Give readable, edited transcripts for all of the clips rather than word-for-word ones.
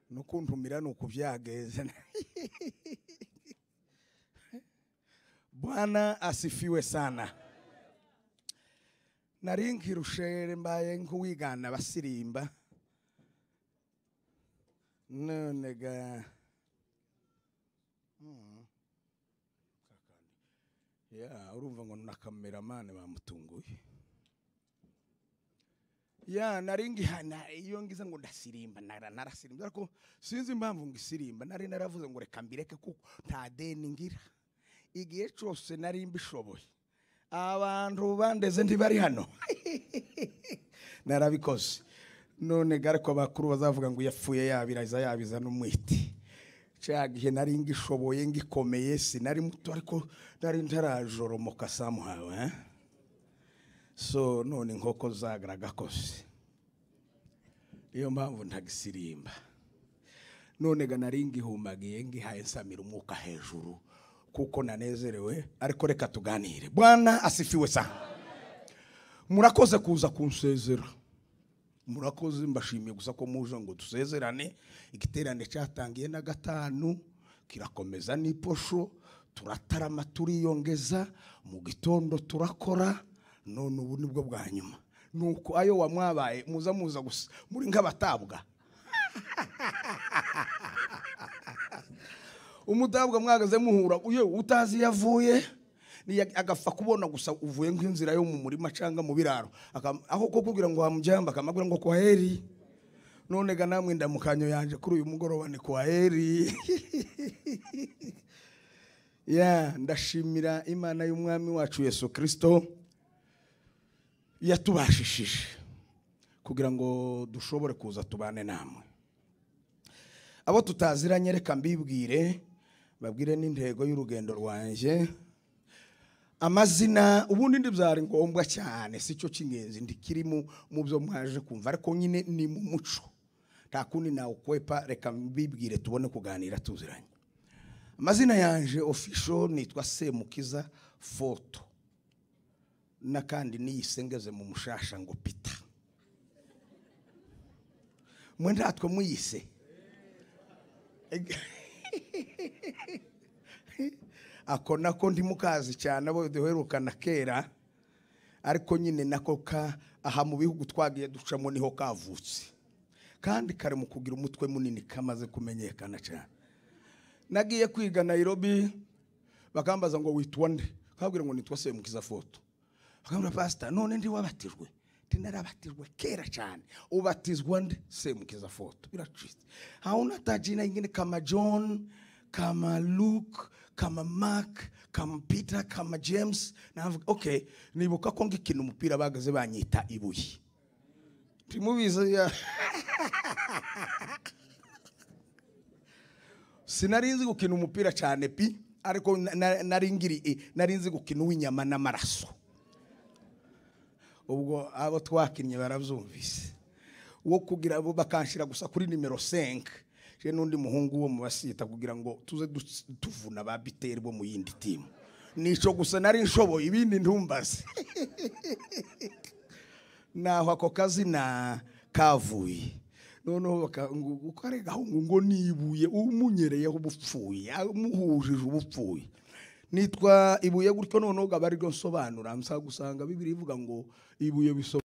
nukuntumira nukuvyageza. Bwana asifiwe sana. Nari nkirushere mbaye nkuwigana basirimba none ga urumva ngo na cameraman bamutunguye. Nari ngihana iyo ngize ngo ndasirimba narasirimba ariko sinzi impamvu ngisirimba nari naravuze ngo reka mbireke kuko nta deni ngira igihe cyose nari mbishoboye abantu bandeze ntibari hano. Narabikoze none gareko bakuru bazavuga ngo yapfuye yabiza n'umwiti cyagihe nari ngishoboye ngikomeye sinari muto ariko nari ntarajoromoka somehow so none nkoko zagraga kose iyo mpamvu ntagisirimba none ga nari ngihumagiye ngihaye nsamira umwuka hejuru kuko nanezerewe ariko reka tuganire. Bwana asifiwe sana. Murakoze kuza kunsezera, murakoze mbashimiye gusa ko muje ngo dusezerane. Igiterane cyatangiye na 5 kirakomeza n'iposho turatarama turiyongeza mu gitondo turakora none ubu nibwo bwa nyuma nuko ayo wamwabaye muza gusa muri nk'abatabwa. Umutabwa mwagaze muhura uye utazi yavuye ni agafa kubona gusa uvuye nk'inzira yo mu murima canga mu biraro aho ko kugira ngo hamujamba kamagura ngo kwa heri none ga namwe ndamukanyo yanje kuri uyu mugoroba ni kwa heri. Ndashimira Imana y'umwami wacu Yesu Kristo yatubashishije kugira ngo dushobore kuza tubane namwe. Abo tutaziranye reka mbibwire babwire n'intego y'urugendo rwanje. Amazina ubundi ndibyari ngombwa cyane sico kingenzi ndikiri mu byo mwaje kumva ariko nyine ni mu muco nta kundi nawe kwepa reka mbibwire tubone kuganira tuziranye. Amazina yanje official nitwa Semukiza Foto nakandi niyisengeze mu mushasha ngo Peter. Mwe ndatwe muyise ako nako ndi mukazi cyane abo duherukana kera ariko nyine nako aha mu bihugu twagiye ducamo niho kavutse kandi kare mu kugira umutwe munini kamaze kumenyekana cyane. Nagiye kwiga Nairobi bakambaza ngo witwa nde kabwira ngo nitwa Semukiza Foto bakambira pastor none ndi wabatijwe tinarabatijwe kera cyane ubatizwa nde Semukiza Foto biracitse hauna tajina ingine kama John kama Luke kama Mark kama Peter kama James na okay nibuka ko ngikina umupira bagaze banyita ibuye timubiza ya sinarinzi gukina umupira cyane pi ariko narinzi gukina uw'inyama n'amaraso ubwo abo twakinnye barabyumvise wo kugira abo bakanshira gusa kuri nimero 5 je nundi muhungu wo mu basita kugira ngo tuze tuvuna ba biteri bo mu yindi timu nico gusa nari nshoboye ibindi ntumbaze. Naho ako kazi na kavuye noneho ukarega ngo nibuye umunyereyeho ubupfuye muhujije ubupfuye nitwa ibuye gutyo noneho gabari ryo nsobanura msa gusanga Bibiliya ivuga ngo ibuye biso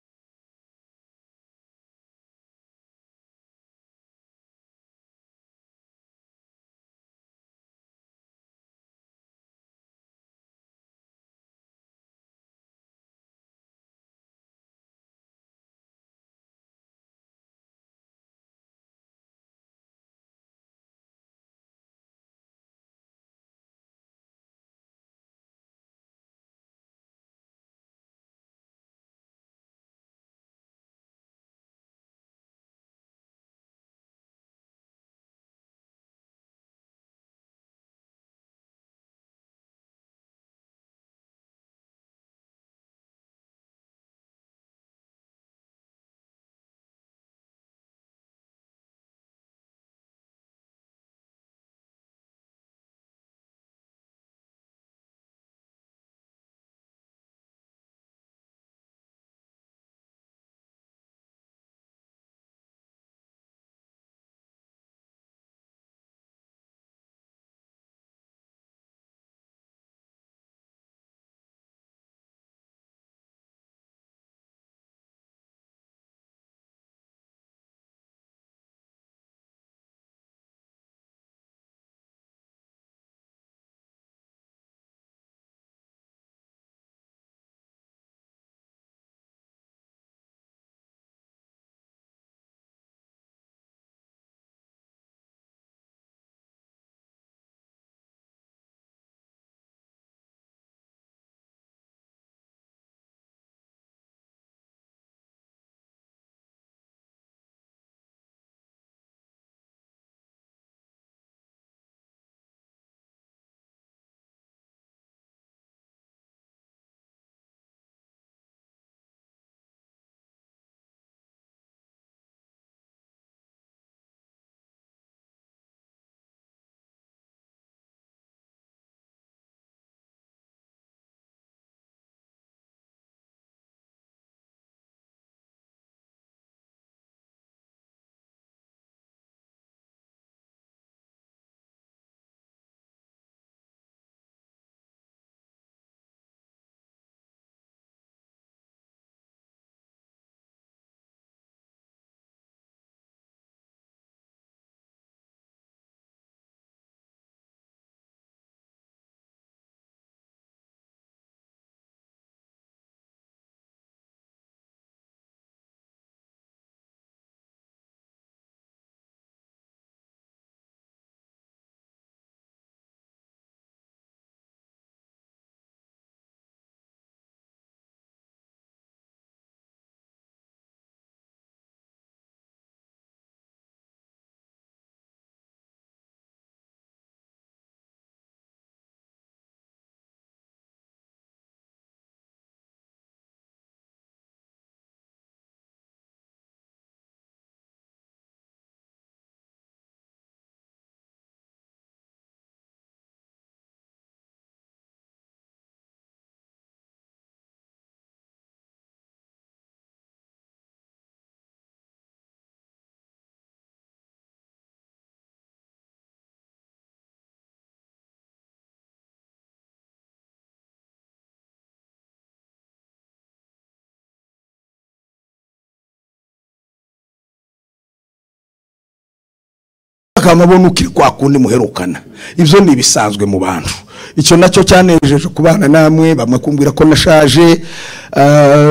akamabona ukiri kwa kundi muherukana. Ibyo ni bisanzwe mu bantu. Icyo nacyo cyanejeje kubana namwe, bamwe kumbwira ko nashaje,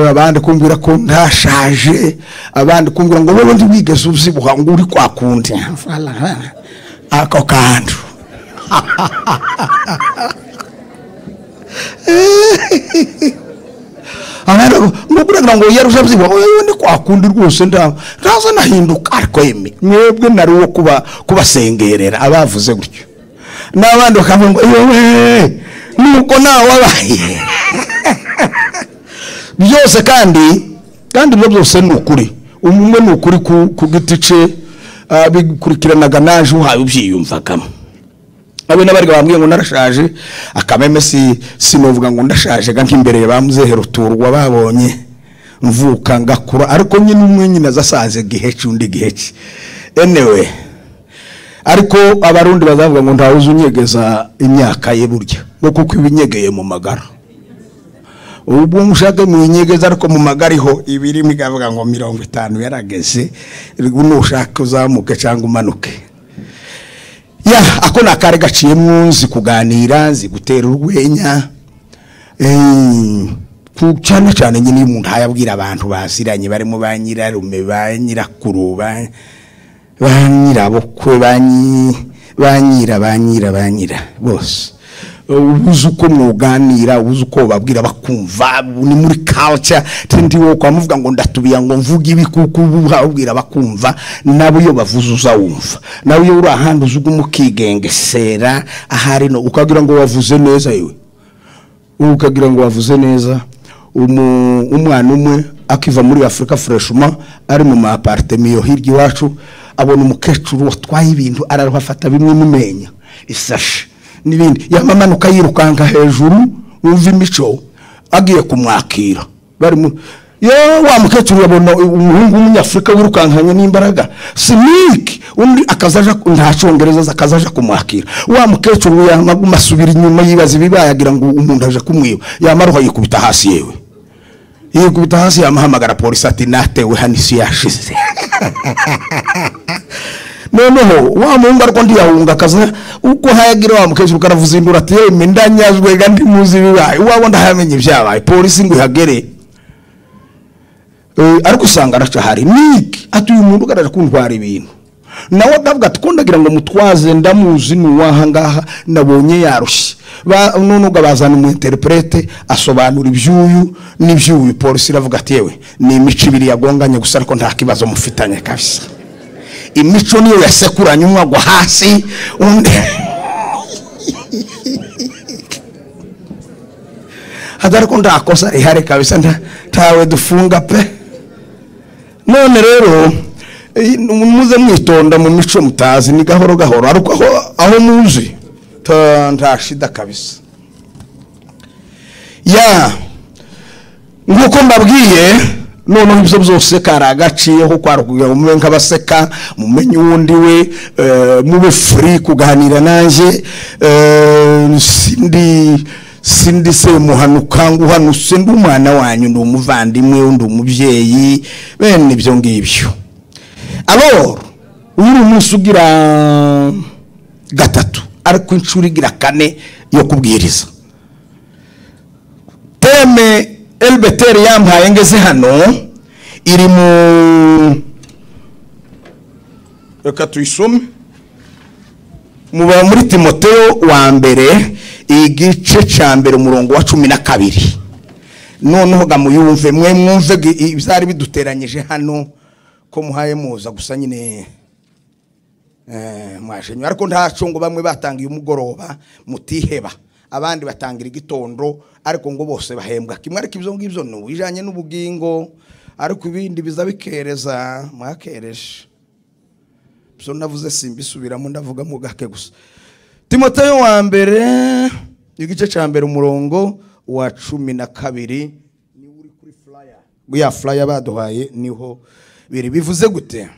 abandi kumbwira ko ndashaje, abandi kumbwira ngo wowe ndi wigeze uzibuha ngo uri kwa kundi. Ako kantu. Ngubura ngo yarusha byibo ni kwa kundi rwose ndaza nahinduka ariko yeme mwebwe nari wo kubasengerera abavuze gutyo n'abandi bakavuga ngo yewe nuko nawe wabaye byose kandi ibyo byose ni ukuri umwe ni ukuri ku gitice bikurikiranaga naje uhaye ubyiyumvagamo. Abe nabariga bambwiye ngo narashaje akameme sinovuga ngo ndashaje nk'imbere bamuzehe ruturwa babonye mvuka ngakura ariko nyine umwe nyine azasaze gihechi undi gihechi. Anyway ariko abarundi bazavuga ngo ntawuze unyegeza imyaka ye burya ngo kuko ibinyegeye mu magara. Ubwo mushaka mu nyegeza ariko mu magariho ibiri migavuga ngo 50 yarageze nushaka uzamuke cyangwa umanuke. Ako nakare gaciye mwunzi kuganira nzi gutera urwenya cyane nyine umuntu hayabwira abantu basiranye barimo banyirarume banyirakuru banyirabukwe banyira bose ubuze uko muganira ubuze uko babwira bakumva ni muri culture tindi wo kwamuvuga ngo ndatubiya ngo mvuga ibi kuko ubwira bakumva nabo yo bavuze uzawumva nawe yo uri ahandi uzuga umukigengesera ahari no ukagira ngo wavuze neza yewe ukagira ngo wavuze neza umwana umwe akiva muri Afrika freshuma ari mu apartment yo hirya iwacu abona umukecuru watwaye ibintu ararufata bimwe mumenya isashi nibindi yamamanuka yirukanka hejuru umva imico agiye kumwakira bari wa mukecuru yabona umuhungu w'umunyafrika wirukankanye n'imbaraga siniki undi akazaja ntacongereza akazaja kumwakira wa mukecuru yamaguma asubira inyuma yibaza bibayagira ngo umuntu aje kumwiba yamaruha yikubita hasi yewe yikubita hasi yamahamagara polisi ati natewe hanisi yashize. Noneho wa mungu ariko ndiyahunga kaza uko hayagira wa mukecuru karavuza indura ati yeme ndanyazwe kandi muzi bibaye wabo ndahamenye byabaye polisi ngo ihagere ariko usanga aracahari niki ati uyu muntu garaje kuntwara ibintu nawe ndavuga ati kondagira ngo mutwaze ndamuzi nuwaha ngaha nabonye yarushye none ugabazana mu interprete asobanura ibyuyu n'ibyuyu polisi iravuga ati yewe ni imico ibiri yagonganye gusa ariko nta kibazo mufitanye kabisa imico niyo yasekuranye umwagwa hasi undi hadariko ndakosa ihare kabisa ntawe dufunga pe. None rero muze mwitonda mu mico mutazi ni gahoro gahoro ariko aho muzi ntashida kabisa. Nguko mbabwiye none ibyo byose karagaciyeho kwarukugira umwe nk'abaseka mumenye uwundi we mube free kuganira nanje sindi se muhanuka nguhanuse ndi umwana wanyu ndi umuvandimwe undi umubyeyi bene ibyo ngibyo. Alors uyu umunsi ugira gatatu ariko inshuro igira kane yo kubwiriza teme Elbeter yampaye ngeze hano iri mu reka tuyisome muba muri Timoteyo wa mbere igice ca mbere umurongo wa 12. Noneho gamuyumve mwe mwumve ibyari biduteranyije hano ko muhaye muza gusa nyine mwashenye ariko ntaco ngo bamwe batangiye umugoroba mutiheba abandi batangira igitondo ariko ngo bose bahembwa kimwe ariko ibyo ngibyo no bijanye n'ubugingo ariko ibindi biza bikereza mwakereje byo navuze simbisubiramo ndavuga mu gake gusa. Timoteyo wa mbere igice ca mbere umurongo wa 12 ni uri kuri flyer ya flyer baduhaye niho biri bivuze gute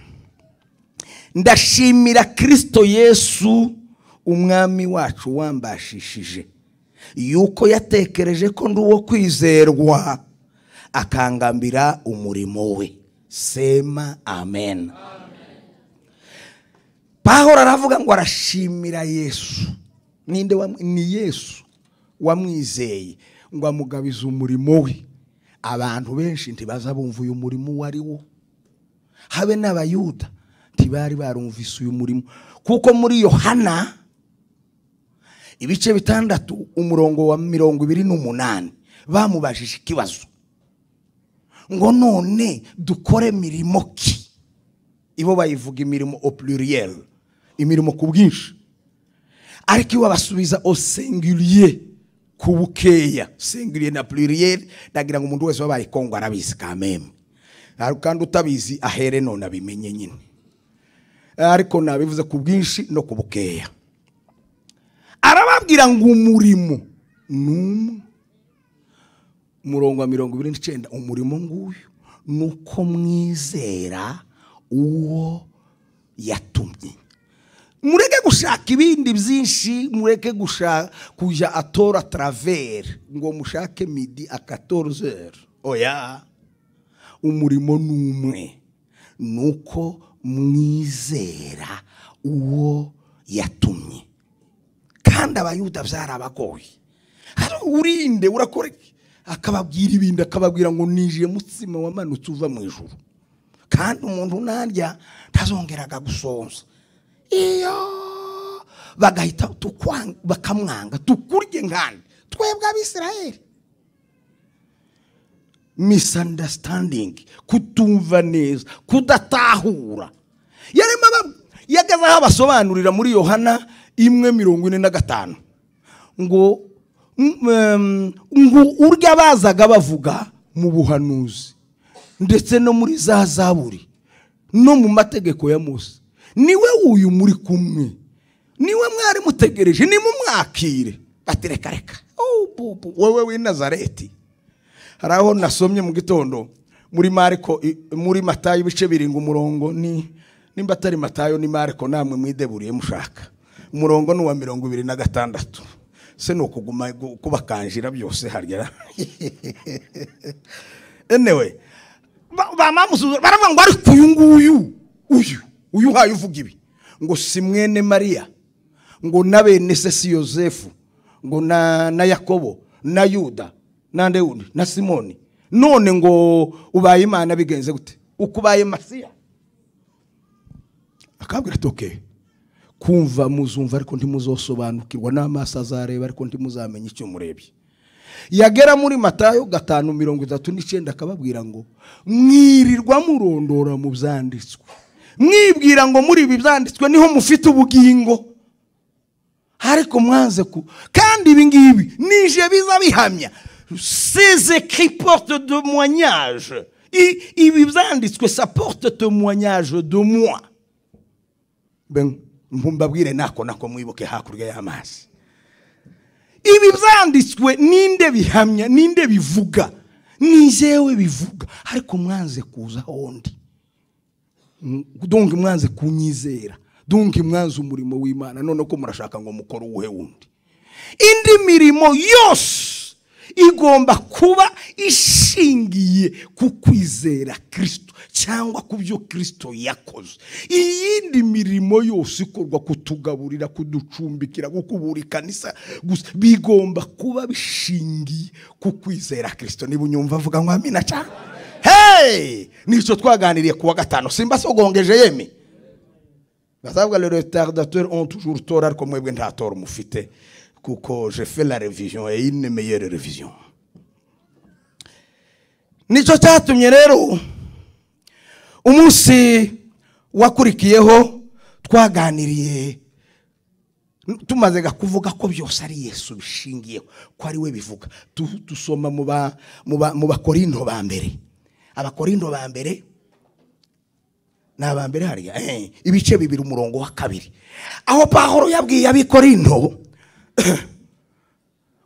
ndashimira Kristo Yesu umwami wacu wambashishije yuko yatekereje ko ndi uwo kwizerwa akangambira umurimo we. Sema amen. Pawulo aravuga ngo arashimira Yesu. Ninde ni Yesu wamwizeye ngo amugabize umurimo we. Abantu benshi ntibaza bumva uyu murimo wari wo, habe n'abayuda ntibari barumvise uyu murimo, kuko muri Yohana ibice 6 umurongo wa 28 bamubajije ikibazo ngo none dukore mirimo ki. Ibo bayivuga imirimo au pluriel, imirimo ku bwinshi, ariko iwe basubiza au singulier, ku bukeya. Singulier na pluriel ndagira ngo umuntu wese wabaye Kongo arabizi kameme, kandi utabizi ahere none abimenye nyine, ariko nabivuze ku bwinshi no ku bukeya. Arababwira ngo umurimo numwe, umurongo wa 29, umurimo nguyu nuko mwizera uwo yatumye. Mureke gushaka ibindi byinshi, mureke gushaka kuja atora travers ngo mushake midi a 14h. Oya, umurimo numwe nuko mwizera uwo yatumye. Kandi abayuda byarabagoye, hari urinde urakoreke akababwira ibindi, akababwira ngo nije mutsima wamanutse uva mu ijuru, kandi umuntu narya ntazongeraga gusonza. Iyo bagahita bakamwanga, tukurye ngande twebwe Abisirayeli. Misunderstanding, kutumva neza, kudatahura. Yageze aho abasobanurira muri Yohana 1:45 ngo urya bazaga bavuga mu buhanuzi ndetse no muri za Zaburi no mu mategeko ya Mose, niwe uyu muri kumwe, niwe mwari mutegereje, nimumwakire. Batereka reka wowe w'i Nazareti. Haraho nasomye mu gitondo muri Mariko, muri Matayo ibice 7 umurongo nimba atari Matayo ni Mariko, namwe mwideburiye mushaka. Umurongo ni wa 26. Se no kuguma kubakanjira byose harya. Anyway, baravuga ngo ari uyu haye uvuga ibi ngo si mwene Mariya, ngo nabene se si Yosefu, ngo na Yakobo na Yuda nande undi na Simoni, none ngo ubaye Imana bigenze gute? Ukubaye Masiya. Akabwira toke kumva muzumva ariko ntimuzosobanukirwa, n'amaso azareba ariko ntimuzamenye icyo murebye. Yagera muri Matayo 5:39 akababwira ngo mwirirwa murondora mu byanditswe, mwibwira ngo muri ibi byanditswe niho mufite ubugingo, ariko mwanze kandi ibi ngibi nije biza bihamya. Ces écrits portent témoignage, ibi byanditswe ça porte témoignage de moi. Ben mbabwire nako mwibuke hakurya y'amazi. Ibi byanditswe ninde bihamya, ninde bivuga? Ni jewe bivuga, ariko mwanze kuza hondi. Donc mwanze kunyizera, donc mwanze umurimo w'Imana, none ko murashaka ngo mukore uwe wundi. Indi mirimo yose igomba kuba ishingiye ku kwizera Kristo cyangwa ku byo Kristo yakoze. Iyindi mirimo yose ikorwa kutugaburira, kuducumbikira, gukubura ikanisa gusa, bigomba kuba bishingiye ku kwizera Kristo. Niba unyumva vuga ngo amina cyane. Hey, nico twaganiriye kuwa gatano, simba sogongeje yeme. Bazavuga les retardateurs ont toujours tort, ariko mwebwe nta tort mufite, kuko j'ai fait la révision et une meilleure révision. Nico cyatumye rero umunsi wakurikiyeho twaganiriye tumaze kuvuga ko byose ari Yesu bishingiyeho, ko ari we bivuga. Tusoma mu Bakorinto ba mbere. Abakorinto ba mbere n'abambere hariya ibice 2 umurongo wa 2, aho Pawulo yabwiye Abikorinto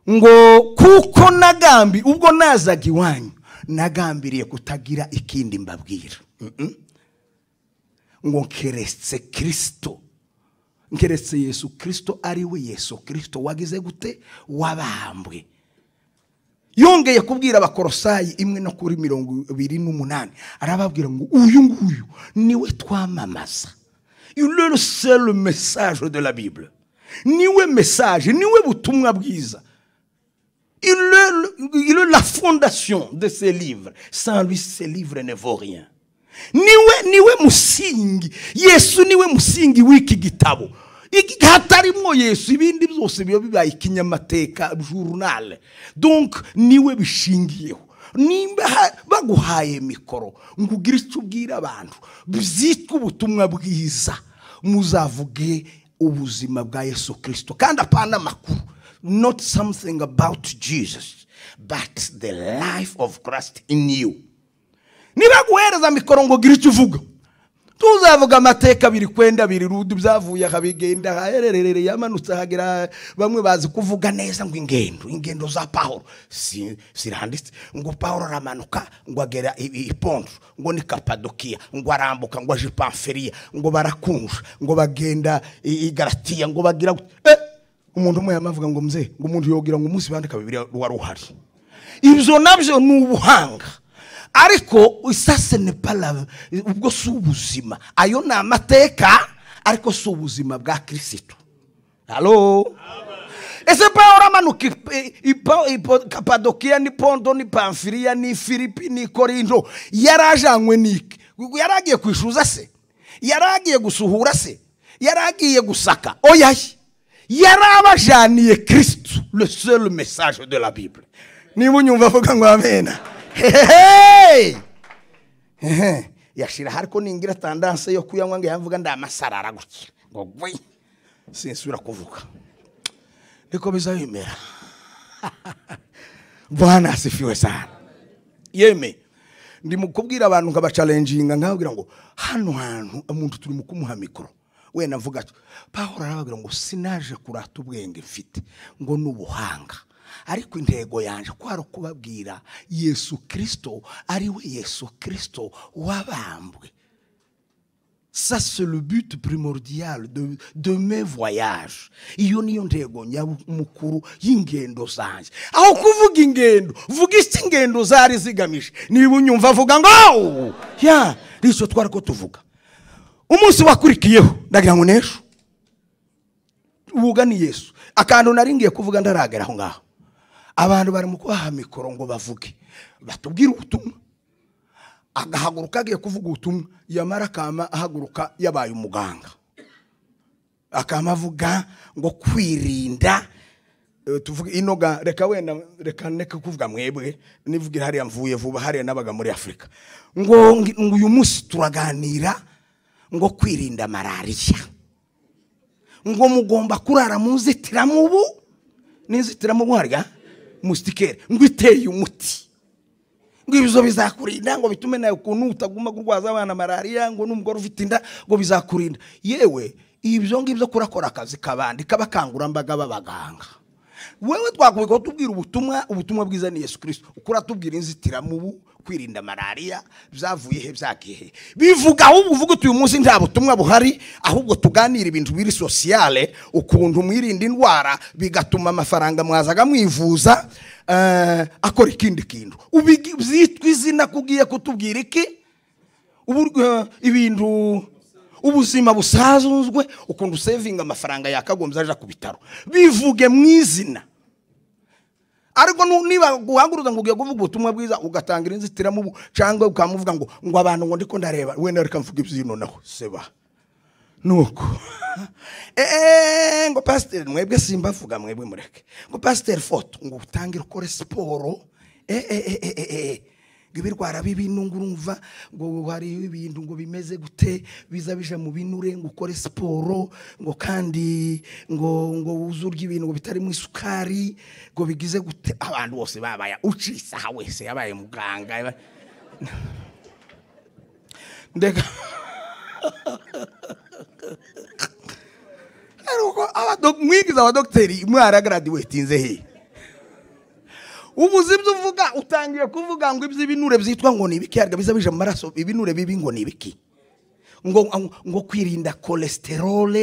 ngo kuko nagambi ubwo nazaga iwanyu nagambiriye kutagira ikindi mbabwira, ngo nkeretse Kristo, nkeretse Yesu Kristo, ari we Yesu Kristo wagize gute, wabambwe. Yongeye kubwira Abakolosayi 1:28 arababwira ngo uyu nguyu niwe twamamaza, Il est le seul message de la Bible. Niwe message, niwe butumwa bwiza. Il est la fondation de ces livres. Sans lui, ces livres ne vaut rien. Niwe musingi. Yesu niwe musingi w'iki gitabo. Hatarimo Yesu ibindi byose biba bibaye ikinyamateka journal. Donc niwe bishingiyeho. Nimba baguhaye mikoro ngugira icyo ubwira abantu bizitwa ubutumwa bwiza, muzavuge ubuzima bwa Yesu Kristo kandi apana makuru. Not something about Jesus, but the life of Christ in you. Niba guhereza mikoro ngo gira icyo uvuga, tuzavuga amateka biri kwenda biri rudu byavuye akabigenda hahererere yamanutse hagira bamwe bazi kuvuga neza ngo ingendo za Paulo siranditse ngo Paulo ramanuka ngo agera ipondo ngo ni Kapadokia ngo arambuka ngo aje Pamfilia ngo barakunja ngo bagenda i Galatiya ngo bagira umuntu umwe yamavuga ngo mze ngo umuntu yogira ngo umunsi bandika Bibiliya wari uhari. Ibyo nabyo ni ubuhanga. Ariko isase ne pala ubwo subuzima ayo na amateka ariko subuzima bwa Kristo. Hello. Ese Paulo amanuka Kapadokia ni Ponto ni Pamfilia ni Filipi ni Korinto yarajanywe niki yaragiye kwishuza se yaragiye gusuhura se yaragiye gusaka oya yarabajaniye Kristo, le seul message de la Bible. Niba unyumva vuga ngo amen. Yashira hariko ningira tendance yo kuyanywa ngo yavuga ndamasarara gukira ngo gwe sinsubira kuvuga niko bizayimera. Bwana asifiwe sana. Yeme ndi mukubwira abantu ngaba challenginga nkabwira ngo hano hantu umuntu turi mu kumuha mikoro we navuga cyo Paulo arababwira ngo sinaje kurata ubwenge mfite ngo nubuhanga, ariko intego yanje kwaro kubabwira Yesu Kristo ari we Yesu Kristo wabambwe. Ça c'est le but primordial de mes voyages. Iyo niyo ntego nyamukuru y'ingendo zanje. Aho kuvuga ingendo, vuga iki ingendo zari zigamije. Niba unyumva vuga ngo ya riso twariko tuvuga. Umunsi wakurikiyeho ndagira ngo nesho uvuga ni Yesu. Akantu naringiye kuvuga ndaragera aho ngaho. Abantu bari mu kubaha mikoro ngo bavuge batubwira ubutumwa. Agahaguruka agiye kuvuga ubutumwa yamara kama ahaguruka yabaye umuganga akamavuga ngo kwirinda tuvuga inoga reka neka kuvuga mwebwe nivugira hariya mvuye vuba hariya nabaga muri Afrika ngo uyu munsi turaganira ngo kwirinda malaria ngo mugomba kurara muzitira mubu nizitira mubu harya mustikere ngo iteye umuti ngo ibizo bizakurinda ngo bitume nayo kuntu utaguma kurwaza abana malaria ngo n'umugore ufite inda ngo bizakurinda. Yewe ibyo ngibyo kurakora akazi kabandi kabakangura mbaga babaganga. Wewe twakubiko tubwira ubutumwa bwiza ni Yesu Kristo ukura tubwira inzitira mubu kwirinda malaria byavuye he byakihe bivuga ahubwo uvuga uyu munsi nta butumwa buhari ahubwo tuganira ibintu biri sociale ukuntu mwirinda indwara bigatuma amafaranga mwazaga mwivuza akora ikindi kintu byitwa izina kugiye kutubwira iki ibintu ubuzima busazunzwe ukuntu saving amafaranga yakagombye aje ku bitaro bivuge mwizina. Ariko niba guhaguruza ngo ugiye kuvuga ubutumwa bwiza ugatangira inzitira mu cyangwa ukamuvuga ngo abantu ngo ndiko ndareba wenda reka mvuga ibyino naho seba nuko ngo pastor mwebwe simba vuga mwebwe mureke ngo pastor foto ngo utangire ukore siporo ngibirwara bibinungurumva ngo hari ibintu ngo bimeze gute biza bije mu binure ngo ukore siporo ngo kandi ngo uzurya ibintu ngo bitari mu isukari ngo bigize gute. Abantu bose babaya ucisa wese yabaye muganga ndeka ariko mwigiza wa docteur mwara graduate inze he ubuzibyo uvuga utangiye kuvuga ngo iby'ibinure byitwa ngo nibikiyarga biza bije mu maraso ibinure bibi ngo nibiki ngo kwirinda cholesterol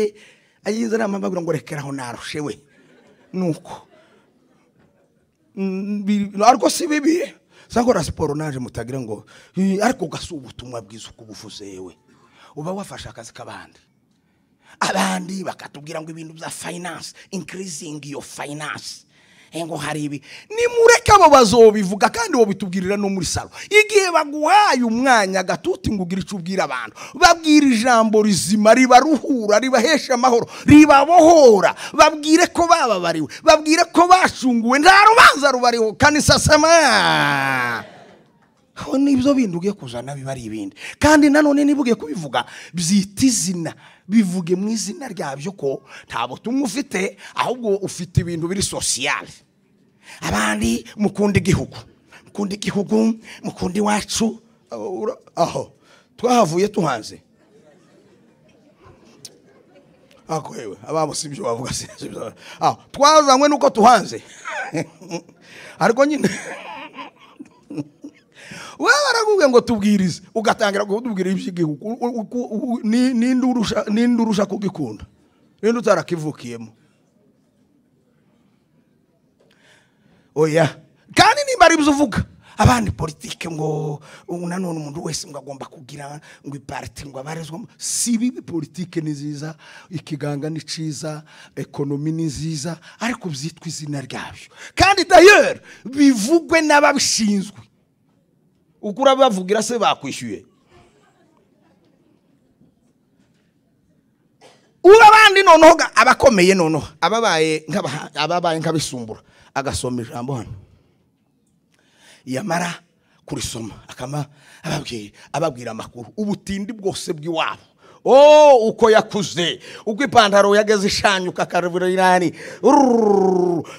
ayinza namabagura ngo rekeraho narushewe nuko ariko si bibi sakora siporo naje mutagira ngo ariko gasubutumwa bwiza kubuvuze yewe uba wafasha akazi kabandi abandi bakatubwira ngo ibintu bya finance, increasing your finance. Ngo hari ibi nimureke abo bazobivuga kandi bo bitubwirira no muri salo. Igihe baguhaye umwanya gatuti ngo ugire icubwira abantu, babwira ijambo rizima ribaruhura, ribahesha amahoro, ribabohora, babwire ko bababariwe, babwire ko bashunguwe, nta rubanza rubariho kanisa sama. Ho nibyo bindugiye kuzana bibari ibindi. Kandi nanone nibugiye kubivuga byita izina, bivuge mu izina ryabyo ko ntabo tumufite, ahubwo ufite ibintu biri social. Abandi mukunda igihugu, mukunda iwacu, aho twahavuye tuhanze. Akwewe ababo sibyo bavuga se. Aho twazanywe nuko tuhanze. Ariko nyine wabaraguye ngo tubwirize, ugatangira kutubwira iby'igihugu, nindurusha kugikunda, ninde utarakivukiyemo. Oya, kandi nimba ari byo uvuga abandi politike ngo nanone umuntu wese ngo agomba kugira ngo iparti ngo abarezwa. Si bibi, politike ni nziza, ikiganga ni ciza, ekonomi ni nziza, ariko byitwa izina ryabyo kandi d'ailleurs bivugwe n'ababishinzwe. Ukura bavugira se bakwishyuye. Abandi noneho abakomeye noneho ababaye nk'abisumbura agasoma ijambo hano, yamara kurisoma akama ababwira amakuru ubutindi bwose bw'iwabo. Uko yakuze, uko ipantaro yageze ishanyuka karabura irani,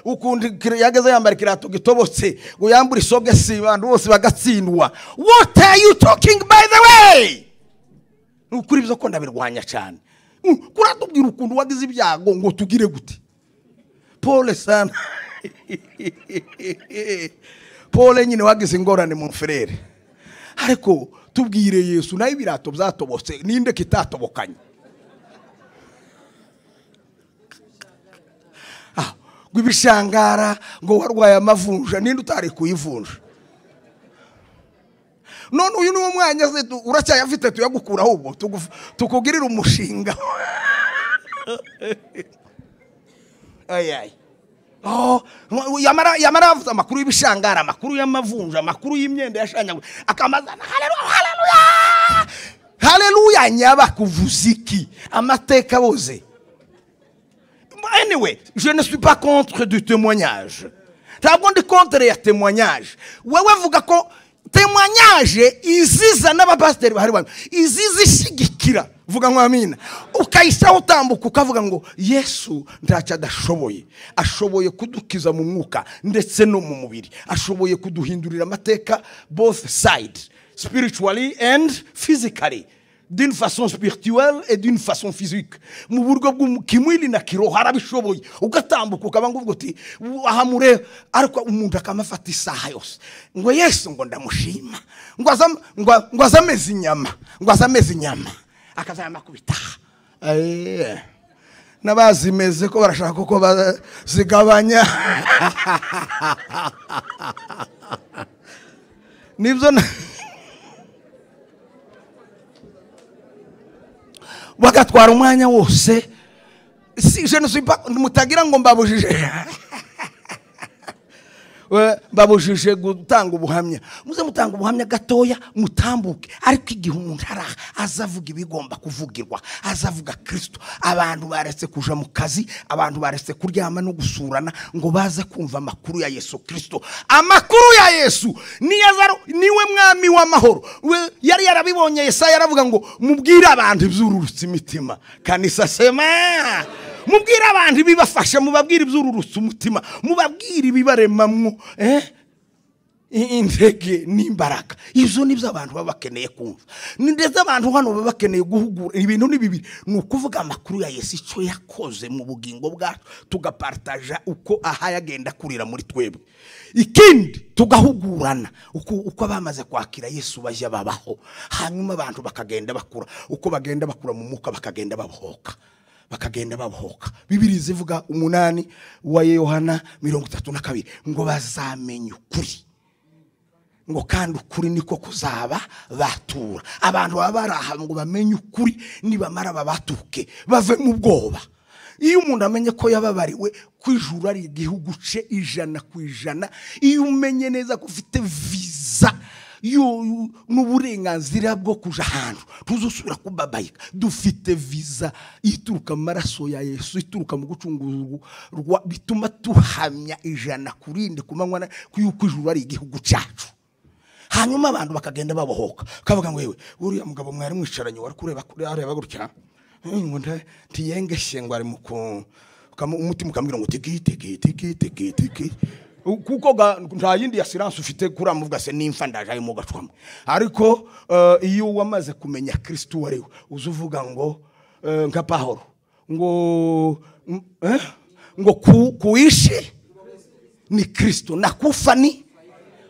ukundi yageze yambara kirato gitobotse, ngo yambura isobwe si bantu bose bagatsindwa. What are you talking by the way? Ukuri byo ko ndabirwanya cyane. Kuratubwira ukuntu wagize ibyago ngo tugire gute. Paul sana. Paul nyine wagize ingorane mu frere. Ariko tubwire Yesu nayo ibirato byatobotse, ninde kitatobokanye? Gwibishangara ngo warwaye amavunja, ninde utari kuyivunja? None uyu ni umwanya se uracyayafite tuyagukura ahubwo tukugirira umushinga. Ayay. Yamara avuza amakuru y'ibishangara, amakuru y'amavunja, amakuru y'imyenda yashanyagwe, akamazana haleluya haleluya nyabakuvuziki amateka boze. Anyway, je ne suis pas contre du témoignage. Ntabwo ndi contre ya témoignage. Wewe vuga ko témoignage iziza n'abapasteri bahari bano, iziza ishigikira, vuga ngo amina. Ukayisa utambuka ukavuga ngo Yesu ntacyo adashoboye, ashoboye kudukiza mu mwuka ndetse no mu mubiri, ashoboye kuduhindurira amateka both sides, spiritually and physically, d'une façon spirituelle et d'une façon physique. Mu buryo bw'umukimwili na kiroho harabishoboye. Ugatambuka ukaba ngo uti ahamure, ariko umuntu akamafata isaha yose ngo Yesu ngo ndamushima, ngo azameze inyama, ngo azameze inyama, akazama kubitaha. N'abazimeze ko barashaka ko bazigabanya. Nibyo bagatwara umwanya wose. Si je ne suis pas mutagira ngo mbabujije. Babujije gutanga ubuhamya. Muze mutanga ubuhamya gatoya mutambuke, ariko igihe umuntu azavuga ibigomba kuvugirwa, azavuga Kristo. Abantu baretse kuja mu kazi, abantu baretse kuryama no gusurana ngo baze kumva amakuru ya Yesu Kristo. Amakuru ya Yesu niwe mwami w'amahoro. Yari yarabibonye Yesaya aravuga ngo mubwira abantu ibyururutse imitima. Kanisa sema mubwira abantu bibafasha, mubabwira ibyururutse umutima, mubabwira ibibaremamwo intege n'imbaraga. Izo nibyo abantu baba bakeneye kumva. Ndetse abantu hano baba bakeneye guhugura ibintu n'ibibiri, nukuvuga amakuru ya Yesu icyo yakoze mu bugingo bwacu, tugapartaja uko ahayagenda kurira muri twebwe. Ikindi tugahugurana uko abamaze kwakira Yesu bajya babaho, hanyuma abantu bakagenda bakura, uko bagenda bakura mu mwuka bakagenda babohoka. Bibiri zivuga 8 wa Yohana 32 ngo bazamenye ukuri. ngo kandi ukuri niko kuzaba batura. Abantu baba baraha ngo bamenye ukuri, nibamara babatuke bave mu bwoba. Iyo umuntu amenye ko yababariwe kwijuru ari igihugu ce 100%, iyo umenye neza ko ufite visa n'uburenganzira bwo kuja ahantu tuzusubira kubabayika, dufite visa ituruka mu maraso ya Yesu, ituruka mu gucungurwa, bituma tuhamya 100% kumanywa yuko ijuru ari igihugu cyacu. Hanyuma abantu bakagenda babohoka, kavuga ngo yewe uriya mugabo mwari mwicaranye wari kureba kuri areba gutya ngo ntiyengeshe ngo ari umutima ukambwira ngo tiki kuko nta yindi assurance ufite kuramuvuga se nimfa ndaje ayo mugacwamo. Ariko iyo wamaze kumenya Kristo wariwe uzuvuga ngo nka Pahoro ngo kuishi ni Kristo na kufa ni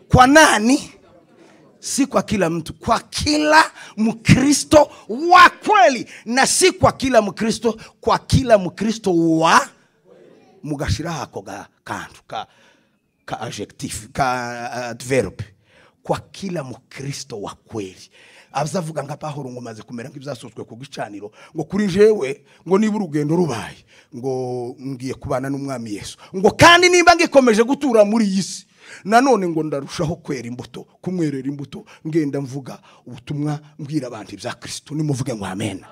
kwa nani? Si kwa kila mtu, kwa kila Mkristo wa kweli, na si kwa kila Mkristo, kwa kila Mkristo wa mugashira hako kantu ka adjectif ka adverb, kwa kila Mkristo wa kweli. Abazavuga nka Pahoro ngo maze kumera nk'ibyasoswe ku gicaniro ngo kuri jewe ngo niba urugendo rubaye ngo ngiye kubana n'umwami Yesu, ngo kandi nimba ngikomeje gutura muri yisi nanone ngo ndarushaho kwera imbuto, kumwerera imbuto, ngenda mvuga ubutumwa mbwira abantu ibya Kristo. Nimuvuge ngo amen.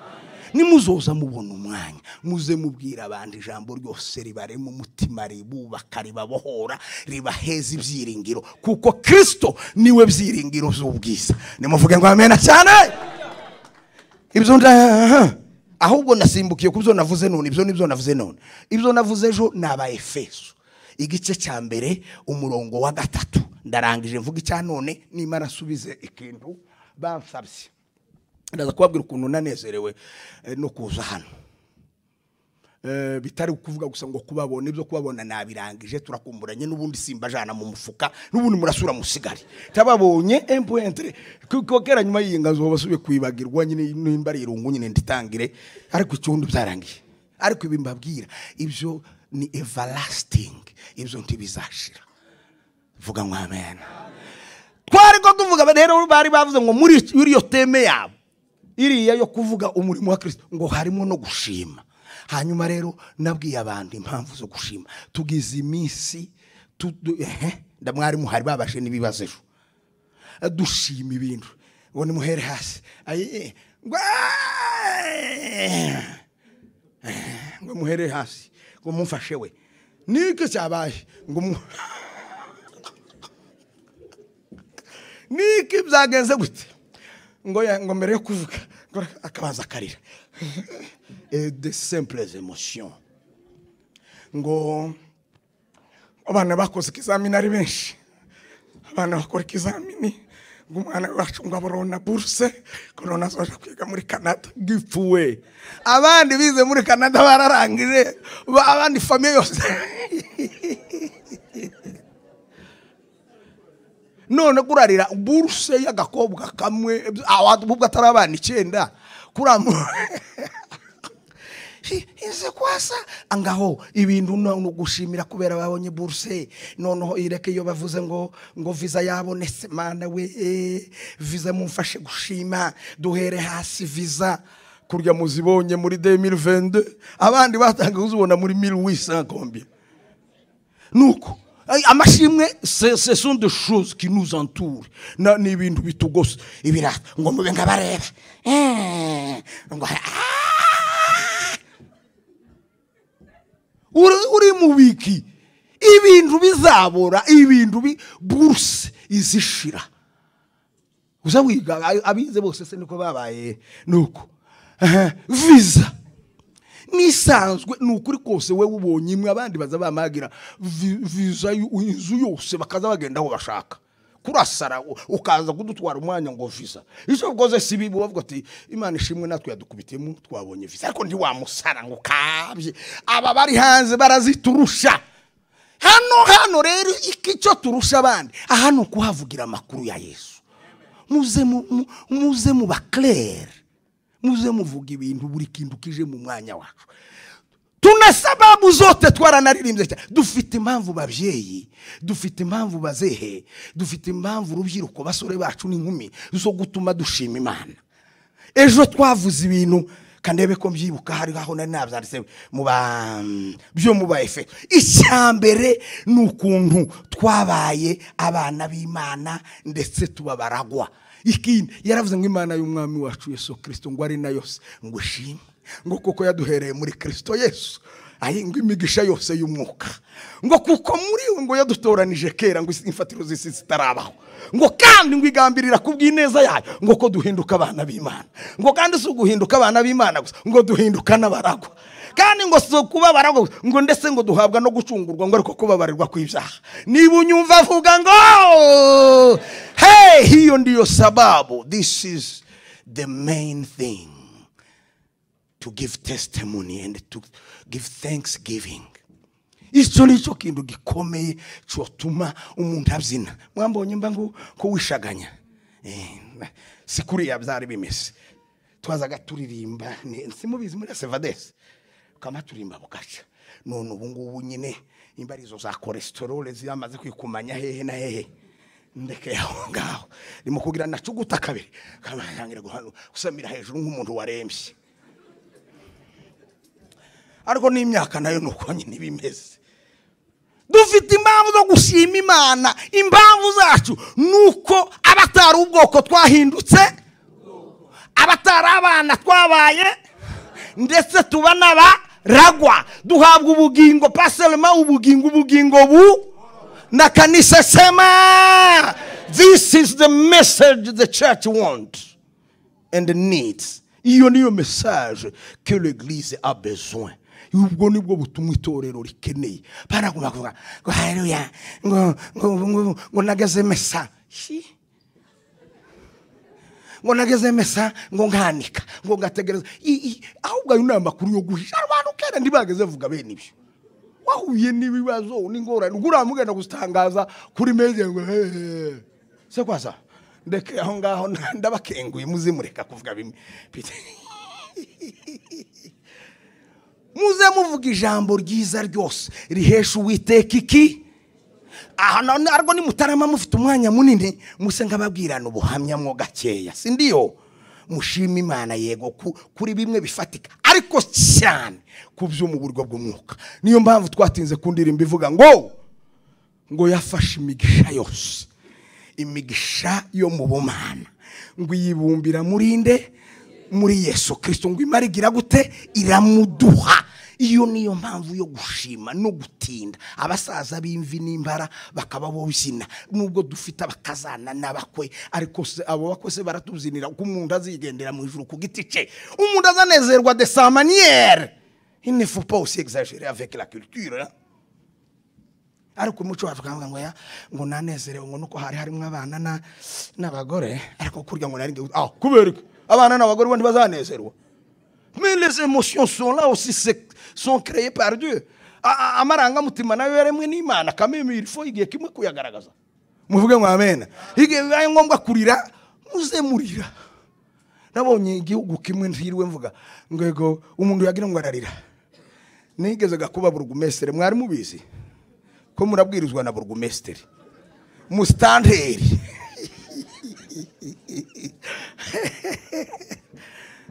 Nimuzoza mubona umwanya muze mubwira abantu ijambo ryose ribare mu mutima, ribubaka, ribabohora, ribaheza ibyiringiro, kuko Kristo niwe byiringiro z'ubwiza. Nimuvuge ngo amen cyane. Ibyo ahubwo nasimbukiye kubyo navuze none, ibyo nibyo navuze none. Ibyo navuze ejo naba Efeso igice cya mbere umurongo wa 3. Ndarangije mvuga icya none, nimara nsubize ikintu bansabye. Ndaza kubabwira ukuntu nanezerewe no kuza hano. Bitari kuvuga gusa ngo kubabona, ibyo kubabona nabirangije, turakumburanye n'ubundi simba jana mu mufuka, n'ubundi murasura musigari tababonye empointre kokera nyuma y'ingazo basubiye kwibagirwa nyine n'imbari irungu nyine nditangire, ariko icyundi byarangiye. Ariko ibimbabwira ibyo ni everlasting, ibyo ntibizashira. Vuga ngo amen. Twari ko tuvuga rero bari bavuze ngo muri iyo teme yabo iriya yo kuvuga umurimo wa Kristo ngo harimo no gushima. Hanyuma rero nabwiye abantu impamvu zo gushima. Tugize iminsi ndamwari muhari babashe nibibazo ejo, dushima ibintu ngo nimuhere hasi ngo muhere hasi ngo mumfashe we niki cyabaye ngo niki byagenze gute ngo mbere yo kuvuga akabaza karira de simples émotions ngo abana bakoze ikizamini ari benshi, abana bakora ikizamini ngo umwana wacu ngo aborona bourse korona azoja kwiga muri Canada gipfuwe, abandi bize muri Canada bararangije, abandi famille yose none kurarira bourse y'agakobwa kamwe abubwo atarabana 9 kuramu ize kwasa angaho ibintu no gushimira kubera babonye bourse. Noneho ireke iyo bavuze ngo visa yabonetse, mana we visa mumfashe gushima, duhere hasi visa kurya muzibonye muri 2022, abandi batanga uzubona muri 1800 combien. Nuko amashimwe ce sont des choses qui nous entourent, na ni ibintu bitugose ibirata ngo mube ngabareba ngo uri mubiki ibintu bizabora, ibintu bourse izishira. Uzawiga abize bose se niko babaye. Nuko visa nisanzwe nukuri kose we ubonye imwe abandi baza bamagira visa inzu yose bakaza bagenda aho bashaka kurasara, ukaza kudutwara umwanya ngo visa icyo bwoze sibi bavuga ati Imana ishimwe natwe yadukubitiyemo twabonye visa, ariko ndi wamusara ngo kabye aba bari hanze baraziturusha. Hano rero icyo turusha abandi ahano kuhavugira amakuru ya Yesu. Muze mu baclair, muze muvuga ibintu buri kintu kije mu mwanya wacu. tuna sababu zote twaranaririmbye. Dufite impamvu babyeyi, dufite impamvu bazehe, dufite impamvu urubyiruko basore bacu n'inkumi zo gutuma dushima Imana. Ejo twavuze ibintu kandebe ko mbyibuka hari aho nari nabyanditse byo muba efe. Icyambere n'ukuntu twabaye abana b'Imana ndetse tubabaragwa. Ikindi yaravuze ngo Imana y'umwami wacu Yesu Kristo ngo ari na yose ngo shima ngo kuko yaduhereye muri Kristo Yesu ahinga imigisha yose y'umwuka, ngo kuko muri we ngo yadutoranije kera ngo imfatiro z'isi zitarabaho, ngo kandi ngo igambirira kubw'ineza yayo ngo ko duhinduka abana b'Imana, ngo kandi si guhinduka abana b'Imana gusa ngo duhinduka n'abaragwa, kandi ngo so kuba baragwa ngo ndetse ngo duhabwa no gucungurwa ngo ariko kubabarirwa kw'ibyaha. Niba unyumva avuga ngo hey, hiyo ndiyo sababu. This is the main thing, to give testimony and to give thanksgiving. Icyo nicyo kintu gikomeye cyotuma umuntu abyina. Mwambonye mba ngo ko wishaganya sikuri yabyari bimeze. Twazaga turirimba simubizi muri Sevades kama turimba bukaca. None ubu ngubu nyine imbarizo za cholesterol ziyamaze kwikumanya hehe na hehe. Ndeke yaho ngaho ndimo kugira nacuguta kabiri kama yangira gusamira hejuru nk'umuntu warembye. Ariko n'imyaka nayo nuko nyine bimeze. Dufite impamvu zo gushima Imana. Impamvu zacu nuko abatari ubwoko twahindutse, abatari abana twabaye, ndetse tuba n'abaragwa. Duhabwa ubugingo paselema, ubugingo bu na kanisa sema. This is the message the church wants and needs. Iyo niyo message que l'église a besoin. Ubwo nibwo butumwa itorero rikeneye. Baraguma kuvuga ngo haleluya ngo nageze mesa ngo nageze mesa ngo nkanika ngo ngategereza ahubwo ayo namakuru yo guhisha abantu kera ndibageze vuga bene ibyo. Wahuye n'ibibazo n'ingorane uramugenda gustangaza kuri meze ngo se kwasa ndeke aho ngaho ndabakenguye muzimureka kuvuga bimwe. Muze muvuga ijambo ryiza ryose rihesha Uwiteka iki. Aha ariko ni mutarama mufite umwanya munini musenga babwirana ubuhamya mwo gakeya. Sindiyo mushima Imana yego kuri bimwe bifatika ariko cyane kubyo mu buryo bw'umwuka. Niyo mpamvu twatinze kundirimba ivuga ngo yafashe imigisha yose, imigisha yo mu bumana ngo yibumbira muri Yesu Kristo ngo imarigira gute iramuduha. Iyo niyo mpamvu yo gushima no gutinda. Abasaza b'imvi n'imbara bakaba bo bisina nubwo dufite abakazana n'abakwe, ariko abo bakose baratuzinira ko umuntu azigendera mu ijuru ku giti cye. Umuntu azanezerwa de sa manière. Il ne faut pas aussi exagérer avec la culture. Ariko umuco wavuga ngo nanezerewe ngo nuko harimo abana n'abagore, ariko kurya ngo nari kubereka abana n'abagore bandi bazanezerwa. Mais les émotions sont là aussi, sont créées par Dieu. Amaranga mutima nayo yaremwe n'Imana kameme ilfo igiye kimwe kuyagaragaza. Muvuge ngo amen. Igiye bibaye ngombwa kurira muze murira. Nabonye igihugu kimwe ntirwe mvuga ngego umuntu yagira ngo ararira. Nigeze gakuba burugumestere mwari mubizi ko murabwirizwa na burugumestere mustanteri.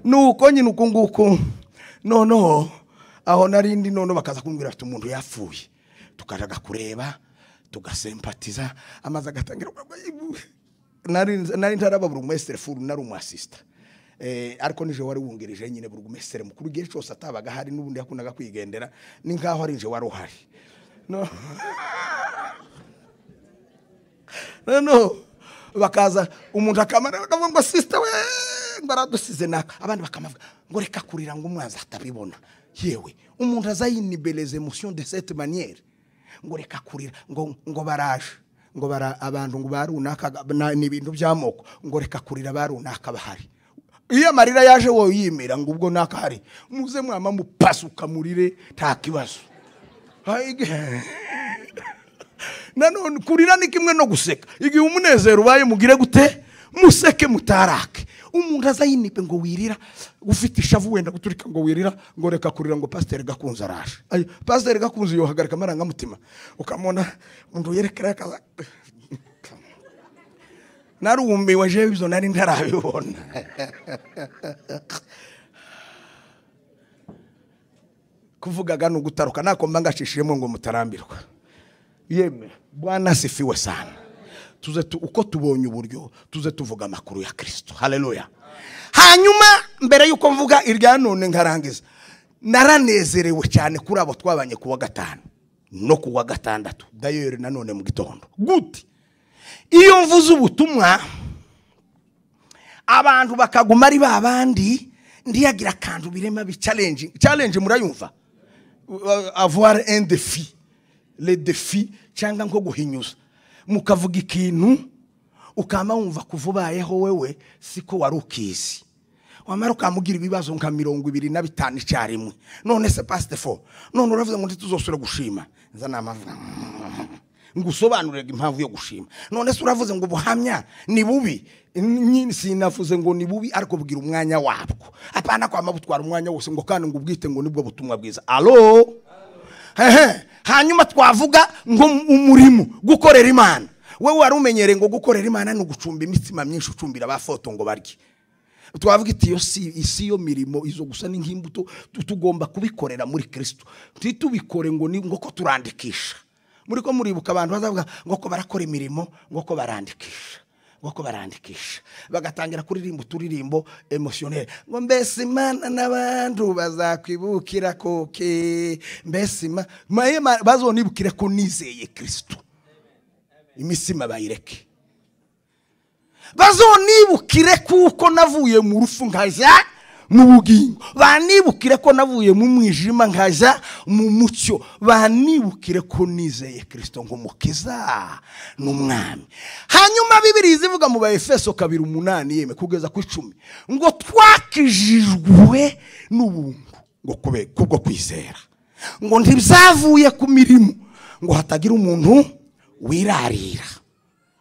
Nuko nyine uko nguko nono aho narindi nono bakaza kumbwira ati umuntu yapfuye, tukajaga kureba tugasempatiza amaza gatangira nari ntaraba burugumestere furu nari umusista ariko nije wari wungirije nyine burugumestere mukuru gihe cyose atabaga hari n'ubundi yakundaga kwigendera ni nkaho ari nje wari uhari. No bakaza umuntu akamara bakavuga ngo sister we baradusize naka abandi bakamavuga ngo reka kurira ngo umwanza atabibona. Yewe umuntu azayinibeleze emotion de cette manière ngo reka kurira ngo baraje ngo abantu ngo barunaka n'ibintu by'amoko ngo reka kurira barunaka bahari. Iyo amarira yaje wo yimira ngo ubwo naka hari muze mwama mupasuka murire nta kibazo. Nanone kurira ni kimwe no guseka. Igihe umunezero ubaye mugire gute museke mutarake. umuntu azayinipe ngo wirira ufite ishavu wenda guturika ngo wirira ngo reka kurira ngo pasteur Gakunze araje. Pasteur Gakunze yohagarika amarangamutima ukamona umuntu yerekera kaza narumbiwe je bizo nari ntarabibona. Kuvugaga no gutaruka nakomba ngashishiyemo ngo mutarambirwa. Yeme Bwana sifiwe sana. Tuze uko tubonye uburyo tuze tuvuga amakuru ya Kristo. Haleluya. Hanyuma mbere yuko mvuga irya none nkarangiza, naranezerewe cyane kuri abo twabanye kuwa gatanu no kuwa gatandatu dayeri nanone mu gitondo. Guti iyo mvuze ubutumwa abantu bakaguma ari babandi ndiyagira kantu birema bi challenge murayumva, avoir un défi, les défis cyangwa nko guhinyuza mukavuga ikintu ukama wumva kuvubayeho wewe siko warukizi wamara ukamugira ibibazo nka 25 icyarimwe. None se pastor fo none uravuze ngo ntituzosura gushima nza namavuga ngusobanurira impamvu yo gushima. None se uravuze ngo buhamya ni bubi, nyine sinavuze ngo ni bubi ariko bugira umwanya wabwo. Apana kwa mabutwara umwanya wose ngo kandi ngo ubwite ngo nibwo butumwa bwiza. Allo hanyuma twavuga ngo umurimo gukorera Imana. Wewe warumenyere ngo gukorera Imana no gucumba imitsima myinshi ucumbira abafoto ngo barye. Twavuga iti yo isi yo mirimo izo gusa n'ingimbuto tugomba kubikorera muri Kristo. Titubikore ngo ni ngo ko turandikisha. Muri ko muribuka abantu bazavuga ngo ko barakora imirimo ngo ko barandikisha. Ngo barandikisha bagatangira kuririmba turirimbo emotionnel ngo mbese Imana n'abantu bazakwibukira koke mbese bazonibukire ko nizeye Kristo imisima bayireke, bazonibukire kuko navuye mu rufu nkaja mu bugingo, banibukire ko navuye mu mwijima nkaja mu mucyo, banibukire ko nizeye Kristo nk'umukiza n'umwami. Hanyuma Bibiliya ivuga mu Efeso 2:8 yeme kugeza ku 10 ngo twakijijwe n'ubuntu ngo kubwo kwizera, ngo ntibyavuye ku mirimo ngo hatagira umuntu wirarira.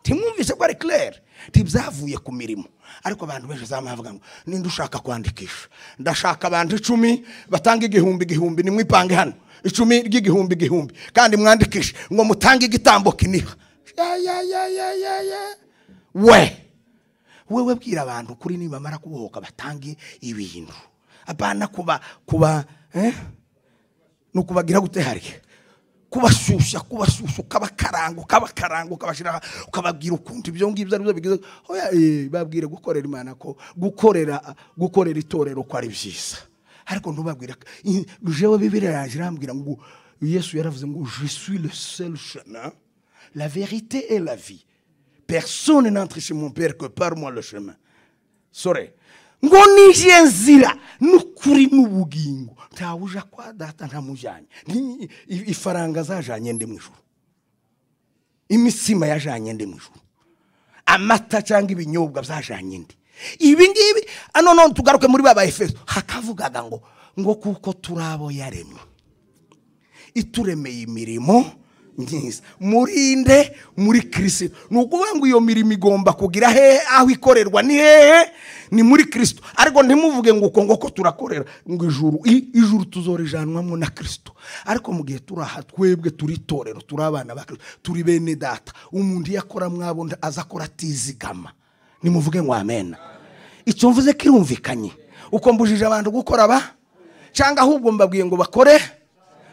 Timwumvise ko ari clair, ntibyavuye ku mirimo. Ariko abantu benshi zamavuga ngo ninde ushaka kwandikisha, ndashaka abantu 10 batanga igihumbi nimwipange hano 10 ry'igihumbi kandi mwandikisha ngo mutange igitambo kiniha. Wewe bwira abantu kuri nibamara kubohoka batange ibintu. Apana kuba no kubagira gutehari kubashusha kabakaranga ukabashira ukababwira ukuntu ibyo ngibyo aribyo bigize. Oya babwire gukorera Imana ko gukorera itorero ko ari byiza, ariko ntubabwira jewe Bibiliya yaje irambwira ngo Yesu yaravuze ngo je suis le seul chemin, la vérité et la vie, personne n'entre chez mon Père que par moi le chemin. Ngo nije nzira n'ukuri n'ubugingo ntawuja kwa data ntamujanye. Ifaranga zajanye ndi mwijuru, imisima yajanye ndi mwijuru, amata cyangwa ibinyobwa byajanye ndi. Ibi ngibi none tugaruke muri baba Efeso hakavugaga ngo kuko turabo yaremye ituremeye imirimo nyiza murinde muri Kristo. Nukuvuga ngo iyo mirimo igomba kugira hehe aho ikorerwa ni hehe ni muri Kristo. Ariko ntimuvuge ngo ko turakorera ngo ijuru tuzorijanwamo na Kristo. Ariko mu gihe turaha twebwe turi torero turabana ba Kristo turi bene data, umuntu yakora mwabo azakora tizigama. Nimuvuge ngo amen. Icyo mvuze kirumvikanye uko mbujije abantu gukora cyangwa ahubwo mbabwiye ngo bakore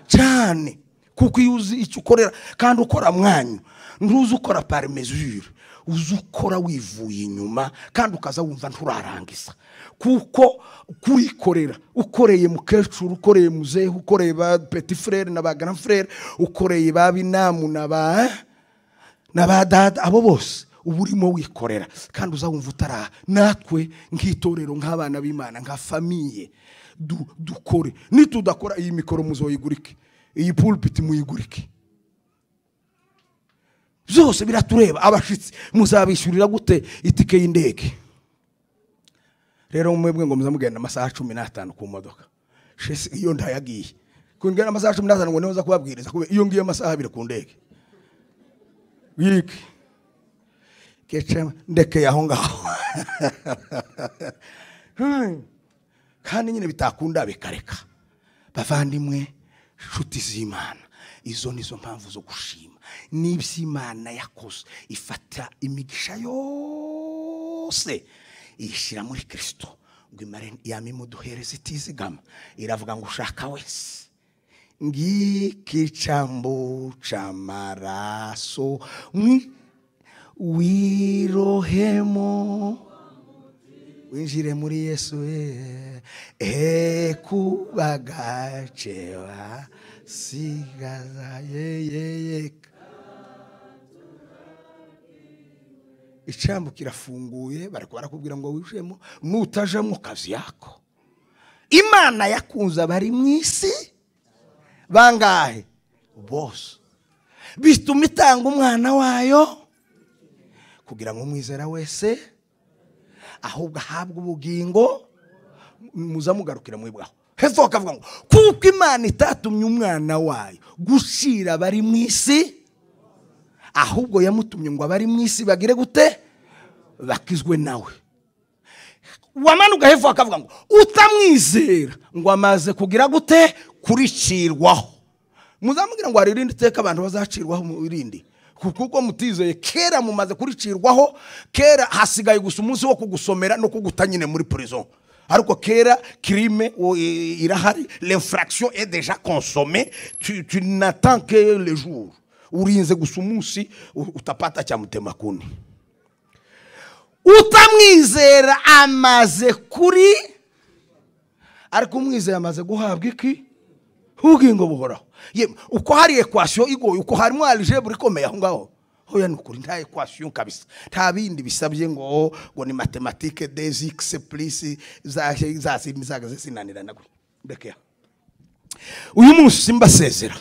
cyane. Kuko yuzi icyo ukorera kandi ukora mwanya ntuzi ukora par mesure, uzukora wivuye inyuma kandi ukaza wumva nturarangiza. Kuko kurikorera ukoreye mukecuru, ukoreye muzehe, ukoreye ba petit frère na ba grand frère, ukoreye ba binamu na ba dada, abo bose uburimo wikorera kandi uzawumva utara. Natwe nk'itorero nk'abana b'Imana nka famille dukore, nitudakora iyi mikoro muzoyigurike, iyi pulpit muyigurike, byose biratureba. Abashitsi muzabishyurira gute itike y'indege? Rero mwebwe ngo muzamugenda amasaha 15 ku modoka, shese iyo ndayagiye kungena amasaha 15 ngo neza kubabwiriza kube iyo ngiye amasaha 2 ku ndege wiki kecha ndeke yaho ngaho kandi nyine bitakunda bikareka. Bavandimwe nshuti z'Imana, izo nizo mpamvu zo gushima. N'iby'Imana yakoze ifata imigisha yose ishira muri Kristo ngo imare yamimuduhereza itizigama. Iravuga ngo ushaka wese ngiki cambo camaraso wirohemo winjire muri Yesu kubagacewa sigaza yeye. Icambo kirafunguye, barakubwira ngo wijemo, nutajamo kazi yako. Imana yakunze abari mwisi bangahe bose, bituma itanga umwana wayo kugira ngo umwizera wese ahubwo ahabwe ubugingo. Muzamugarukira mwibwaho hepfo akavuga ngo kuko Imana itatumye umwana wayo gushira abari mwisi, ahubwo yamutumye ngo abari mwisi bagire gute? Bakizwe nawe. Wamanuka hepfo akavuga ngo utamwizera ngo amaze kugira gute? Kuricirwaho. Muzamugira ngo aririnde iteka abantu bazacirwaho mu irindi, kuko mutizeye kera mumaze kuricirwaho. Kera hasigaye gusa umunsi wo kugusomera no kuguta nyine muri prison. Ariko kera crime irahari, l'infraction est déjà consommée, tu n'attends que le jour. Urinze gusa umunsi utapata cyamutema kuni. Utamwizera amaze kuri, ariko umwizera amaze guhabwa iki? Ubugingo buhoraho. Uko hari equation igoye, uko harimo algebra ikomeye aho ngaho, hoya nukuri nta equation kabisa, nta bindi bisabye ngo ni mathématique des x plus za sinanirana ndeke. Uyu munsi simbasezera.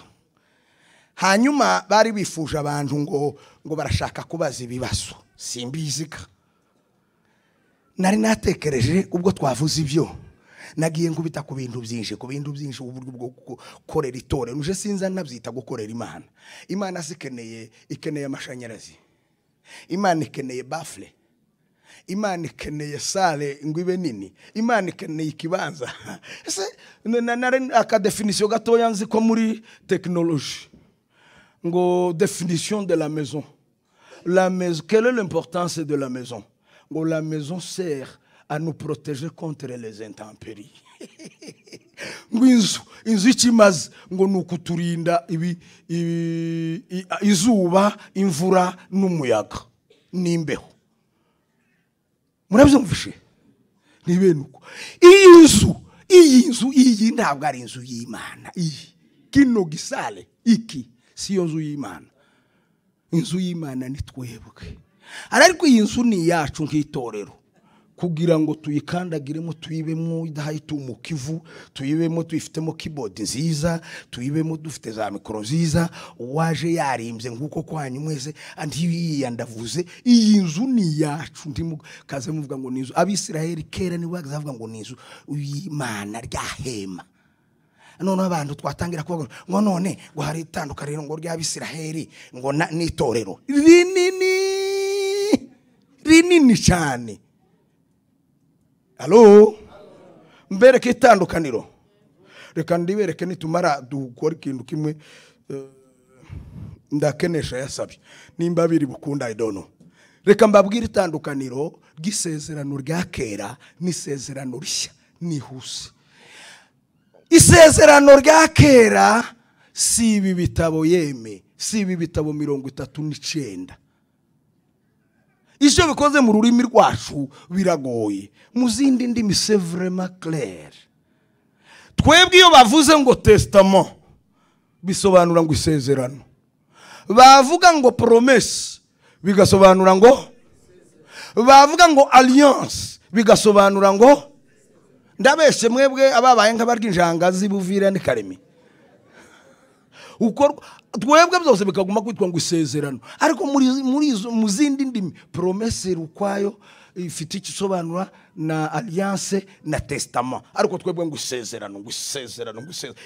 Hanyuma bari bifuje abantu ngo barashaka kubaza ibibazo, simbizika. Nari natekereje ubwo twavuze ibyo, nagiye ngubita ku bintu byinshi uburyo bwo gukorera itorero. Nuje sinza nabyita gukorera Imana. Imana ikeneye amashanyarazi, Imana ikeneye bafle, Imana ikeneye sale ngwibe nini, Imana ikeneye ikibanza. Ese nari aka definition gatoya nzi ko muri technologie ngo définition de la maison. La maison, quelle est l'importance de la maison? Ngo la maison sert à nous protéger contre les intempéries. Ngo inzu ikimaze ngo nukuturinda izuba, imvura n'umuyaga n'imbeho. Murabyumvishe? Ni benuko. Iyi nzu ntabwo ari inzu y'Imana. Kino gisale iki siyo nzu y'Imana. Inzu y'Imana ni twebwe. Ariko iyi nzu ni yacu nk'itorero, kugira ngo tuyikandagiremo, tuyibemo idahayitumuka ivu, tuyibemo tuyifitemo keyboard nziza, tuyibemo dufite za mikoro nziza. Waje yarimbye nguko kwanyu mwese andi yandavuze. Iyi nzu ni yacu, ndikaze muvuga ngo ni inzu. Abisiraheli kera ni bagazavuga ngo ni inzu y'Imana ryahema. None abantu twatangira kuvuga ngo none ngo hari itandukaniro ngo ry'Abisiraheli ngo n'itorero rinini cyane. Allo, mbereke itandukaniro. Reka ndibereke nitumara dukora ikintu kimwe ndakenesha yasabye nimba biri bukunda I don't know. Reka mbabwire itandukaniro ry'isezerano rya kera n'isezerano rishya nihuse. Isezerano rya kera si ibi bitabo yeme, si ibi bitabo 39. Icyo bikoze mu rurimi rwacu biragoye, mu zindi ndimi c'est vraiment clair. Twebwe iyo bavuze ngo testament bisobanura ngo isezerano, bavuga ngo promesse bigasobanura ngo, bavuga ngo alliance bigasobanura ngo. Ndabeshe mwebwe ababaye nk'abarwinjangazi buvira ni Karemi. Uko twebwe byose bikaguma kwitwa ngo isezerano, ariko mu zindi ndimi promesse rukwayo ifite ikisobanura na alliance na testament. Ariko twebwe ngo isezerano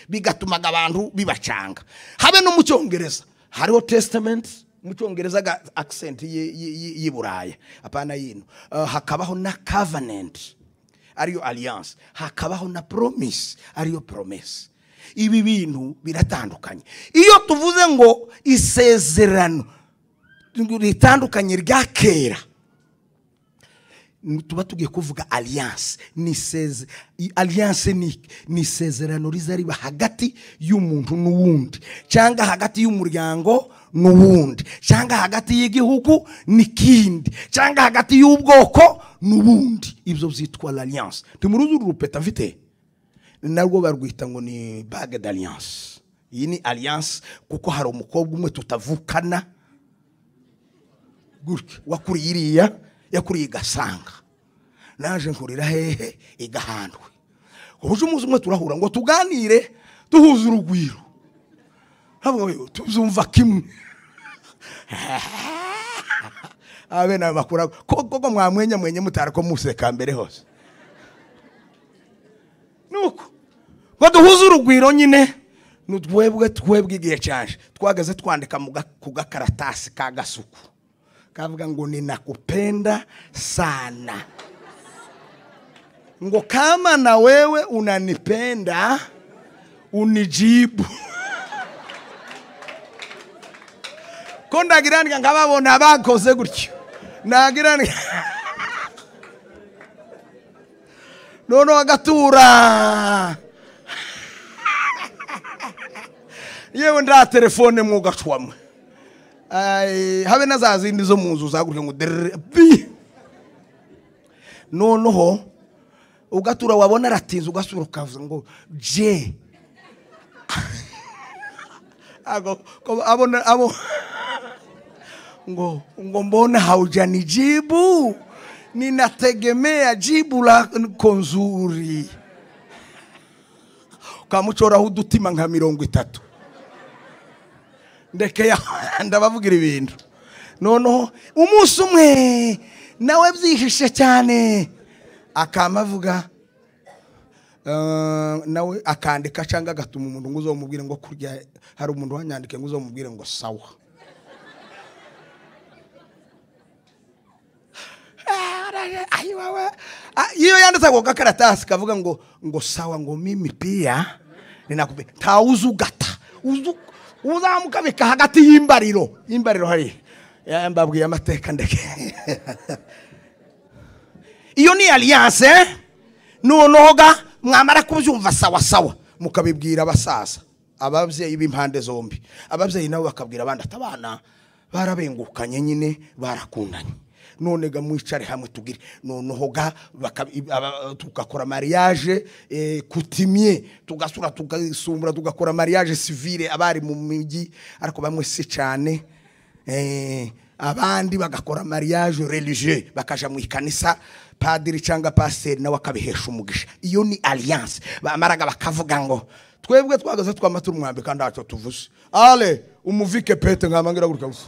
bigatuma abantu bibacanga. Habe no mu Cyongereza hariho testament mu cyongereza accent y'Iburaya apana yino. Hakabaho na covenant ariyo alliance, hakabaho na promise ariyo promise. Ibi bintu biratandukanye. Iyo tuvuze ngo isezerano ritandukanye rya kera, tuba tugiye kuvuga alliance. Alliance ni isezerano riza riba hagati y'umuntu n'uwundi, cyangwa hagati y'umuryango n'uwundi, cyangwa hagati y'igihugu n'ikindi, cyangwa hagati y'ubwoko n'ubundi. Ibyo byitwa alliance. Tumuruzu rupeta mfite narwo barwita ngo ni bague d'alliance. Iyi ni alliance kuko hari umukobwa umwe tutavukana gutya wakuriye iriya yakuriye Gasanga, naje nkurira hehe Igahandwe. Ubuje umunsi umwe turahura ngo tuganire duhuza urugwiro, havuga tuzumva kimwe. Abe na bakura koko mwamwenya mutarako museka mbere hose nuko ngo duhuza urugwiro nyine. Twebwe igihe cyanje twagaze twandika ku gakaratasi ka gasuku kavuga ngo ninakupenda sana, ngo kama na wewe unanipenda unijibu. Ko ndagirandika nkababona bakoze gutyo, ndagirandika none agatura yewe nda telefone mu gacwamwe. Habe na za zindi zo munzu zagurike ngo derbi. Noneho ugatura wabona ratinze ugasura ukavuga ngo je ago ko abona abo ngo mbona haujanijibu, ninategemea jibu la konzuri. Kamuchora udutima nka 30 ndeke ya ndabavugira ibintu. Noneho umunsi umwe nawe byihishe cyane akamavuga, nawe akandika cyangwa agatuma umuntu ngo uzomubwire ngo kurya hari umuntu wanyandike ngo uzomubwire ngo sawa. Iyo yanditse ako gakaratasi kavuga ngo sawa, ngo mimi pia ninakupenda. Tauzu gata uzamukabika hagati y'imbariro hari mbabwiye amateka ndeke. Iyo ni alliance. Nonoga mwamara kubyumva sawa mukabibwira abasaza, ababyeyi b'impande zombi. Ababyeyi nabo bakabwira abandi atabana barabengukanye nyine barakundanye, none ga mwicare hamwe tugire. Noneho ga tukakora mariage coutumier, tugasura tugasumbura tugakora mariage civile abari mu migi, ariko bamwe si cyane. Abandi bagakora mariage religieux, bakaja mu ikanisa, padiri cyangwa pasteur nawe akabihesha umugisha. Iyo ni alliance. Bamaraga bakavuga ngo twebwe twagaze twamatura umwambika ndaco tuvuze ale umuvike pete nkamangira gutya gusa.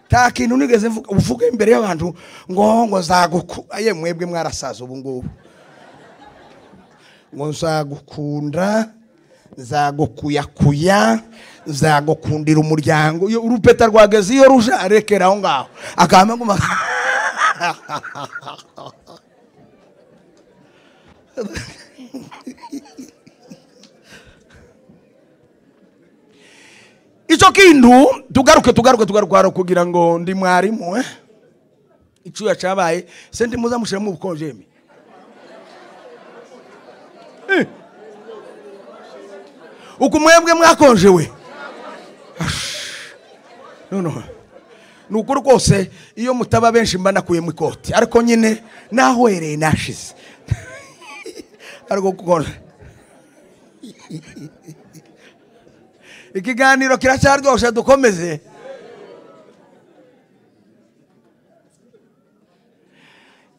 Ta kintu nigeze uvuga imbere y'abantu ngo zaguku. Aye mwebwe mwarasaza ubu ngubu ngo zagukunda, zagukuyakuya, zagukundira umuryango. Iyo urupeta rwageze iyo ruje arekera aho ngaho akama nguma. Ico kintu tugaruke kugira ngo ndi mwarimu ico yacabaye sente muza mushira mu bukonjemi. Uko mwebwe mwakonjewe. No nukuri kose iyo mutaba benshi mba nakuye mu ikoti, ariko nyine nahwereye nashize ariko gukora ikiganiro kiracyaryoshye dukomeze.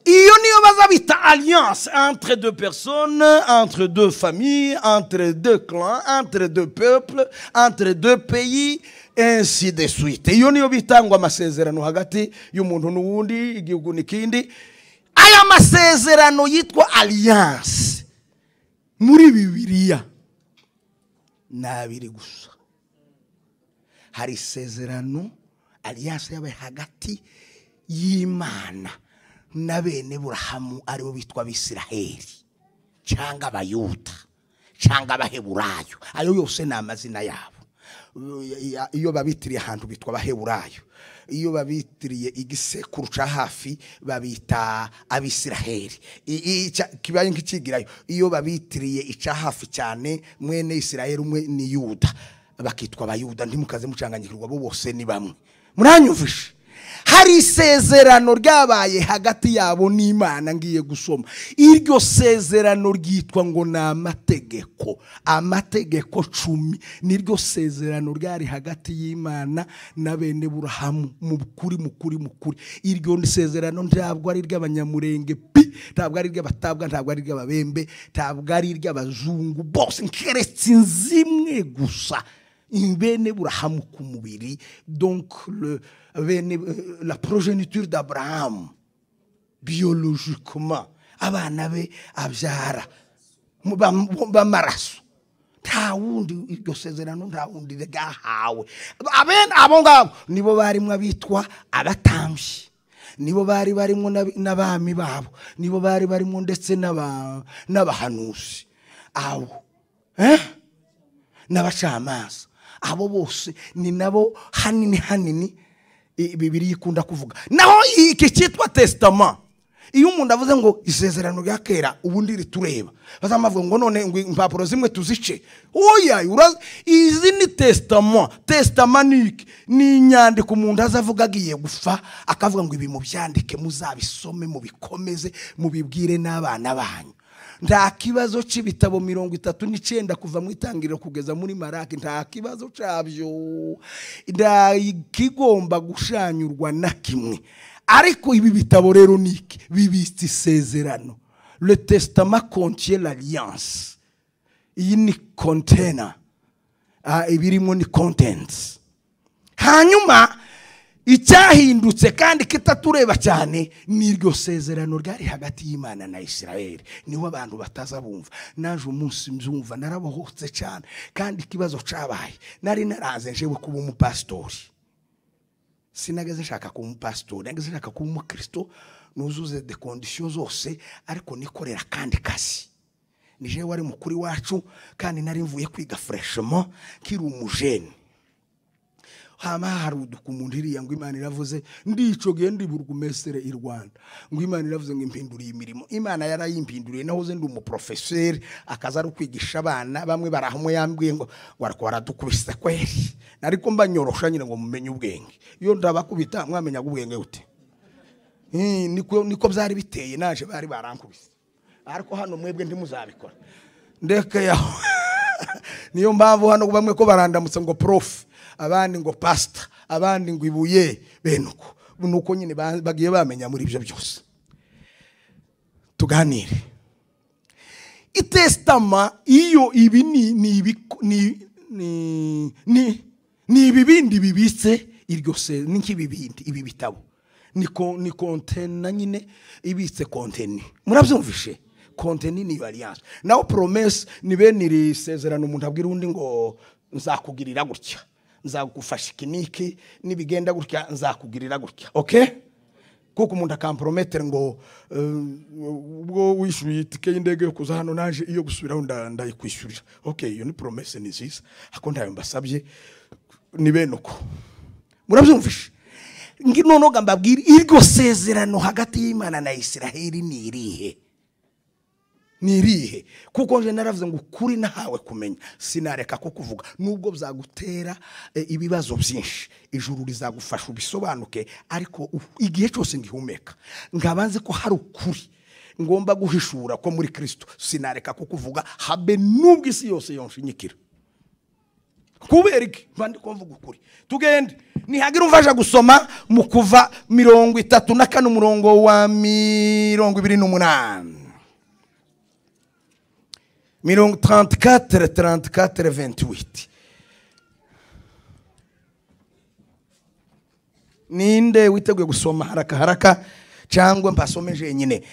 Iyo niyo bazabita alliance entre deux personnes, entre deux familles, entre deux clans, entre deux peuples, entre deux pays, ainsi de suite. Iyo niyo bitangwa amasezerano hagati y'umuntu n'uwundi, igihugu n'ikindi. Aya masezerano yitwa alliance muri Bibiliya nabiri gusa. Hari isezerano alliance yabaye hagati y'Imana na bene Burahamu aribo bitwa Abisiraheli cyangwa Abayuda cyangwa Abaheburayo. Ayo yose ni amazina yabo. Iyo babitiriye ahantu bitwa Abaheburayo, iyo babitiriye igisekuru ca hafi babita Abisiraheli. Kibaye nk'ikigirayo, iyo babitiriye ica hafi cyane mwene Isiraheli umwe ni Yuda, bakitwa Abayuda. Ntimukaze mucanganyikirwa, bo bose ni bamwe. Muranyumvishe? Hari isezerano ryabaye hagati yabo n'Imana. Ngiye gusoma iryo sezerano ryitwa ngo na amategeko 10. Niryo sezerano ryari hagati y'Imana na bene Burahamu mukuri. Iryo sezerano ntabwo ari ry'abanyamurenge ntabwo ari ry'abatabwa, ntabwo ari ry'ababembe, ntabwo ari ry'abazungu, bose nkeretse zimwe gusa. Bene Burahamu ku mubiri, donc la progéniture d'Abraham biologiquement, abana be abyara b'amaraso. Nta wundi iryo sezerano nta wundi ryahawe. Abo ngabo nibo barimo abitwa abatambyi, nibo bari barimo n'abami babo, nibo bari barimo ndetse n'abahanuzi abo n'abacamanza. Abo bose ni nabo hanini Bibiri ikunda kuvuga. Naho iki cyitwa testament, iyo umuntu avuze ngo isezerano rya kera ubundi ritureba, bazamavuga ngo none ngo impapuro zimwe tuzice. Oya, izi ni testament. Testament ni inyandiko umuntu azavuga agiye gufa, akavuga ngo ibi mubyandike, muzabisome, mubikomeze, mubibwire n'abana banyu. Nta kibazo cy'ibitabo 39 kuva mu itangiriro kugeza muri Maraki, nta kibazo cyabyo, nda kigomba gushanyurwa na kimwe. Ariko ibi bitabo rero niki bibitse isezerano. Le testament contient l'alliance. Iyi ni container, ibirimo ni contents. Hanyuma icyahindutse kandi kitatureba cyane n'iryo sezerano ryari hagati y'Imana na Isiraheli. Niho abantu bataza bumva. Naje umunsi mbyumva narabohotse cyane, kandi ikibazo cabaye nari naraze njewe kuba umupastori. Sinageze nshaka kuba umupastori, nageze nshaka kuba umukristo nuzuze de conditions zose, ariko nikorera kandi kazi. Nije wari mukuri wacu, kandi nari mvuye kwiga freshement kiri umujene. Hama harudu kumundiri yangu Imana iravuze ndicoge ndi burugumesere i Rwanda, ngo Imana iravuze ngo impinduriye imirimo. Imana yarayimpinduriye, nahoze ndi umuprofesseur akaza ari kwigisha abana bamwe barahamwe, yambwiye ngo warakora dukubise kweri, nariko mbanyorosha nyine ngo mumenye ubwenge. Iyo ndabakubita mwamenya ubwenge ute? Niko byari biteye, naje bari barankubise, ariko hano mwebwe ntimuzabikora ndeke yaho. Niyo mpamvu hano bamwe ko barandamutse ngo prof, abandi ngo pastor, abandi ngo ibuye benuko. Nuko nyine bagiye bamenya muri ibyo byose. Tuganire itestama iyo ibi ni ibibindi bibitse iryo se n'ikibibindi. Ibi bitabo ni container nyine ibitse container. Murabyumvishe? Container ni alliance. Naho promise ni bene iri sezerano umuntu abwira undi ngo nzakugirira gutya, nzagufasha ikiniki, nibigenda gutya nzakugirira gutya. Okay? Kuko umuntu akamprometer ngo ubwo wishyuye itike y'indege yo kuza hano naje iyo gusubiraho ndayikwishyurira. Okay, iyo ni promise ni nziza, ako ndayo mbasabye ni bene uko. Murabyumvishe? Noneho mbabwira iryo sezerano hagati y'Imana na Isiraheli ni irihe? Nirihe? Kuko nje naravuze ngo kuri nahawe kumenya, sinareka ko kuvuga nubwo byagutera ibibazo byinshi. Ijuru rizagufasha ubisobanuke, ariko igihe cyose ngihumeka ngabanze ko hari ukuri ngomba guhishura ko muri Kristo. Sinareka ko kuvuga habe nubwo isi yose yonshinyikira. Kubera iki bandi ko mvuga ukuri? Tugende nihagira umfasha gusoma mu Kuva 34 umurongo wa 28. 34:28. Ninde witeguye gusoma haraka cyangwa mpasomeje nyine?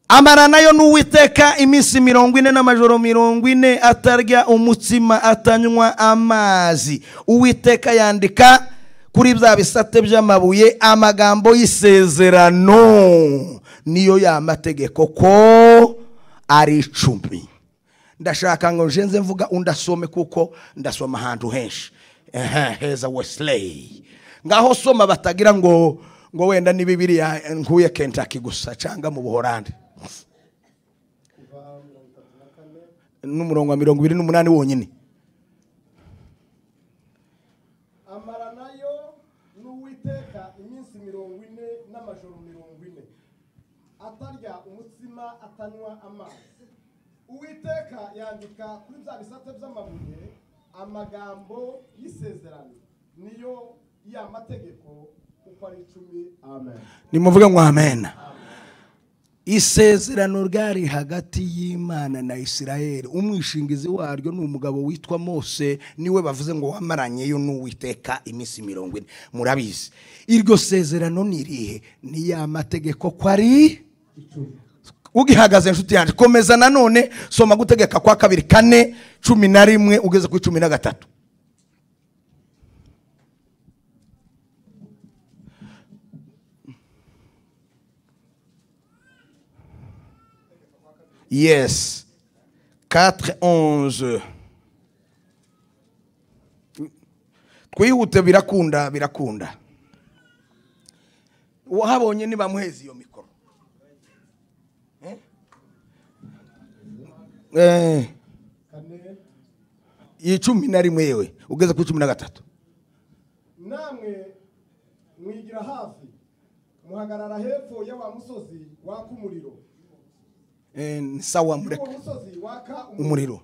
Amara nayo n'Uwiteka iminsi 40 n'amajoro 40 atarya umutsima atanywa amazi. Uwiteka yandika kuri bya bisate by'amabuye amagambo y'isezerano niyo ya mategeko ko ari 10. Ndashaka ngo njenze mvuga undasome kuko ndasoma ahantu henshi. Heza Wesley ngaho soma batagira ngo wenda ni Bibiliya nkuye Kentucky gusa cyangwa mu Buholandi. N'umurongo wa 28 wonyine. Amara nayo n'Uwiteka iminsi 40 n'amajoro 40 atarya umutsima atanywa amazi. Uwiteka yandika kuri bya bisate by'amabuye amagambo y'isezerano niyo ya mategeko uko ari 10. Amen. Nimuvuga ngo amen. Isezerano ryari hagati y'Imana na Isirayeli. Umwishingizi waryo ni umugabo witwa Mose, niwe bavuze ngo wamaranyeyo n'Uwiteka iminsi 40. Murabizi iryo sezerano nirihe? Ni ya mategeko ko ari 10. Ugihagaze inshuti yanjye komeza nanone soma Gutegeka kwa 2:4-11 ugeze ku 13. Yes. 4:11. Twihute birakunda. Wahabonye niba muhezi iyo mikoro. Icumi na rimwe yewe ugeze ku 13. Namwe mwigira hafi muhagarara hepfo ya wa musozi waka umuriro. Sawa mureka umusozi waka umuriro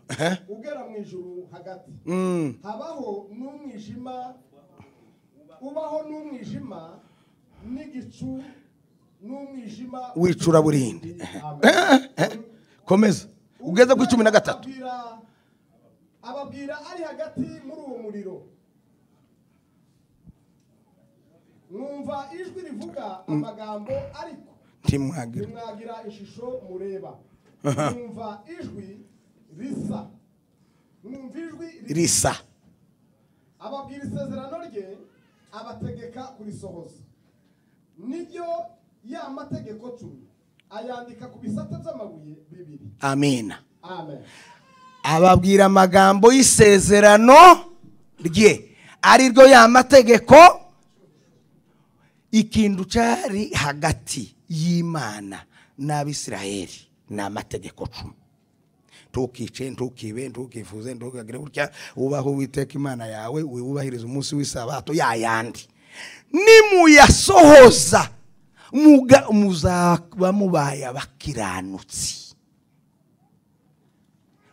ugera mu ijuru hagati. Habaho n'umwijima n'igicu n'umwijima wicura burindi. Komeza ugeze ku 13. Ababwira ari hagati muri uwo muriro. Mwumva ijwi rivuga amagambo ariko ntimwagira ishusho mureba. Mwumva ijwi risa. Ababwira isezerano rye abategeka kurisohoza. Nibyo ya mategeko 10 ayandika ku bisate by'amabuye 2. Amen. Amen. Ababwira amagambo y'isezerano rye ari ryo ya mategeko. Ikintu cyari hagati y'Imana n'Abisirayeli na amategeko 10. Tukice ntukibe ntukifuze ntukagire burya ubaho Uwiteka Imana yawe wubahiriza umunsi w'isabato yayandi. Nimuyasohoza muzaba mubaye abakiranutsi.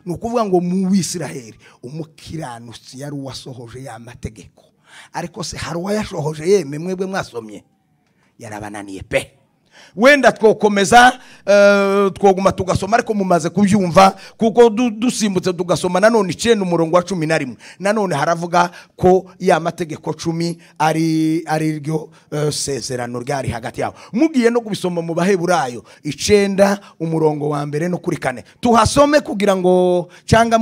Nukuvuga ngo mu Bisirayeli umukiranutsi yari wasohoje ya mategeko. Ariko se hari wayashohoje yeme mwebwe mwasomye yarabananiye pe. Wenda twokomeza twoguma tugasoma ariko mumaze kubyumva kuko dusimbutse tugasoma nanone 9 umurongo wa 11. Nanone haravuga ko ya mategeko 10 ari ryo sezerano ryari hagati yabo. Mugiye no kubisoma mu Baheburayo 9 umurongo wa 1 no kuri 4. Tuhasome kugira ngo cyanga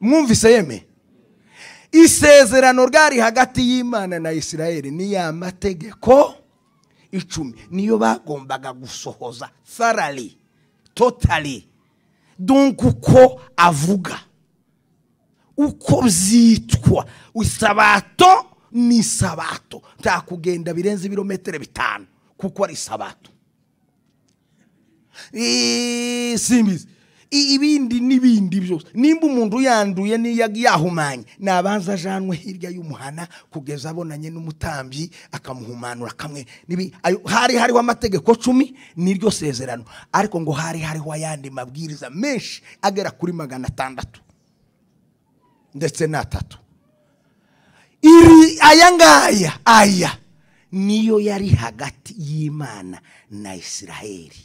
mwumvise yeme. Isezerano ryari hagati y'Imana na Isirayeli ni ya mategeko 10 niyo bagombaga gusohoza thoroughly, totally. Donc uko avuga uko byitwa isabato ni sabato ntakugenda birenze ibirometero 5 kuko ari sabato. Simbizi ibindi nibindi byose nimba umuntu yanduye yahumanye nabanza janwe hirya y'umuhana kugeza abonanye n'umutambyi akamuhumanura kamwe hariho amategeko 10 niryo sezerano. Ariko ngo hariho ayandi mabwiriza menshi agera kuri 600 ndetse na 3. Aya niyo yari hagati y'Imana na Isirayeli.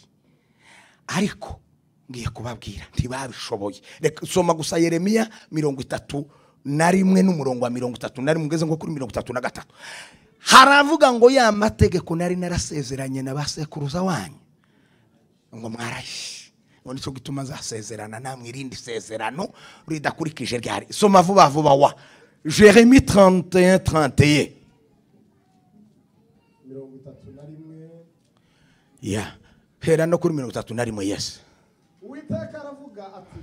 Ariko ngiye kubabwira ntibabishoboye. Reka soma gusa Yeremiya 31 n'umurongo wa 31 ngeze ngo kuri 33. Haravuga ngo ya mategeko nari narasezeranye na basekuruza wanyu ngo mwarashi ngo nico gituma zasezerana namwe irindi sezerano ridakurikije ryari. Soma vuba wa Jérémie 31:31. Ya hera no kuri 31 yes. Uwiteka aravuga ati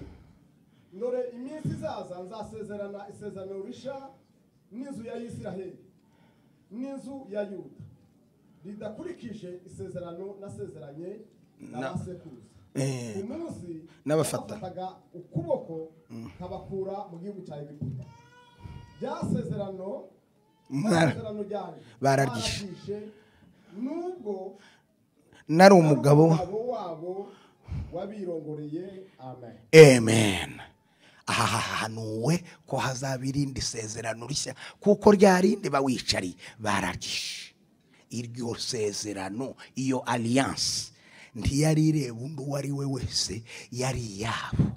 nore iminsi izaza nzasezerana isezerano risha n'inzu ya Isiraheli n'inzu ya Yuda ridakurikije isezerano nasezeranye n'abasekuruza. Umunsi n'abafataga ukuboko kabakura mu gihugu cya Egiputa. Byasezerano ryari baragishe nubwo nari umugabo wabo wabirongoreye. Amen. Amen. Ahahanuwe ko hazabirindi sezerano rishya kuko ryarinde bawicari baragishe. Iryo sezerano iyo alliance ntiyari ireba undi wari we wese, yari yabo.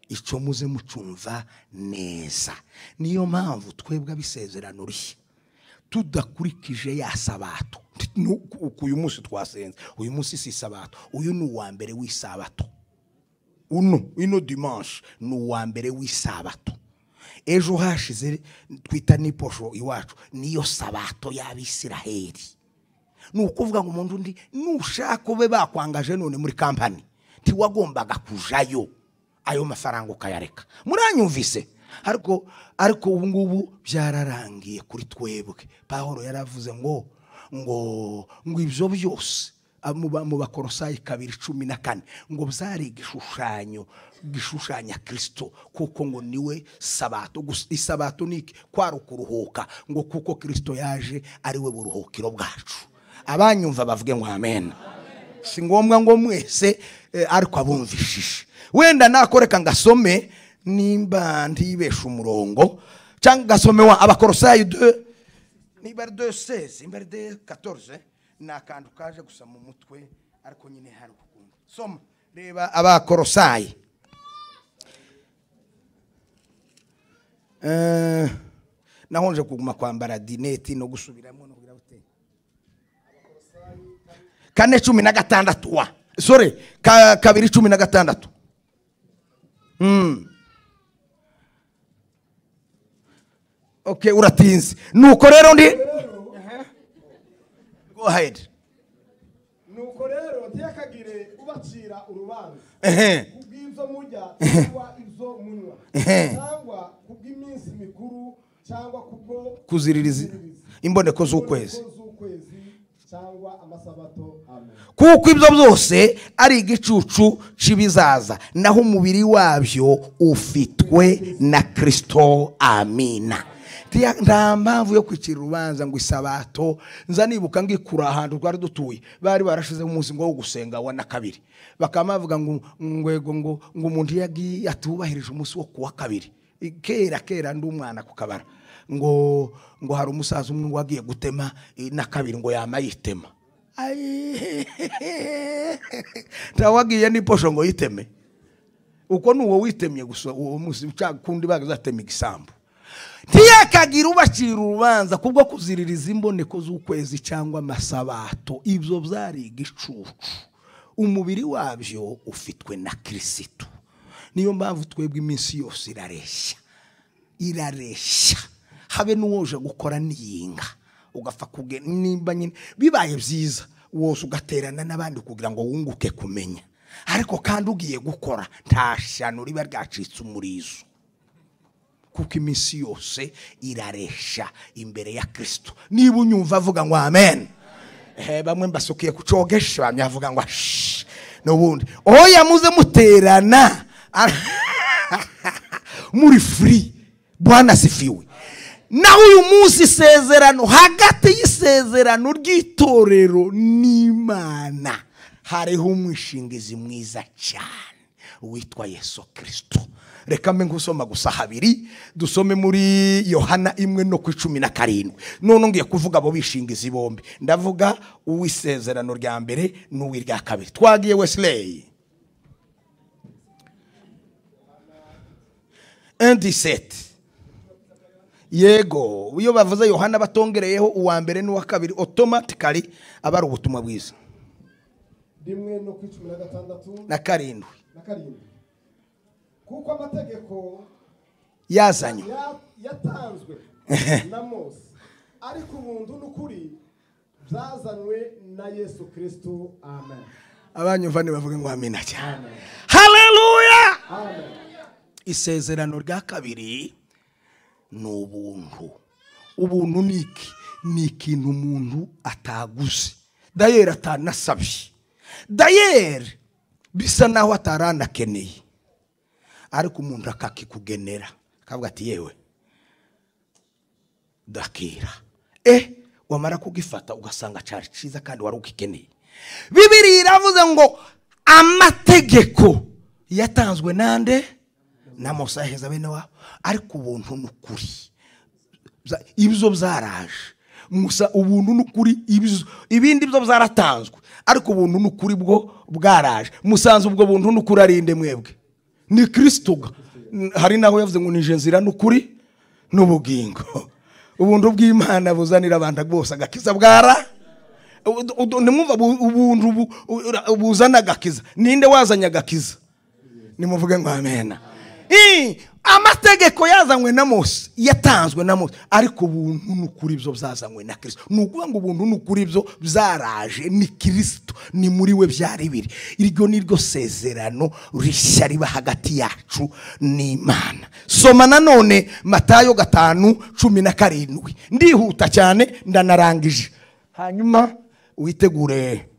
Ico muze mucumva neza. Niyo mpamvu twebwe abisezerano rishya tudakurikije ya sabato. Uyu munsi twasenze, uyu munsi si sabato, uyu ni uwa mbere w'isabato. Ino dimanche ni uwa mbere w'isabato. Ejo hashize twita niposho iwacu niyo sabato y'Abisiraheli. Nukuvuga ngo umuntu ndi nushaka ube bakwangaje none muri kampani ntiwagombaga kujayo, ayo mafaranga ukayareka. Muranyumvise? Ariko ubu ngubu byararangiye kuri twebwe. Pawulo yaravuze ngo ibyo byose mu Bakolosayi 2:14 ngo byari gishushanya Kristo, kuko ngo niwe sabato. Isabato niki kwari kuruhuka, ngo kuko Kristo yaje ari we buruhukiro bwacu. Abanyumva bavuge ngo amen. Si ngombwa ngo mwese ariko abumvishije. Wenda nakoreka ngasome nimba ntibesha umurongo cyangwa gasome wa Abakolosayi 2 niba 2:16 imba 2:14 nakantu kaje gusa mu mutwe ariko nyine hari ukunda. Soma reba Abakolosayi nahonje kuguma kwambara dineti no gusubiramo no kugira gute. 4:16 wa sorry 2:16. Okay, uratinze. Nuko rero ndi go ahead. Nuko rero ntiyakagire ubacira urubanza kubw'ibyo mujya cyangwa ibyo munywa cyangwa kubw'iminsi mikuru cyangwa kubwo kuziririza imboneko z'ukwezi cyangwa amasabato. Amen. Kuko ibyo byose ari igicucu cibizaza, naho umubiri wabyo ufitwe na Kristo. Amina. Nta mpamvu yo kwicira urubanza ngo isabato. Nza nibuka ngikura ahantu twari dutuye, bari barashize umunsi ngo wo gusenga wa nakabiri, bakamavuga ngo umuntu yagiye atubahirije umunsi wo kuwa kabiri. Kera ndi umwana ku kabara ngo hari umusaza umwe wagiye gutema nakabiri ngo yamayitema. Tawagiye niposho ngo yiteme. Uko nuwo witemye gusa uwo munsi kundi bagazatema igisambu. Ntiyakagira ubacira urubanza kubwo kuziririza imboneko z'ukwezi cyangwa amasabato. Ibyo byari igicucu. Umubiri wabyo ufitwe na Kristo. Niyo mpamvu twebwe iminsi yose irareshya. Habe n'uwoje gukora niyinga ugapfa kugenda nimba nyine bibaye byiza wose ugaterana n'abandi kugira ngo wunguke kumenya. Ariko kandi ugiye gukora nta shyano riba ryacitse umurizo, kuko iminsi yose iraresha imbere ya Kristo. Niba unyumva avuga ngo amen. Bamwe mbasukiye kucogesha bamyavuga ngo n'ubundi oya muze muterana muri free. Bwana sifiwe. Naho uyu munsi isezerano hagati y'isezerano ry'itorero n'Imana hariho umwishingizi mwiza cyane witwa Yesu Kristo. Reka mbe ngusoma gusa habiri. Dusome muri Yohana 1:17. None ngiye kuvuga abo bishingizi bombi. Ndavuga uwisezerano rya mbere n'uwirya kabiri. Twagiye Wesley 1:17. Yego iyo bavuze Yohana batongereyeho uwa mbere n'uwa kabiri automatically abari ubutumwa bwiza. 1:16 na 7. Kuko amategeko yazanywe yatanzwe na Mose, ariko ubuntu n'ukuri byazanywe na Yesu Kristo. Amen. Abanyumva bavuga ngo amina cyane. Haleluya. Amen. Isezerano rya kabiri ni ubuntu. Ubuntu ni ikintu umuntu ataguze, dayeri atanasabye, dayeri bisa naho ataranakeneye, ariko umuntu akakikugenera akavuga ati yewe dakira, wamara kugifata ugasanga cyari cyiza kandi wari ukikeneye. Bibiliya iravuze ngo amategeko yatanzwe nande na Mose aheza bene wabo, ariko ubuntu n'ukuri ibyo byaraje. Musa ubuntu n'ukuri ibindi byo byaratanzwe, ariko ubuntu n'ukuri bwo bwaraje. Musanze ubwo buntu n'ukuri arinde mwebwe ni Kristo. Hari naho yavuze ngo nije nzira n'ukuri n'ubugingo. Ubuntu bw'Imana buzanira abantu bose agakiza bwara. Nimumva ubuntu buzana agakiza. Ninde wazanya agakiza? Nimuvuge ngo amena. Amategeko yazanywe na Mose, yatanzwe na Mose, ariko ubuntu n'ukuri byo byazanywe na Kristo. Nukuvuga ngo ubuntu n'ukuri byo byaraje ni Kristo, ni muri we byari biri. Iryo ni ryo sezerano rishya riba hagati yacu n'Imana. Soma nanone Matayo 5:17. Ndihuta cyane ndanarangije, hanyuma witegure.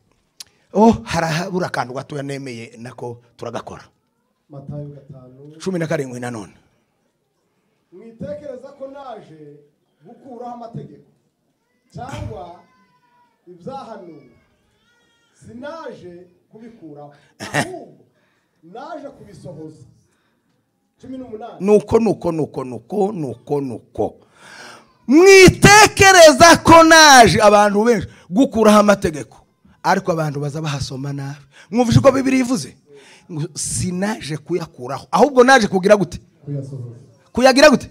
Harabura akantu gato yanemeye nako turagakora. Matayo 5:17 nanone. Mwitekereza ko naje gukuraho amategeko cyangwa ibyahanuwe? Sinaje kubikuraho, ahubwo naje kubisohoza. 18. nuko mwitekereza ko naje, abantu benshi, gukuraho amategeko, ariko abantu baza bahasoma nabi. Mwumvise ko Bibiliya ivuze sinaje kuyakuraho, ahubwo naje kugira gute? Kuyagira gute?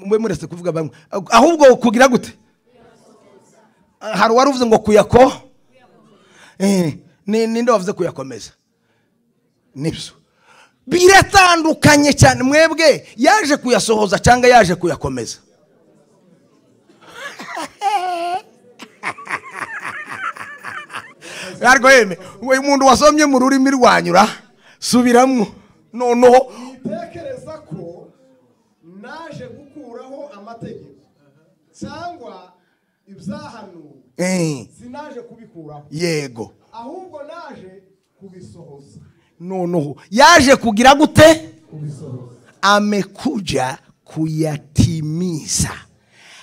Mwe muretse kuvuga bamwe, ahubwo kugira gute? Hari waruvuze ngo kuyako, ninde wavuze kuyakomeza? Nibyo biratandukanye cyane. Mwebwe yaje kuyasohoza cyangwa yaje kuyakomeza? Yargo yeme we muntu wasomye mu rurimi rwanyura subiramwo noneho. Mwitekereza ko naje gukuraho amategeko cyangwa ibyahanuwe? Sinaje kubikuraho, yego, ahubwo naje kubisohoza. Noneho yaje kugira gute? Kubisohoza. Amekuja kuyatimiza.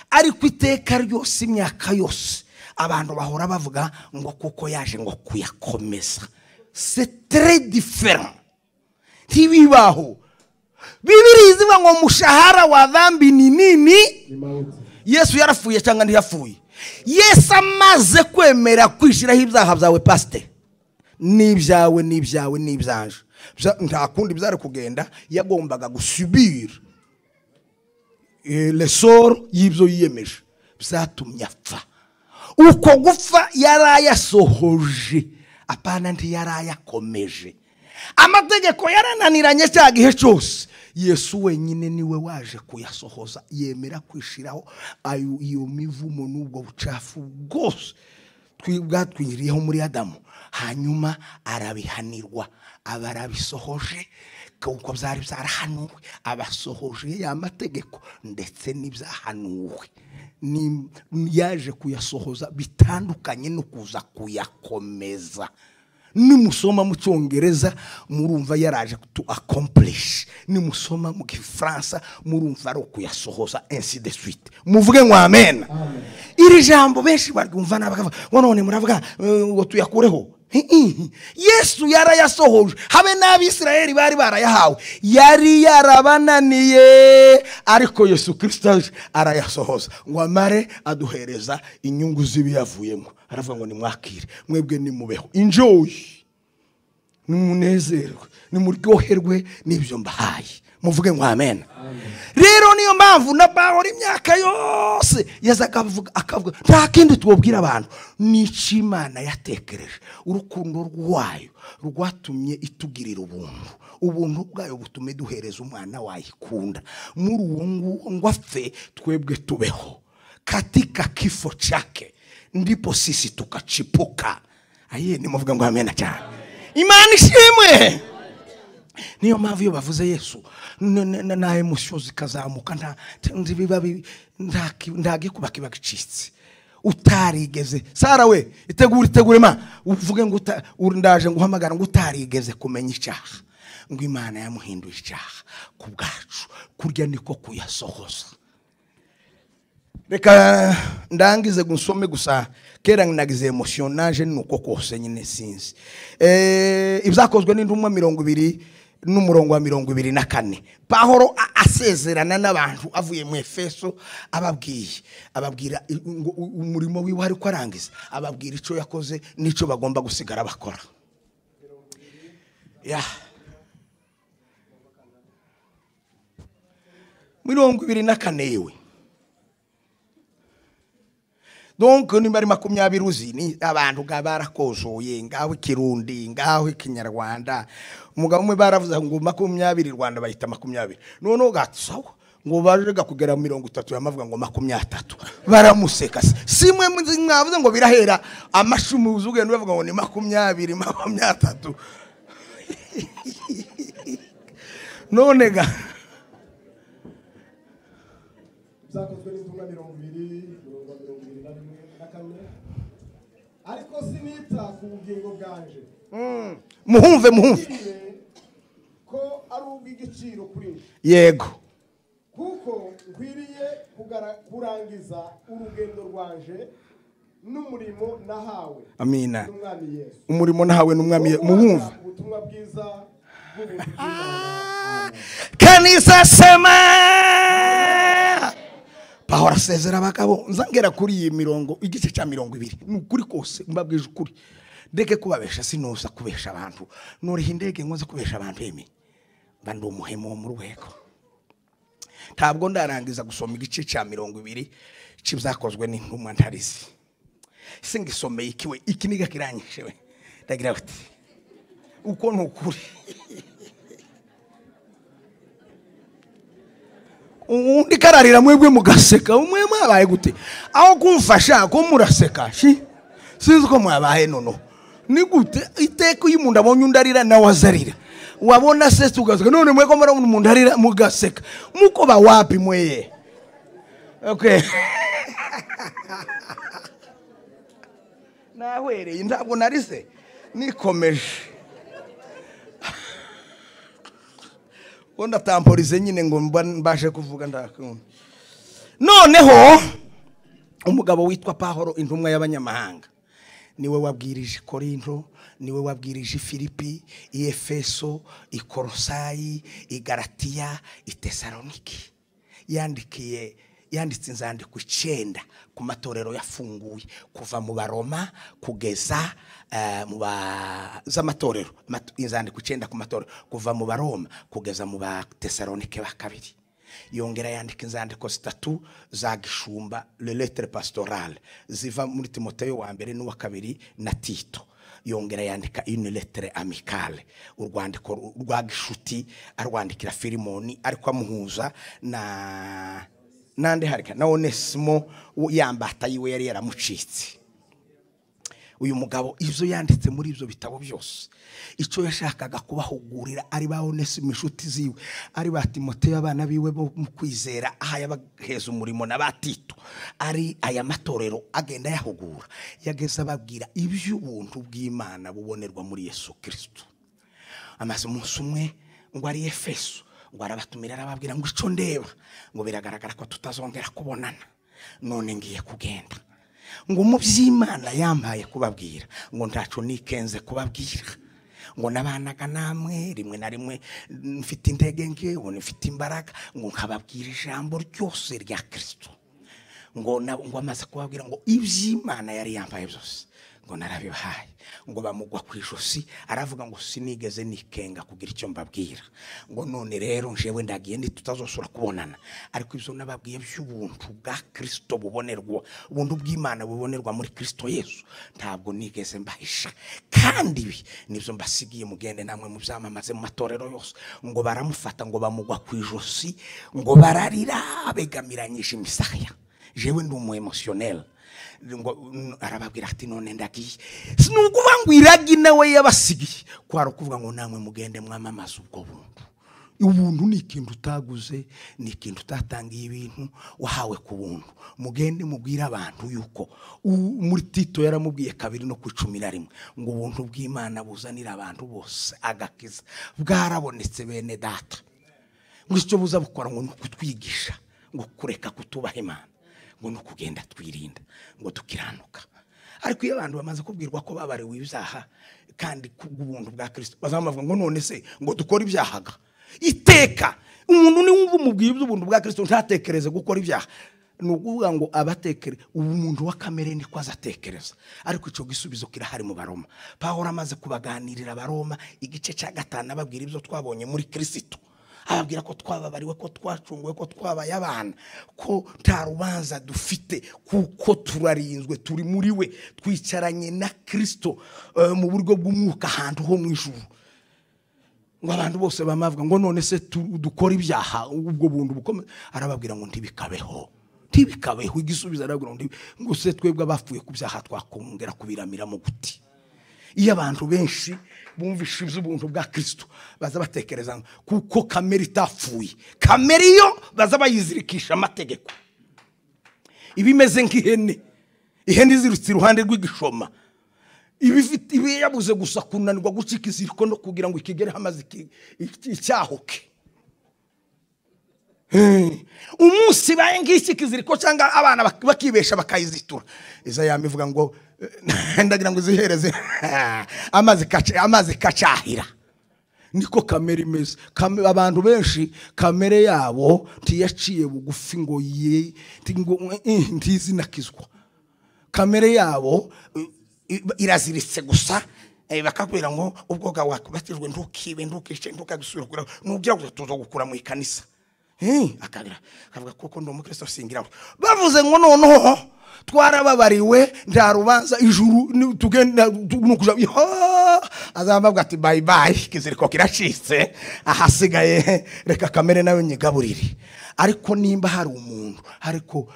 Ariko iteka ryose, imyaka yose, abantu bahora bavuga ngo kuko yaje ngo kuyakomeza. C'est très différent. Ntibibaho. Bibiliya ivuga ngo umushahara wa dhambi ni nini? Yesu yarafuye cyangwa ntiyafuye? Yesu amaze kwemera kwishiraho ibyaha byawe pastor, n'ibyawe n'ibyanje, nta kundi byari kugenda. Yagombaga gusubira lesoro y'ibyo yiyemeje, byatumye apfa. Uko gupfa yarayasohoje, apana ntiyarayakomeje. Amategeko yarananiranye cya gihe cyose, Yesu wenyine niwe waje kuyasohoza. Yemera kwishiraho iyo mivumo n'ubwo bucafu bwose bwatwiriyeho muri Adamu, hanyuma arabihanirwa, abarabisohoje kuko byari byarahanuwe. Abasohoje ya mategeko ndetse n'ibyahanuwe, yaje kuyasohoza, bitandukanye no kuza kuyakomeza. Nimusoma mu Cyongereza murumva yaraje to accomplish, nimusoma mu Gifaransa murumva ari kuyasohoza, ainsi de suite. Muvuge ngo amen. Iri jambo benshi barumva nabakavuga none muravuga ngo tuyakureho. Yesu yarayasohoje, habe n'Abisirayeli bari barayahawe, yari yarabananiye, ariko Yesu Kristo arayasohoza ngo amare aduhereza inyungu z'ibiyavuyemo. Aravuga ngo nimwakire, mwebwe nimubeho, enjoy, nimunezerwe, nimuryoherwe n'ibyo mbahaye. Muvuge ngo amen. Rero niyo mpamvu na Pawulo imyaka yose yazaga akavuga nta kindi tubobwira abantu, n'Imana yatekereje. Urukundo rwayo rwatumye itugirira ubuntu. ubuntu bwayo butume duhereza umwana wayikunda muri uwo nguwo ngo apfe twebwe tubeho katika kifo chake ndipo sisi tukachipuka. Aye nimuvuga ngo amen cyane. Imana ishimwe. Niyo mpamvu iyo bavuze Yesu na emotion zikazamuka nzi bibabi ndage kuba kibagicitse utarigeze. Sara we itegure ma uvuge ngo ndaje nguhamagara ngo utarigeze kumenya icyaha ngo Imana yamuhinduye icyaha ku bwacu kurya niko kuyasohoza. Reka ndangize gusome gusa kera nagize emotion naje nuko kose nyine sinzi ibyakozwe n'indumwa 20 n'umurongo wa 24 Pawulo asezerana n'abantu avuye mu Efeso ababwira umurimo wiwe ari ko arangiza ababwira ico yakoze nico bagomba gusigara bakora. Ya 24 yewe donc ni bari 20 uzi ni abantu barakozoye ngaho Kirundi ngaho Kinyarwanda umugabo umwe baravuze ngo 20 Rwanda bahita 20 none gatsaho ngo barega kugera 30 yamavuga ngo 30 baramuseka simwe mwavuze ngo birahera amashumi uzugenda bavuga ngo ni 20 none ga zakozwe n'indumwa 20 ariko sinita ku bugingo bwanje muhumve ko ari ubw'igiciro kuri yego kuko nkwiriye kurangiza urugendo rwanje n'umurimo nahawe. Amina. N'umwami Yesu umurimo nahawe n'umwami muhumve ubutumwa bwiza bw'ubuntu bw'Imana. Kanisa sema Pawulo asezera abagabo nzangera kuri iyi mirongo igice cya 20 n'ukuri kose mbabwije ukuri ndeke kubabesha sinoza kubesha abantu nuri hindege nkoze kubesha abantu emi bandi umuhemo mu rwego ntabwo ndarangiza gusoma igice cya 20 cy'ibyakozwe n'intumwa ntarizi singisomeye ikiwe ikiniga kiranyishe we ndagira uti uko nukuri undi kararira mwebwe mugaseka umwe mwabaye gute aho kumfasha ko muraseka sinzi ko mwabaye nono ni gute iteko y'umuntu abonye undarira na wazarira wabona se tugaseka none mwe ko mara umuntu arira mugaseka muko ba wapi mweye okay nahwereye ntabwo narise nikomeje Onda tamporize nyine ngo mbashe kuvuga ndakunda. Noneho umugabo witwa Pawulo intumwa y'abanyamahanga niwe wabwirije Korinto, niwe wabwirije Filipi, Efeso, Ikolosayi, Galatiya, Tesaloniki. Yanditse inzandiko 9 ku matorero yafunguye kuva mu Baroma kugeza mu z'amatorero inzandiko 9 ku matorero kuva mu Baroma kugeza mu Tesalonike ba kabiri. Yongera yandika inzandiko 3 za gishumba le lettre pastorale ziva muri Timoteyo wa mbere n'uwa kabiri na Tito. Yongera yandika une lettre amicale urwandiko rwa gishuti arwandikira Filimoni ariko amuhuza na nande harika na Onesimo yambata yiwe yari yaramucitse. Uyu mugabo ivyo yanditse muri ivyo bitabo byose ico yashakaga kubahugurira ari ba Onesimo inshuti ziwe ari ba Timoteyo abana biwe bo mu kwizera aha yabaheza umurimo na batito ari aya matorero agenda yahugura yageza ababwira iby'ubuntu bw'Imana bubonerwa muri Yesu Kristo. Amaze umunsi umwe ngo ari Efeso ngo arabatumira arababwira ngo ico ndeba ngo biragaragara ko tutazongera kubonana none ngiye kugenda ngo mu by'Imana yambaye kubabwira ngo ntaco nikenze kubabwira ngo nabanaga namwe rimwe na rimwe mfite intege nke ngo mfite imbaraga ngo nkababwira ijambo ryose rya Kristo ngo amaze kubabwira ngo iby'Imana yari yambaye byose ngo narabibahaye, ngo bamugwa ku ijosi, aravuga ngo sinigeze nikenga kugira icyo mbabwira, ngo none rero njewe ndagiye tutazosura kubonana, ariko ibyo nababwiye by'ubuntu bwa Kristo bubonerwa, ubuntu bw'Imana bubonerwa muri Kristo Yesu, ntabwo nigeze mbahisha, kandi ibi nibyo mbasigiye, mugende namwe mubyamamaze mu matorero yose. Ngo baramufata ngo bamugwa ku ijosi, ngo bararira begamiranyije imisaya. Jewe ndi umu emotionnel, ngo arababwira ati none ndagiye, sinukuba ngo iragi nawe yabasigiye, kwari ukuvuga ngo namwe mugende mwamamaza ubwo buntu. Ubuntu ni ikintu utaguze, ni ikintu utatangiye ibintu, wahawe ku buntu. Mugende mubwira abantu yuko muri Tito yaramubwiye 2:11 ngo ubuntu bw'Imana buzanira abantu bose agakiza, bwarabonetse bene data. Ngo icyo buza bukora ngo kutwigisha, ngo kureka kutubaha Imana, ngo no kugenda twirinda, ngo tukiranuka. Ariko iyo abantu bamaze kubwirwa ko babariwe ibyaha kandi kubuntu bwa Kristo, bazamuvuga ngo none se ngo dukora ibyahaga iteka. Umuntu ni wumva umubwiye ubuntu bwa Kristo ntatekereze gukora ibyaha, nukuvuga ngo abatekere umuntu wa kamere niko azatekereza. Ariko ico gisubizo kirahari mu Baroma. Pawulo amaze kubaganirira Abaroma igice cya 5 ababwira ibyo twabonye muri Kristo, ababwira ko twababariwe, ko twacunguwe, ko twabaye abana, ko nta rubanza dufite, kuko turarinzwe, turi muri we, twicaranye na Kristo mu buryo bw'umwuka ahantu ho mu ijuru. Ngo abantu bose bamavuga ngo none se dukora ibyaha, ubwo buntu bukomeye, arababwira ngo ntibikabeho, ntibikabeho. Igisubizo arababwira ngo se twebwe abapfuye ku byaha twakongera kubiramira mu guti. Iyo abantu benshi bumvishe ubuntu bwa Kristo, baza batekereza kuko kamere itapfuye, kamere yo baza bayizirikisha amategeko, ibimeze nk'ihene, ihene izirutse iruhande rw'igishoma, ibi yabuze gusa kunanirwa gucika iziriko no kugira ngo ikigere hamaze icyahuke. Umunsi baye ngiki kiziriko cyangwa abana bakibesha bakayizitura, iza yamivuga ngo ndagira ngo zihereze amazi kacahira. Niko kamere imeze. Abantu benshi kamere yabo ntiyaciye bugufi ngo ntizinakizwa. Kamere yabo iraziritse gusa, bakabwira ngo ubwoga wakubatijwe ntukibe, ntukishe, ntukagisura kura, nugira ngo tuzo gukura mu ikanisa. Akavuga kuko ndo umukristo singiraho. Bavuze ngo noneho twarababariwe, nta rubanza, ijuru tugenda nukuja, azambabwa ati bye bye, kiziriko kiracitse, ahasigaye reka kamere nawe nyigaburire. Ariko nimba hari umuntu, ariko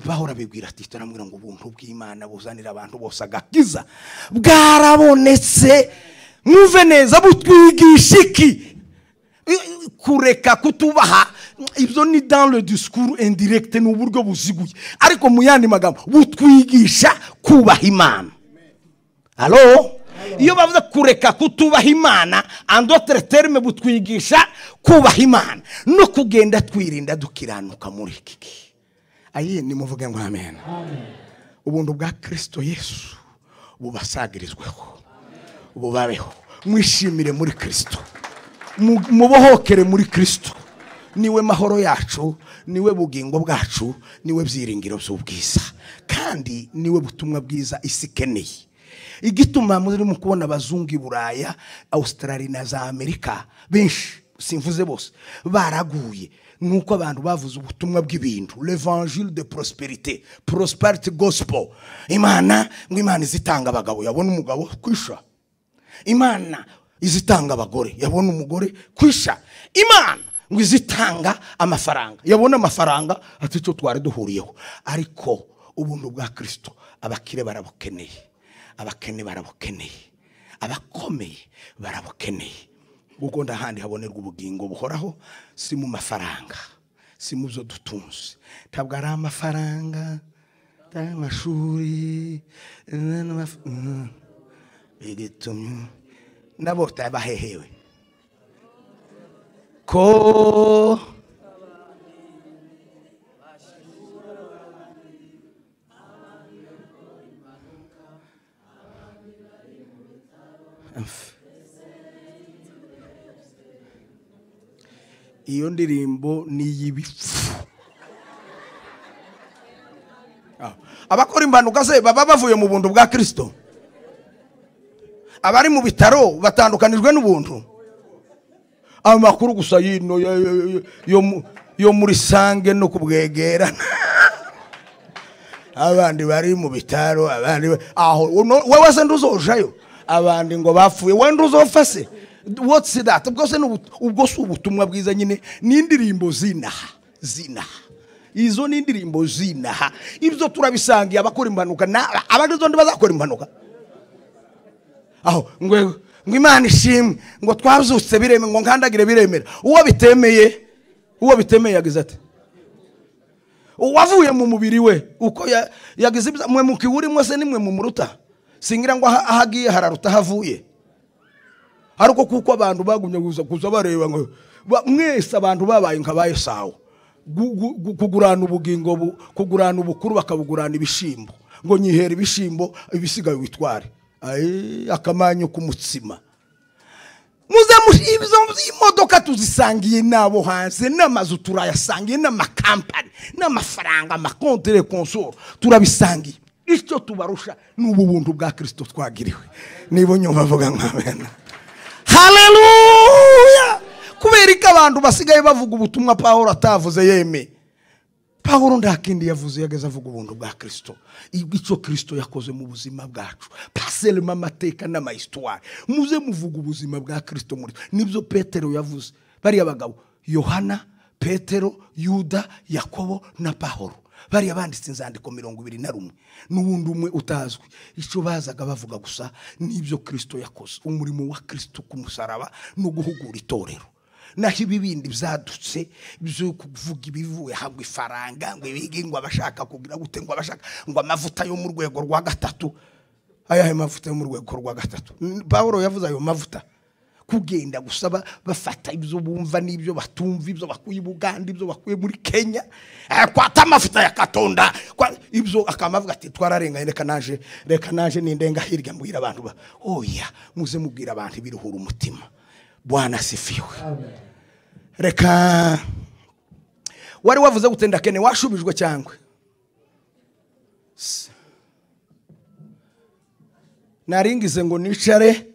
bahora bibwira ati turamubwira ngo ubuntu bw'Imana buzanira abantu bose agakiza, bwarabonetse, muve neza, butwigisha iki? Kureka kutubaha. Ibyo ni dans le discours indirect, n'uburyo buziguye, ariko mu yandi magambo butwigisha kubaha Imana. Allo? Iyo bavuze kureka kutubaha Imana, en d'autres termes butwigisha kubaha Imana no kugenda twirinda dukiranuka muri iki. Aye ni muvuge ngo amen. Ubuntu bwa Kristo Yesu bubasagirizweho, bubabeho, mwishimire muri Kristo, mubohokere muri Kristo. Niwe mahoro yacu, niwe bugingo bwacu, niwe byiringiro by'ubwiza, kandi niwe butumwa bwiza isi ikeneye. Igituma muri mu kubona abazungu i Buraya, Australia na za Amerika benshi, simvuze bose, baraguye nuko abantu bavuze ubutumwa bw'ibintu, l'évangile de prospérité, prosperity gospel. Imana ngo Imana izitanga abagabo, yabona umugabo kwisha. Imana izitanga abagore, yabona umugore kwisha. Imana ngo izitanga amafaranga, yabona amafaranga, ati cyo twari duhuriyeho. Ariko ubuntu bwa Kristo abakire barabukeneye, abakene barabukeneye, abakomeye barabukeneye. Kuko ndahandi habonerwa ubugingo buhoraho, si mu mafaranga, si mu byo dutunze. Ntabwo ari amafaranga, amashuri, bigitumye nabo tabahehewe ko iyo ndirimbo ni y'ibipfu. Abakora imbanuka se baba bavuye mu buntu bwa Kristo. abari mu bitaro batandukanijwe n'ubuntu. Amakuru gusa yino yo muri Sange no kubwegera. Abandi bari mu bitaro, abandi aho wewe se nduzojayo, abandi ngo bapfuye, we nduzofase. What's that? Ubwo se ubutumwa bwiza nyine n'indirimbo zinaha. Izo n'indirimbo zinaha. Ibyo turabisangiye abakora impanuka abandi zo ndibazakora impanuka. Aho ngo Imana ishimwe ngo twazutse bireme ngo nkandagire biremera. Uwo bitemeye yagize ati uwavuye mu mubiri we uko yagize mwe mukiwurimo se nimwe mu muruta singira ngo ahagiye hararuta havuye. Ariko kuko abantu bagumye kuza bareba ngo mwese abantu babaye nkabaye sawa kugurana ubugingo kugurana ubukuru bakabugurana ibishimbo ngo nyihera ibishimbo ibisigaye witware akamanyo kumutsima. Muze mushibizo imodoka tuzisangiye nabo hanze n'amazu turayasangiye n'amakampani n'amafaranga amakontere konsoro turabisangiye. Icyo tubarusha n'ubu buntu bwa Kristo twagiriwe. Nibo nyumva vuga nk'abena. Haleluya! Kubera ko abantu basigaye bavuga ubutumwa Pawulo atavuze yeme. Pawulo ndakindi yavuze yageze avuga ubuntu bwa Kristo. Icyo Kristo yakoze mu buzima bwacu. Paselema amateka n'amahistwari. Muze muvuga ubuzima bwa Kristo muri. Nibyo Petero yavuze. Bari abagabo Yohana, Petero, Yuda, Yakobo na Pawulo. Bari abanditse inzandiko 21 n'ubundi umwe utazwi. Icyo bazaga bavuga gusa nibyo Kristo yakoze. Umurimo wa Kristo ku musaraba no guhugura itorero. Naho ibibindi byadutse byo kuvuga ibivuye hagwa ifaranga ngo ibigi ngo abashaka kugira gute ngo abashaka ngo amavuta yo mu rwego rwa gatatu. Ayahe mavuta yo mu rwego rwa gatatu. Pawulo yavuze ayo mavuta kugenda gusaba bafata ibyo bumva n'ibyo batumva, ibyo bakuye Buganda, ibyo bakuye muri Kenya, kwata amavuta ya Katonda ibyo akamavuga ati twararenganye reka naje nindenga hirya mbwira abantu oya muze mubwira abantu ibiruhura umutima. Bwana asifiwe. Reka wari wavuze gutenda kene washubijwe cyangwa naringize ngo nicare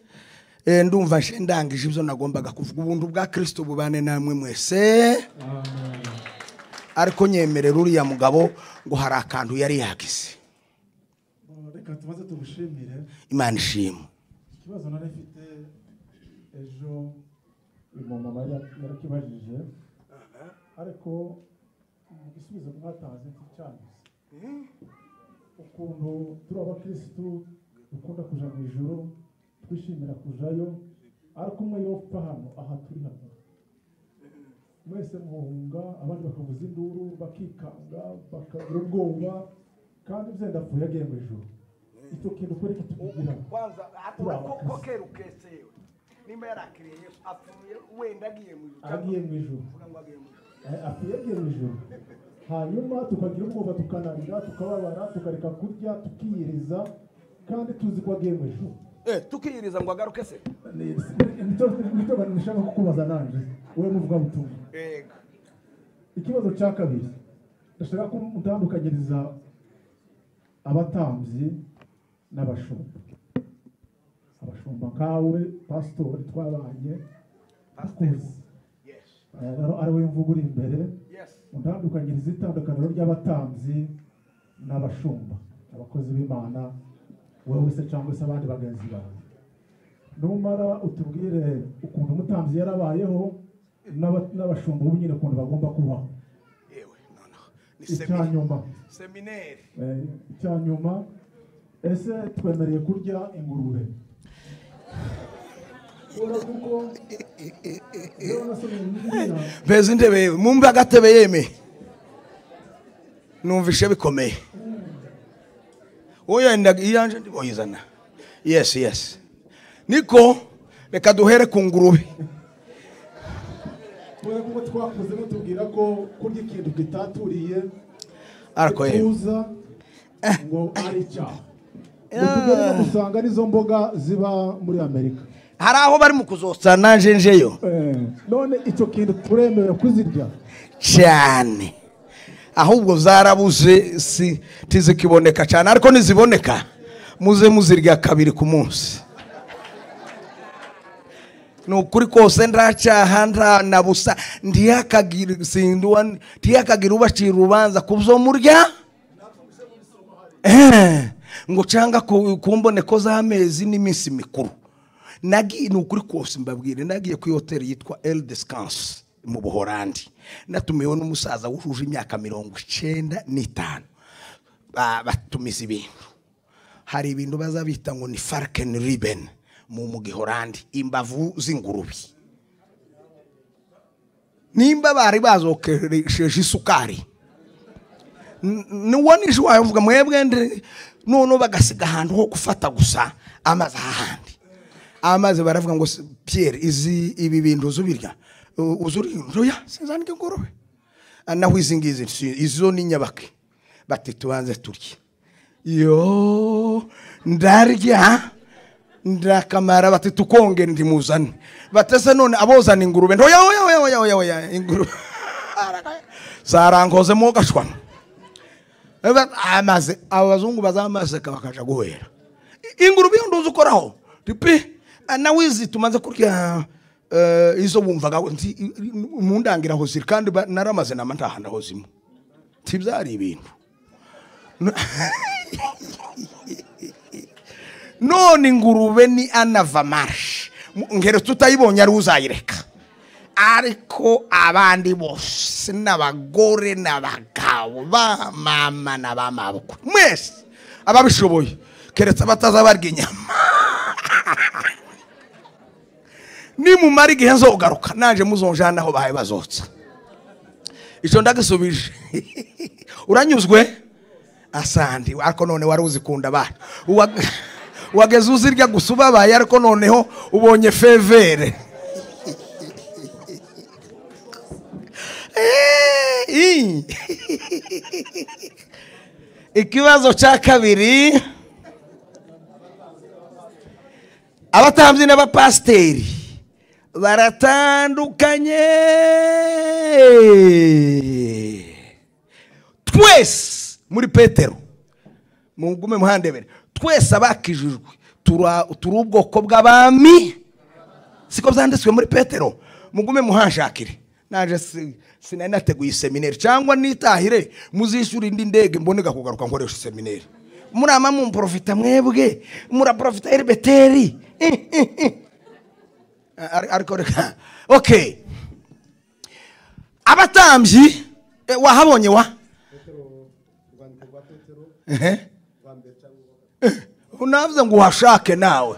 ndumva ndangije ibyo nagombaga kuvuga. Ubuntu bwa Kristo bubane namwe mwese. Ariko nyemerera uriya mugabo ngo hari akantu yari yagize. Reka tumaze tugushimire. Imana ishimwe. Ikibazo nari mfite ejo mama yarakibajije ariko igisubizo mwatanze cyane ukuntu turi abakristo dukunda kuja mu ijuru twishimira kujayo ariko umwe yopfa hano aha turi hano mwese muhunga abandi bakavuza induru bakikanga bakagira ubwoba kandi byenda pfuye yagiye mu ijuru. Icyo kintu kuri kitugira kwanza atako kerukese nimba yarakiriye Yesu apfuye wenda agiye mu ijuru. Agiye mu ijuru. Agiye mu ijuru. Hanyuma tukagira ubwoba tukanarira tukababara tukareka kurya tukiyiriza kandi tuzi ko agiye mu ijuru. Tukiyiriza ngo agaruke se. Nito nishaka kukubaza nanje wewe muvuga butumwa. Ikibazo cya kabiri ndashaka ko mutandukanyiriza abatambyi n'abashumba. Abashumba kawe pastor twabanye akuzi. Ari we mvuga uri imbere. Mutandukanyiriza itandukaniro ry'abatambyi n'abashumba. Abakozi b'Imana wewe se cyangwa se abandi bagenzi bawe. Numara utubwire ukuntu umutambyi yarabayeho n'abashumba ubu nyine ukuntu bagomba kubaho. Icyanyuma seminaire icyanyuma ese twemereye kurya ingurube kuko beze ndebe mumba gatebe yeme numvishe bikomeye oya ndagiyanje ndiboyizana. Yes niko reka duhere ku ngurube. Kuko twakoze mutubwira ko kurya ikintu gitaturiye ariko ngo ari cyaha. Utugere gusanga nizo mboga ziba muri Amerika. Hari aho bari mu kuzotsa nanje njeyo. None icyo kintu turemewe kuzirya cyane. Ahubwo zarabuze tizikiboneka cyane ariko niziboneka muze muzirya kabiri ku munsi. nukuri kose ndacaha na busa ntiyakagira ubacira urubanza kubyo murya ngo canga kumboneko z'amezi n'iminsi mikuru. Nagiye nukuri kose mbabwire, nagiye ku hotel yitwa El Descanse mu Buholandi, natumiwe n'umusaza wujuje imyaka 95. Batumiza ibintu, hari ibintu bazabita ngo ni Falken Ribbon mu Gihorandi, imbavu z'ingurube. Nimba bari bazokeresheje isukari nuwanije wavuga mwebwe none bagasiga ahantu ho gufata gusa amazi ahandi. Amazi baravuga ngo Pierre ibi bintu uzubirya uzuri ndoya sinzanike ngorobe naho izingize izo ni nyabake bati tubanze turye. Yo ndarya ndakamara bati tukongera ndimuzane batese none abozana ingurube ndoya ingurube zarangoze mo gashwana amaze abazungu bazamaze bakaja guhera ingurube nduzi ukoraho tipi nawizi tumaze kurya izo bumvaga mu ndangiraho ziri kandi naramaze namantahanda ho zimo tibyari ibintu none ingurube ni anava marsh ngero tutayibonye ari uzayireka, ariko abandi bose n'abagore n'abagabo ba mama n'abamaboko mwese ababishoboye keretse batazabarya inyama ni mu mari gihe nzogaruka naje muzonjana aho bahaye bazotsa. Ico ndagisubije uranyuzwe asandi ariko none wari uzikunda bana wageze uzirya gusuba baye ariko noneho ubonye fevere ikibazo cya kabiri, abatambyi n'abapasteri baratandukanye. Twese muri Petero mungume muhandebere, twese abakijijwe turi ubwoko bw'abami, siko byanditswe muri Petero. Mungume muhanshakire, naje sinari nateguye seminari cyangwa nitahire muzishyura indi ndege mboneka kugaruka nkoresha seminari. Murama mu profita mwebwe muraprofita iri Beteri ariko reka okay. Abatambyi wahabonye wa unavuze ngo uhashake nawe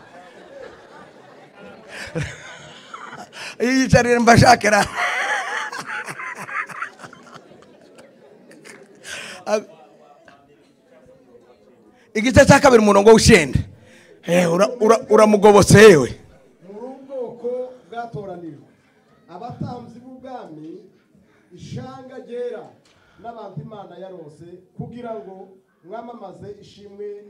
yicarire mbashakira igice cya kabiri umurongo w'icenda uramugobotse yewe. Ubwoko bwatoranijwe abatambyi b'ubwami ishanga ryera n'abantu Imana yarose kugira ngo mwamamaze ishimwe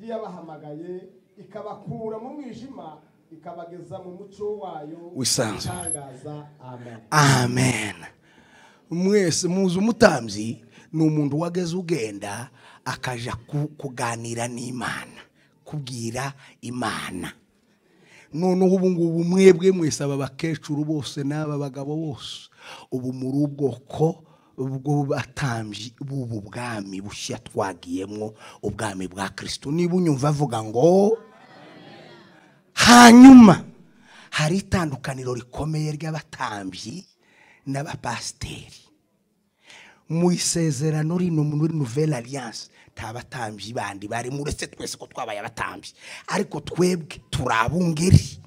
ry'abahamagaye ikabakura mu mwijima ikabageza mu muco wayo wisangaza. Amen. Amen. Mwese muzi umutambyi ni umuntu wageze ugenda akaja kuganira n'Imana, kubwira Imana. None ubu ngubu mwebwe mwese aba bakecuru bose n'aba bagabo bose ubu muri ubwoko bw'abatambyi b'ubu bwami bushya twagiyemo, ubwami bwa Kristo. Niba unyumva avuga ngo hanyuma hari itandukaniro rikomeye ry'abatambyi n'abapasteri mu isezerano rino muri Nouvelle Alliance. Tabatambyi bandi bari muretse twese ko twabaye abatambyi, ariko twebwe turabungeri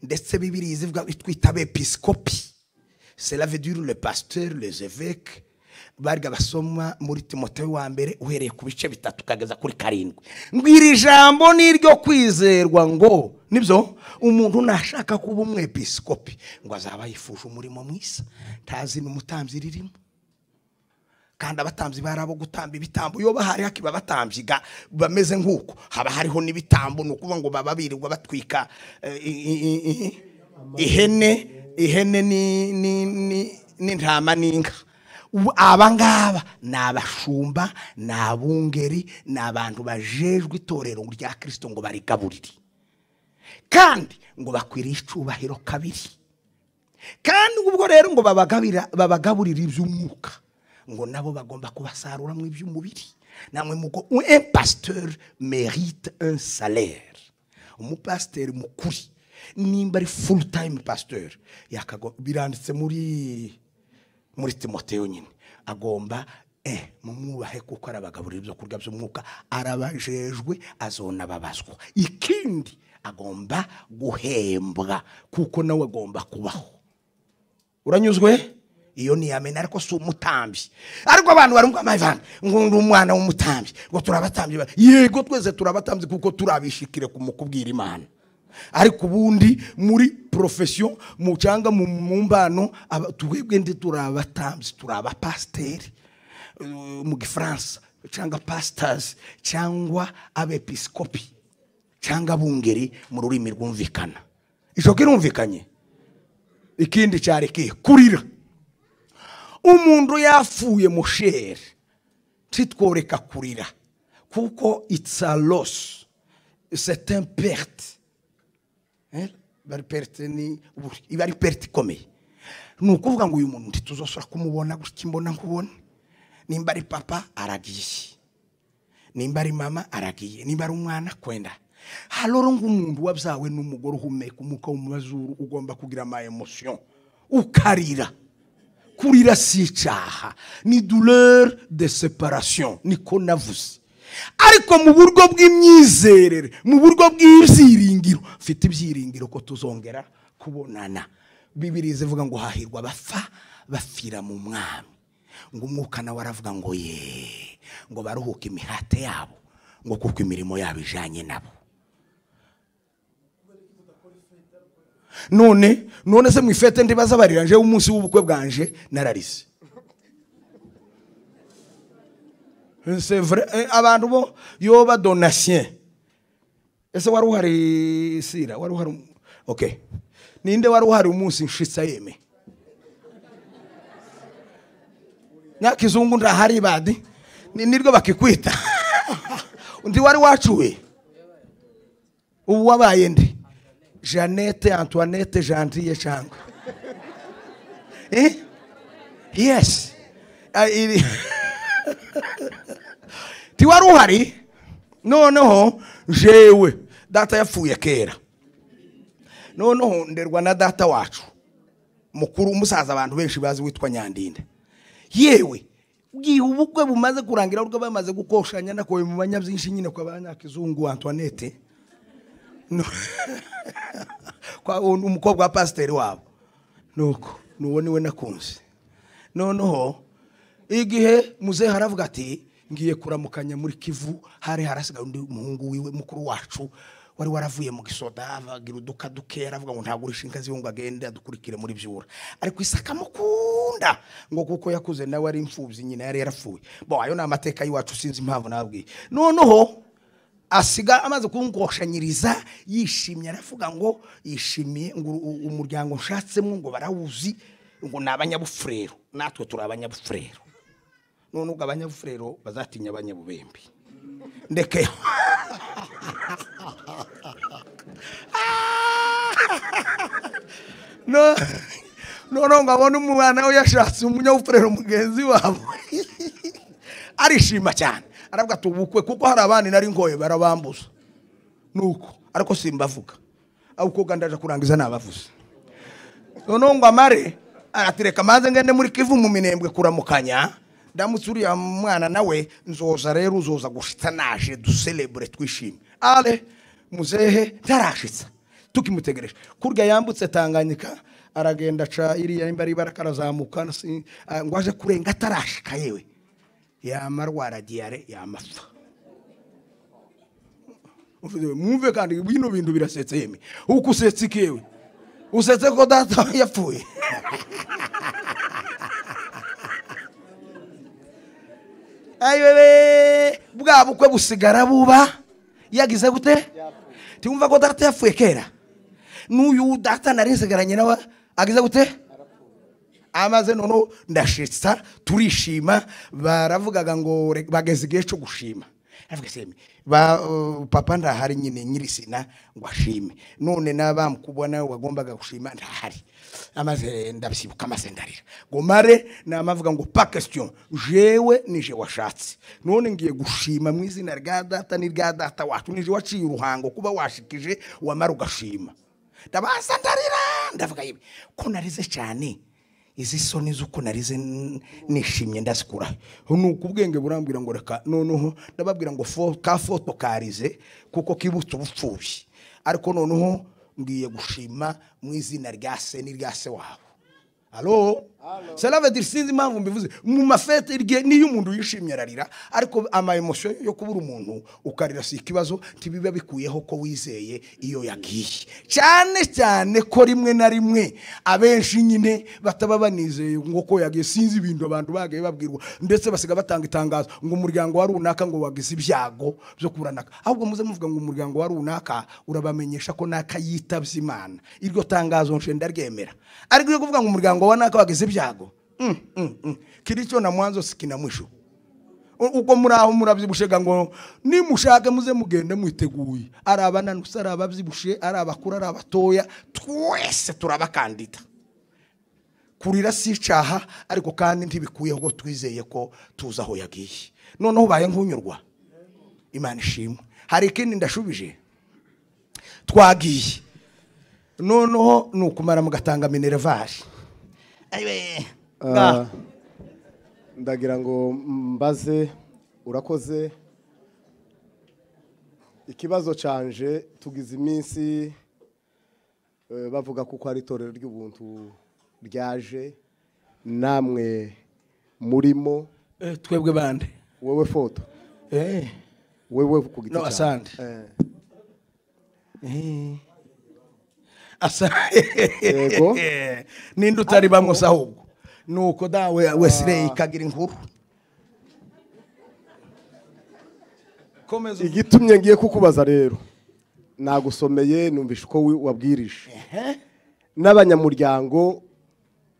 ndetse Bibiliya izivuga twita abepiskopi. Cela veut dire le pasteur, les évêques. Barga basoma muri Timotheo wa mbere uhereye ku bice 3 kageza kuri 7. Ngwira ijambo niryo kwizerwa ngo nibyo umuntu nashaka kuba umwepiskopi ngo azaba yifuje umurimo mwisa tazi n'umutambyi ririmo. Kandi abatambyi barabo gutamba ibitambo yo bahari hakiba abatambyi bameze nkuko haba hariho nibitambo nukuvuga ngo bababirirwa batwika ihene ni ntama ninka. Abangaba nabashumba nabungeri nabantu bajejwe itorero rya Kristo ngo barigaburire. kandi ngo bakwiriye icubahiro kabiri. Kandi ubwo rero ngo babagaburira iby'umwuka, ngo nabo bagomba kubasarura mu iby'umubiri. Namwe mugo un pasteur mérite un salaire. Umupasteur mukuri nimba ari full time pasteur biranditse muri Timoteyo nyine, agomba mumwubahe kuko arabagaburira ibyo kurya by'umwuka, arabajejwe, azona babazwa. Ikindi agomba guhembwa kuko nawe agomba kubaho. Uranyuzwe? Iyo ni yamena, ariko si umutambyi. Ariko abantu barumva amavana ngo ndi umwana w'umutambyi, ngo turabatambyi. Yego twese turabatambyi kuko turabishikire kumukubwira Imana. Ariko ubundi muri profession mu cyanga mu mbano twebwe ndi turabatambyi, turabapasteri mu Gifaransa, cyangwa pastors, cyangwa abepiskopi, cyangwa bungeri mu rurimi rwumvikana. Ico kirumvikanye. Ikindi cyari kurira. Umuntu yapfuye mushere, titworeka kurira kuko it's a loss, c'est un perte. Bari perte ni ibari perte ikomeye. Nukuvuga ngo uyu muntu ntituzosora kumubona gutya mbona nkubona. Nimba ari papa aragiye, nimba ari mama aragiye, nimba ari umwana kwenda. Haloro ng'umuntu wabyawe n'umugore uhumeka umuka mu mazuru, ugomba kugira ama emotion, ukarira. Kurira si icyaha, ni douleur de séparation, niko navuze. Ariko mu buryo bw'imyizerere, mu buryo bw'ibyiringiro, mfite ibyiringiro ko tuzongera kubonana. Bibiliya ivuga ngo hahirwa abafa bafira mu mwami, ngo umwuka nawe aravuga ngo ngo baruhuke imihate yabo, ngo kuko imirimo yabo ijanye nabo. None se mwifete ndibaza bariranje umunsi w'ubukwe bwanje nararize. C'est vrai, abantu bo yoba donation. Ese wari uhari sira, wari uhari. Okay. Ninde wari uhari umunsi nshitsa yeme? Nyakizungu ndahari badi. Nirwo bakikwita. Undi wari wacuwe. Ubu wabaye ndi. Jeannette, Antoinette, Gentille cyangwa. Yes. Tiwari uhari? Noneho jewe data yapfuye kera. Noneho nderwa na data wacu mukuru, umusaza abantu benshi bazi witwa Nyandinde. Yewe bwiye ubukwe bumaze kurangira, urwo bamaze gukoshanya nakoye mu banyabyinshi nyine kwa Banyakizungu Antoinette. No. Kwa umukobwa wa pasiteri wabo. Nuko nuwo niwe nakunze. Noneho igihe muzehe haravuga ati ngiye kuramukanya muri Kivu, hari harasiga undi umuhungu wiwe mukuru wacu wari waravuye mu gisoda, abagira uduka dukera, avuga ngo ntagurisha inkazi ngo agende adukurikire muri byura. Ariko Isaka mukunda ngo kuko yakuze nawe ari imfubyi nyine yari yarapfuye. Bo ayo na amateka yiwacu sinzi impamvu nabwiye. Noneho asiga amaze kungoshanyiriza yishimye, aravuga ngo yishimiye ngo umuryango nshatsemo ngo barawuzi, ngo nabanyabufurero, natwe turi abanyabufurero. None ubwo abanyabufurero bazatinya abanyabubembe. Ndeke no ngabona umwana we yashatse umunyabufurero mugenzi wabo. Arishima cyane, aravuga tubukwe kuko hari abandi nari ngoye barabambuza. Nuko ariko simbavuga, ahubwo gandaje kurangiza nabavuze. None ngo amare aratireka maze ngende muri Kivu mu Minembwe kuramukanya, ndamutsuriya mwana nawe nzoza rero uzoza gushitsa naje du celebrate twishime. Ale muzehe tarashitsa tukimutegereje kurya yambutse Tanganyika, aragenda ca iriya imbari barakarazamuka ngo aje kurenga tarashika yewe yamarwara diare yamapfa. Mwumve kandi bino bintu birasetse yeme, uko usetse kewe usetse ko data yapfuye. Ayiwe bwa bukwe busigara buba yagize gute? Tiumva ko data yapfuye kera. N'uyu data narinsigaranye nawe agize gute? Amaze nono ndashitsa turishima, baravugaga ngo bageze igihe cyo gushima. avuga se ba papa ndahari nyine nyirisina ngo ashime none nabamukubona wagombaga gushima ndahari amaze ndabisibuka amasendarira ngo mare namavuga ngo pas question jewe nije washatse none ngiye gushima mu izina rya data ni rya data wacu nije waciye uruhango kuba washikije wamara ugashima ndabasandarira ndavuga yibe ko narize cyane izi soni zuko narize nishimye ndasikura nuko ubwenge burambwira ngo reka noneho ndababwira ngo ka foto karize kuko kibutse ubupfubyi ariko noneho ngiye gushima mu izina rya se ni rya se wabo. Allo cela veut dire sinzi impamvu mbivuze mu mafete niyo umuntu yishimye ararira ariko ama emotion yo kubura umuntu ukarira si ikibazo tibiba bikuyeho ko wizeye iyo yagiye cyane cyane ko rimwe na rimwe abenshi nyine bataba banizeye ngo ko yagiye sinzi ibintu abantu bagaye babwirwa ndetse basiga batanga itangazo ngo umuryango wa runaka ngo wagize ibyago byo kuranaka ahubwo muze muvuga ngo umuryango wa runaka urabamenyesha ko naka yitabye Imana iryo tangazo nje ndaryemera ariko yo kuvuga ngo umuryango wanaka wagize ibyago kiricho na mwanzo sikina mwisho uko muraho murabyibushe ngo nimushake muze mugende mwiteguye arabana nusara ababyibushe arabakura arabatoya twese turabakandida kurira si cyaha ariko kandi ntibikuyeho ngo twizeye ko tuzaho yagiye noneho baye nkunyurwa Imana ishimwe hari ikindi ndashubije twagiye noneho nukumara mugatanga minervari ndagira ngo mbaze urakoze ikibazo canje tugize iminsi bavuga kuko ari itorero ry'ubuntu ryaje namwe murimo twebwe bande wewe foto wewe ku giti no asante yego ninde utari bamwe ahubwo nuko dawe Wesley kagira inkuru komeza igitumye ngiye kukubaza rero nagusomeye numvisha uko wabwirije n'abanyamuryango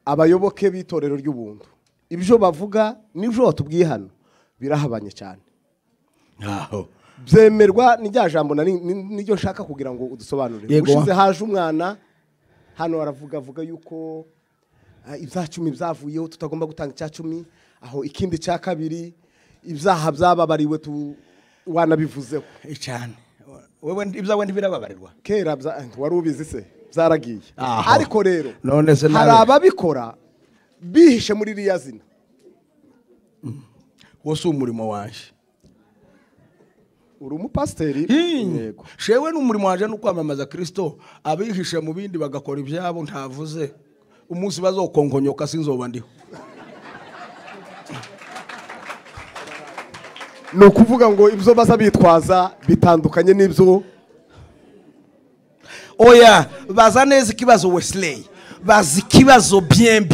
abayoboke b'itorero ry'ubuntu ibyo bavuga n'ibyo watubwiye hano birahabanye cyane aho byemerwa n'ijya jambo n'iryo nshaka kugira ngo udusobanurire ushize haje umwana hano aravuga yuko ibya-10 byavuyeho tutagomba gutanga icya-10 aho ikindi cya kabiri ibyaha byababariwe wanabivuzeho cyane wewe ibyawe ntibirababarirwa kera wari ubizi se byaragiye ariko rero none se hari ababikora bihishe muri iriya zina wose umurimo waje uri umupasiteri yego shewe n'umurimo waje no kwamamaza Kristo abihishe mu bindi bagakora ibyabo ntavuze umunsi bazokonkonyoka sinzoba ndiho no kuvuga ngo ibyo baza bitwaza bitandukanye n'ibyo oya baza neza ikibazo Wesley bazi ikibazo bien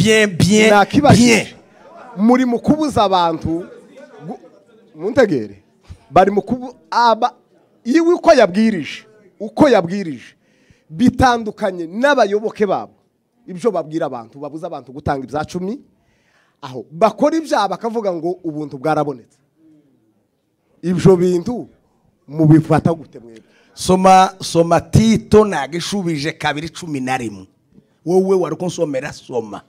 muri mu kubuza abantu muntegere bari mu aba iwe uko yabwirije bitandukanye n'abayoboke babo ibyo babwira abantu babuza abantu gutanga ibya-10 aho bakora ibyaha bakavuga ngo ubuntu bwarabonetse ibyo bintu mubifata gute mwebwe soma Tito nagishubije 2:11 wowe wari konsomera soma.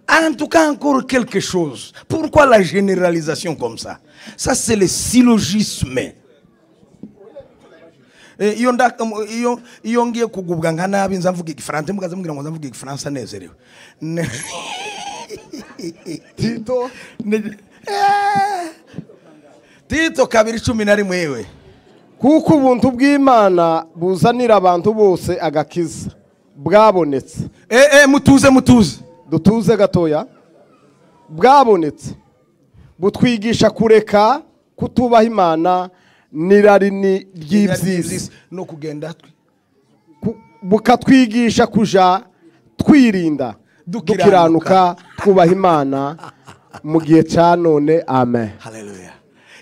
En tout cas, encore quelque chose. Pourquoi la généralisation comme ça? Ça, c'est le syllogisme. Iyo ngiye kugubwa nka nabi nzavuga igifaransa mugaza mugira ngo nzavuga igifaransa nezerewe. Tito 2:11 wewe. Kuko ubuntu bw'Imana buzanira abantu bose agakiza bwabonetse. Mutuze. Dutuze gatoya. Bwabonetse. Butwigisha kureka kutubaha Imana nirarini ry'ibyiza no kugenda bukatwigisha kuja twirinda dukiranuka twubaha Imana mu gihe cya none. Amen. Haleluya.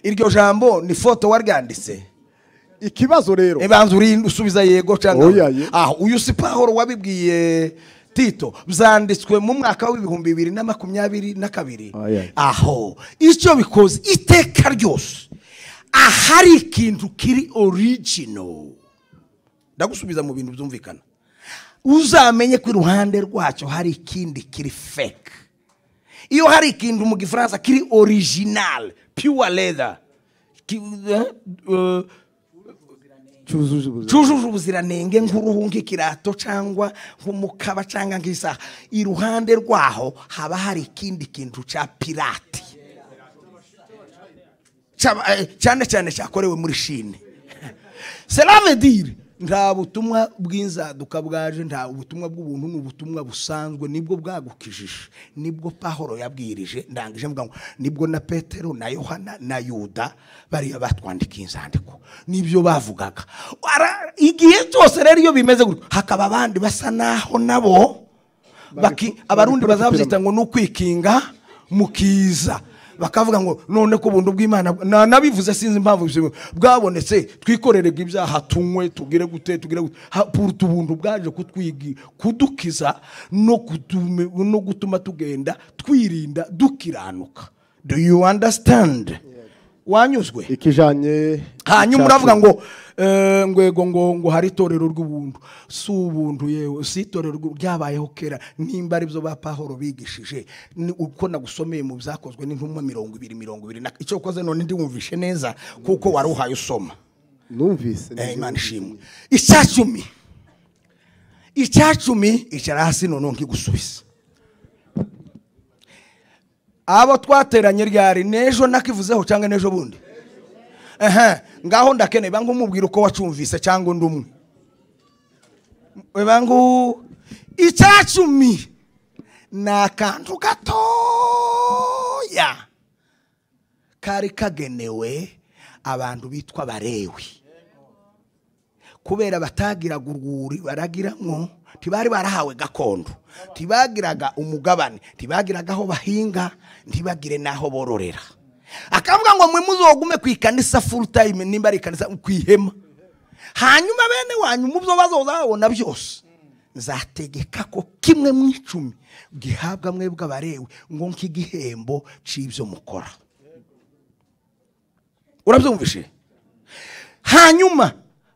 Iryo jambo ni foto warganditse. Ikibazo rero ebanza uri usubiza yego cyangwa uyu si Pawulo wabibwiye Tito byanditswe mu mwaka w'ibihumbi 2022 Aye. aho icyo bikoze iteka ryose ahari ikintu kiri original ndagusubiza mu bintu byumvikana uzamenye ko iruhande rwacyo hari ikindi kiri fake. Iyo hari ikintu mu gifaransa kiri original pure leather cyujuje ubuziranenge nk'uruhu nk'ikirato cyangwa nk'umukaba cyangwa nk'isaha, iruhande rwaho haba hari ikindi kintu cya pirate cyane cyane cyakorewe muri Chine. Cela veut dire nta butumwa bw'inzaduka bwaje, nta ubutumwa bw'ubuntu, n'ubutumwa busanzwe nibwo bwagukijije, nibwo Pawulo yabwirije. Ndangije mvuga ngo nibwo na Petero na Yohana na Yuda bari batwandikiye inzandiko, nibyo bavugaga. Igihe cyose rero iyo bimeze gutyo hakaba abandi basa naho nabo abarundi bazabyita ngo n'ukwikinga mukiza, bakavuga ngo none ko bundu bw'Imana nabivuze sinzi impamvu bwabonetse twikorerega ibyaha tunywe tugire gute puruta ubuntu bwaje kudukiza no gutuma tugenda twirinda dukiranuka. Do you understand? Wanyuzwe ikijanye hanyuma uravuga ngo ngwego ngo hari itorero rw'ubuntu. Si ubuntu yewe, si itorero ryabayeho kera, nimba ari byo ba Pawulo bigishije uko nagusomeye mu byakozwe n'intumwa 20 icyo koze none ndi wumvishe neza kuko wari uhaye usoma. numvise Imana ishimwe. Icyacumi icara hasi none nkigusubiza. Abo twateranye ryari nejo nakivuzeho cyangwa nejo bundi ngaho ndakeneye bangu mubwira uko wacumvise cyangwa ndumwe bangu. Icyacumi nakantu gatoya kari kagenewe abantu bitwa Barewi, kubera batagiraga urwuri baragiramo, tibari barahawe gakondo, tibagiraga umugabane, tibagiraga aho bahinga, ntibagire naho bororera. Akavuga ngo mwe muzogume kwikanisa full time, nimba ari kanisa kwihema, hanyuma bene wanyu mubyo bazobona byose nzategeka ko kimwe mu 10 gihabwa mwebwe Abarewi ngo nk'igihembo c'ibyo mukora. Urabyumvishe? Hanyuma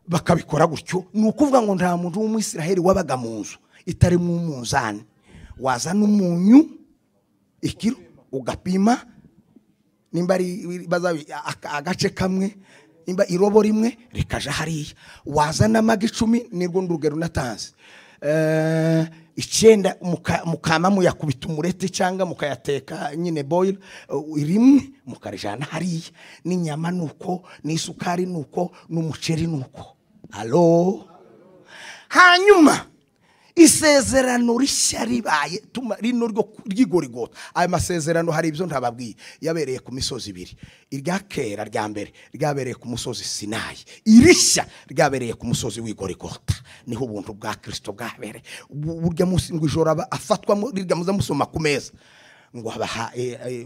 bakabikora gutyo, nukuvuga ngo nta muntu w'Umwisiraheli wabaga mu nzu itari mu munzani, wazana umunyu ikiro ugapima, nimba ari bazabi agace kamwe, nimba irobo rimwe rikaja hariya, wazana amagi 10 nirwo ndugero natanze 9 mukama muyakubita umureti cyangwa mukayateka nyine boil rimwe mukarijana hariya, n'inyama nuko, n'isukari nuko, n'umuceri nuko. Allo, hanyuma isezerano rishya ribaye rino ry'igorigota. Ayo masezerano hari ibyo ntababwiye yabereye ku misozi 2. Irya kera rya mbere ryabereye ku musozi Sinayi, irishya ryabereye ku musozi w'igorigota. Niho ubuntu bwa Kristo bwabereye. Burya munsi ngo ijoro afatwa rirya muza musoma ku meza ngo abaha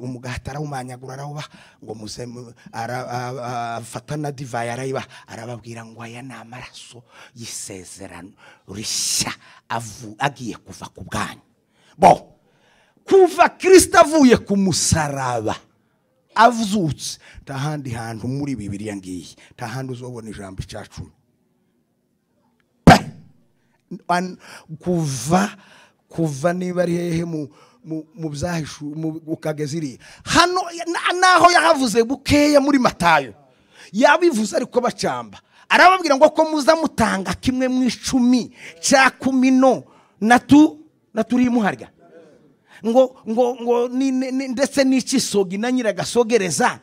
umugati arawumanyagura arawa ngo muze afatana divayi arayiba, arababwira ngo aya ni amaraso y'isezerano rishya agiye kuva ku bwanyu. Bo kuva Kristo avuye ku musaraba avutse, tahandi hantu muri Bibiliya ngiye, tahandi uzobona ijambo icyacumi. Kuva niba ari hehe mu byahishu ukageziri hano naho yahavuze bukeya muri Matayo yabivuze ariko bacamba, arababwira ngo ko muza mutanga kimwe mu 10 cya 10 naturi muharya ngo ndetse n'ikisogi na nyiragasogereza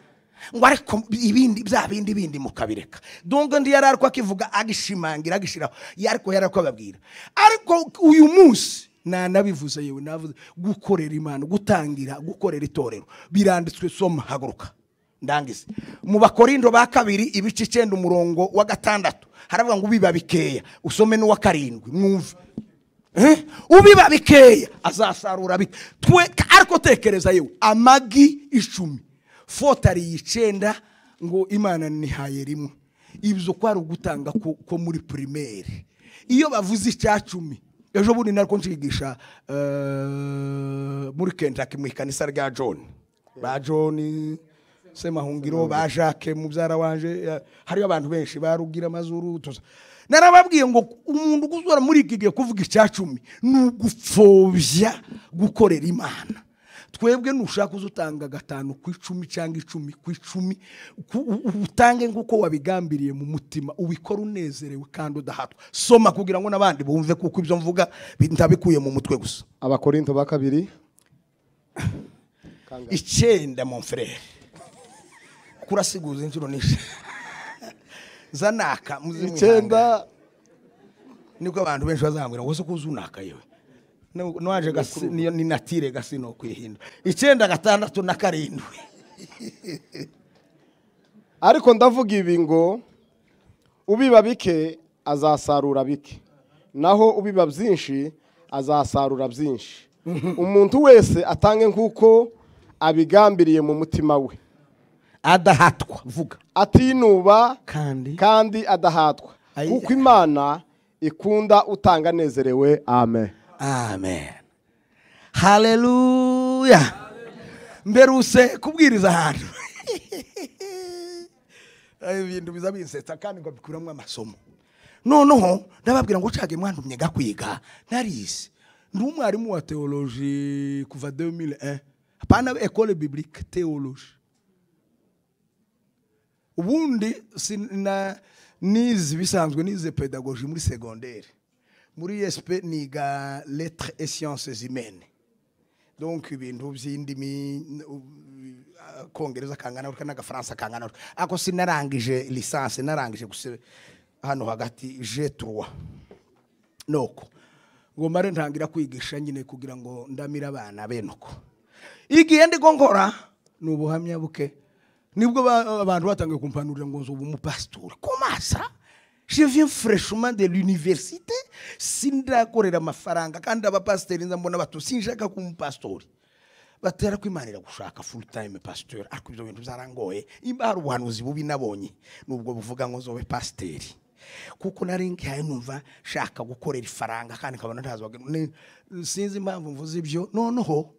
ngo ariko ibindi mukabireka. Donc ndi yarariko akivuga agishimangira agishiraho yariko babwira, ariko uyu munsi nabivuze yewe navuze gukorera Imana, gutangira gukorera itorero biranditswe. Soma haguruka ndangize mu Bakorindo ba 2 ibice 9 umurongo wa 6 haravuga ngo ubiba bikeya usome n'uwa 7 mwumve ubiba bikeya azasarura bike. Twe ariko tekereza yewe amagi 10 fotari 9 ngo Imana nihaye rimwe, ibyo kwari ugutanga ko muri primaire. Iyo bavuze icya 10 ejo bundi nariko nshigisha muri Kentucky mu ikanisa rya John ba John Semahungiro ba Jacques mubyara wanje hari abantu benshi barugira amazuru narababwiye ngo umuntu guzora muri iki gihe kuvuga icyacumi n'ugupfobya gukorera Imana. Twebwe nushaka uzutanga 5 ku 10 cyangwa 10 ku 10 utange nguko wabigambiriye mu mutima ubikora unezerewe kandi udahatwa. Soma kugira ngo nabandi bumve kuko ibyo mvuga ntabikuye mu mutwe gusa. Abakorinto ba 2 9 mon frère kurasiguza injiro nishe zanaka muzimu 9 niko abantu benshi bazambira ngo kuzunaka yewe nwaje ni natire gasino kwihinda 9 6 na 7 ariko ndavuga ibi ngo ubiba bike azasarura bike naho ubiba byinshi azasarura byinshi. Umuntu wese atange nkuko abigambiriye mu mutima we adahatwa vuga atinuba kandi adahatwa kuko Imana ikunda utanga nezerewe. Amen. Amen. Hallelujah. Mberuse kubwiriza ahantu ibintu bizabinsetsa kandi ngo bikuramwe amasomo. Noneho ndababwira ngo cage mwandumye gakwiga narisi ndi umwarimu wa théologie kuva 2001 hapana école biblique théologie. Ubundi nize bisanzwe nize pédagogie muri secondaire muri ESP niga lettres et sciences humaines donc ibintu by'indimi kongereza kangana urika n'agafaransa kangana ako sinarangije licence narangije guse hano hagati G3 noko ngo mare ntangira kwigisha nyine kugira ngo ndamira abana benoko igihe ndiko nkora n'ubuhamya buke nibwo abantu batangiye kumpanurira ngo nzo umupastori. Comment ça? Je viens fraîchement de l'université sindakorera amafaranga kandi abapastori nza mbona bato sinshaka ku mupastori batera kwimanira gushaka full time pastor ariko ibyo bintu byarangoye imbara ubuhanuzi bubi nabonye nubwo buvuga ngo zobe pastori kuko naringi haye numva shaka gukorera ifaranga kandi kabona ntazwa sinzi impamvu mvuze ibyo noneho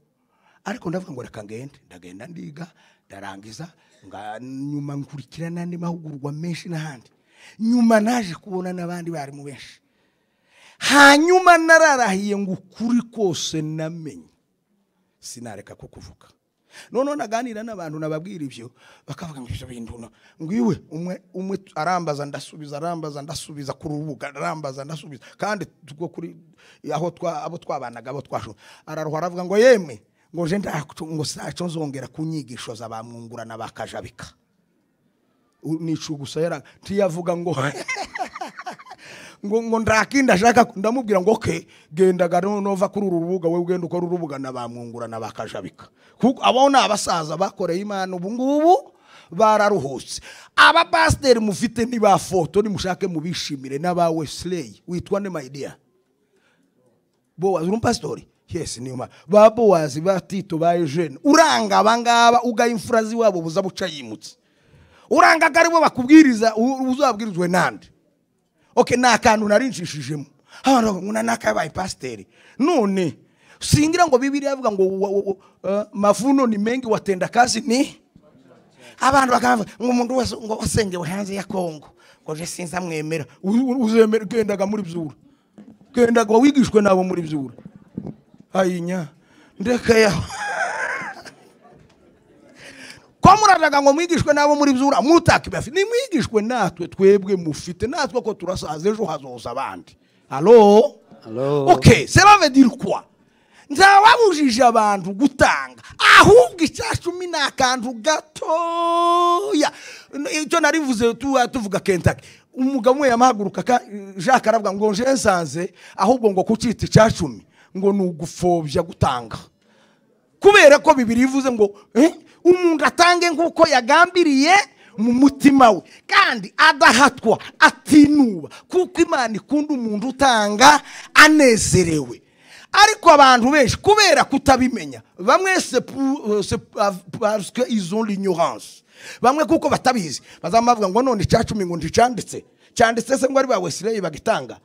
ariko ndavuga ngo reka ndagenda ndiga ndarangiza nyuma nkurikira nandi mahugurwa menshi n'ahandi nyuma naje kubona nabandi bari mu benshi hanyuma nararahiye ngo ukuri kose namenye sinareka ko kuvuga none naganira n'abantu nababwira ibyo bakavuga ngo ibyo bintu ngo iwe umwe arambaza ndasubiza ku rubuga arambaza ndasubiza kandi tugo kuri aho abo twabanaga abo twasho araruha aravuga ngo yemwe ngo je ngo saco nzongera kunyigisho zabamwungurana bakajabika nicu gusa yara tiyavuga ngo ngo ndakinda shaka ndamubwira ngo okay genda nova kuri urubuga we ugenda ukora urubuga nabamwungurana bakajabika kuko abona abasaza bakoreye Imana ubu ngubu bararuhutse. Aba pastor mufite ni ba foto ni mushake mubishimire n'aba Wesley witwa ne my dear bo wazuru pastor. Yes niuma babo wazi batito ba Eugene uranga abangaba ugaye imfurazi wabo buza buca yimutse uranga karibo bakubwiriza uzabwirizwe nande. Okay nakantu narinshishijemo abantu nguna nakabaye pastor none singira ngo Bibiliya yavuga ngo mavuno ni mengi watenda kazi ni abantu bakava ngo umuntu wese ngo wasengewe hanze ya Kongo ngo je sinza mwemera uzemera gendaga muri byura gendaga wigishwe nabo muri byura ayinya ndeka ya kwa muradaga ngo mwigishwe nabo muri byura mutaki bafi ni mwigishwe natwe twebwe mufite natwe ko turasaze ejo hazoza abandi. Allo okay cela veut dire quoi? Ndababujije abantu gutanga ahubwo icyacumi nakantu gatoya icyo narivuze tuvuga Kentucky umugabo we yamahaguruka Jacques aravuga ngo nje nsanze ahubwo ngo kucita icyacumi ngo nugufobya gutanga kubera ko Bibiliya ivuze ngo umuntu atange nkuko yagambiriye mu mutima we kandi adahatwa atinuba kuko Imana ikunda umuntu utanga anezerewe. Ariko abantu benshi kubera kutabimenya bamwe parce que ils ont l'ignorance bamwe kuko batabizi bazamavuga ngo none icyacumi ngo ndicanditse se ngo ari ba Wesley bagitanga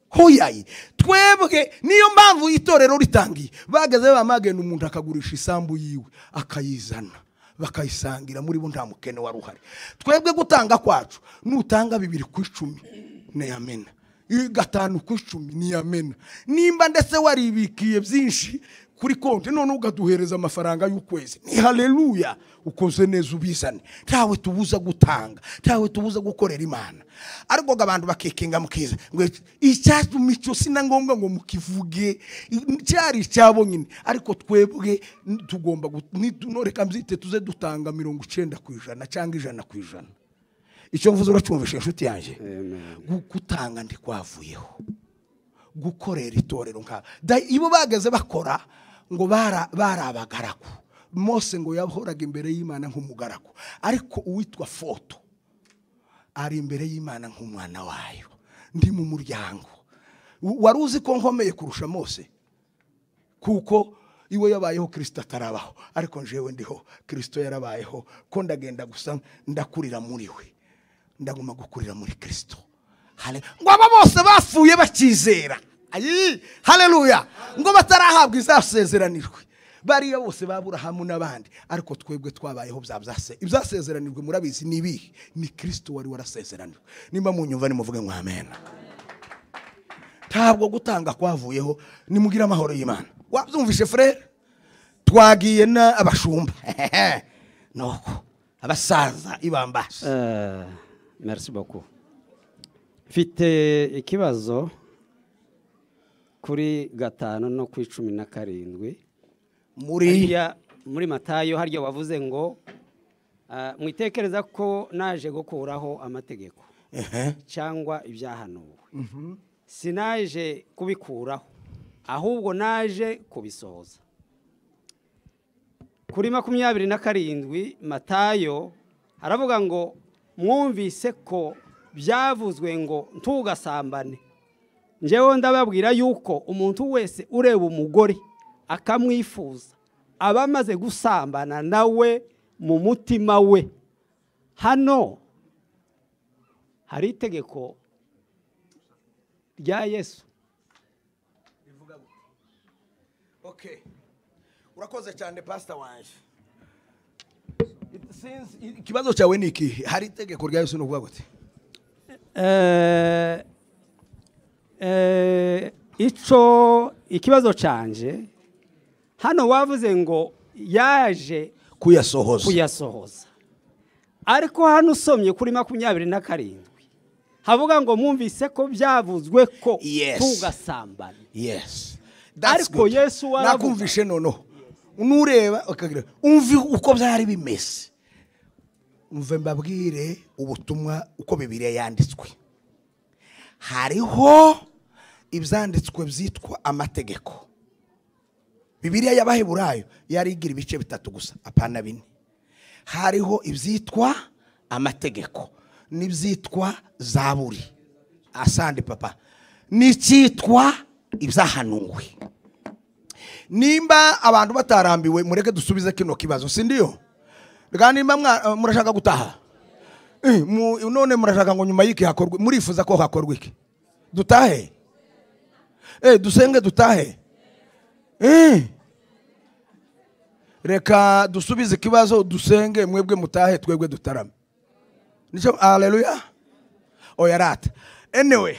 hoyayi twebwe niyo mpamvu itorero ritangiye bageze bamagenda umuntu akagurisha isambu yiwe akayizana bakayisangira muri bo nta mukene wari uhari. Twebwe gutanga kwacu nutanga 2:10 ni amena, 5:10 ni amena. Nimba ndetse waribikiye byinshi kuri konti none ugaduhereza amafaranga y'ukwezi, ni haleluya, ukoze neza ubizane. Ntawe tubuza gutanga, ntawe tubuza gukorera Imana. Ariko abantu bakikinga mukiza ngo icyacu mico sina ngombwa ngo mukivuge cyari cyabo nyine. Ariko twebwe tugomba noreka mzite tuze dutanga 90% cyangwa 100%. Icyo mvuze uracumvisha inshuti yanjye, gutanga ndi kwavuyeho, gukorera itorero nka ibo bageze bakora ngo barabagaraku. Mose ngo yahoraga imbere y'Imana nk'umugaraku, ariko uwitwa Foto ari imbere y'Imana nk'umwana wayo. Ndi mu muryango. Wari uzi ko nkomeye kurusha Mose? Kuko iwe yabayeho Kristo atarabaho, ariko njewe ndiho Kristo yarabayeho. Ko ndagenda gusa ndakurira muri we, ndaguma gukurira muri Kristo. Ngo aba bose bafuye bakizera, ayi haleluya, ngo batarahabwa izasezeranirwe. Bariya bose baburahamu n'abandi, ariko twebwe twabayeho ibyasezeranirwe. Murabizi nibi ni Kristo wari warasezeranirwe. Nimba munyumva nimuvuge ngo amen. Ntabwo gutanga kwavuyeho, nimugira amahoro y'Imana. Wabyumvishe frere? Twagiye na abashumba noko abasaza ibambasha. Merci beaucoup. Mfite ikibazo kuri 5 no ku 17 muri Matayo haryo wavuze ngo mwitekereza ko naje gukuraho amategeko cyangwa ibyahanuwe. Sinaje kubikuraho, ahubwo naje kubisohoza. Kuri 27 Matayo haravuga ngo mwumvise ko byavuzwe ngo ntugasambane. Njewe ndababwira yuko umuntu wese ureba umugore akamwifuza aba amaze gusambana nawe mu mutima we. Hano hari itegeko rya Yesu. Okay, urakoze cyane pastor wanje. Ikibazo cyawe ni iki? Hari itegeko rya Yesu no kuvuga gute? Ikibazo canje hano wavuze ngo yaje kuyasohoza, ariko hano usomye kuri 27 havuga ngo mwumvise ko byavuzwe ko tugasambana. Yes, ariko Yesu warakumvishe nono unureba ukagira umvi uko byari bimeze. Umve mbabwire ubutumwa uko Bibiliya yanditswe. Hariho ibyanditswe byitwa amategeko. Bibiliya y'Abaheburayo yari igira ibice 3 gusa, apana 4. Hariho ibyitwa amategeko n'ibyitwa Zaburi. Asande papa. N'icyitwa ibyahanuwe. Nimba abantu batarambiwe mureke dusubize kino kibazo, si ndiyo? Kandi murashaka gutaha none murashaka ngo nyuma y'iki hakorwe, murifuza ko hakorwe iki? Dutahe dusenge dutahe. Reka dusubize ikibazo dusenge, mwebwe mutahe twebwe dutarame. Nico haleluya. Oya rata. Anyway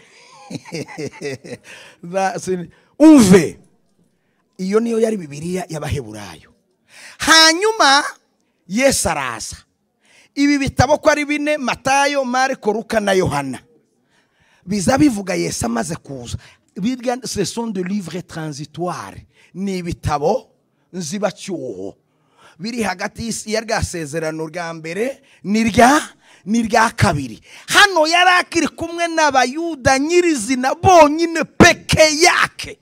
umve iyo niyo yari Bibiliya y'Abaheburayo. Hanyuma Yesu araza. Ibi bitabo ko ari 4, Matayo, Marko, Luka na Yohana, biza bivuga Yesu amaze kuza. Ce sont des livres transitoires, ni bitabo nzibacyuho biri hagati ya rwasezerano rwa mbere ni rya kabiri. Hano yarakiri kumwe n'abayuda nyirizina bonyine peke yake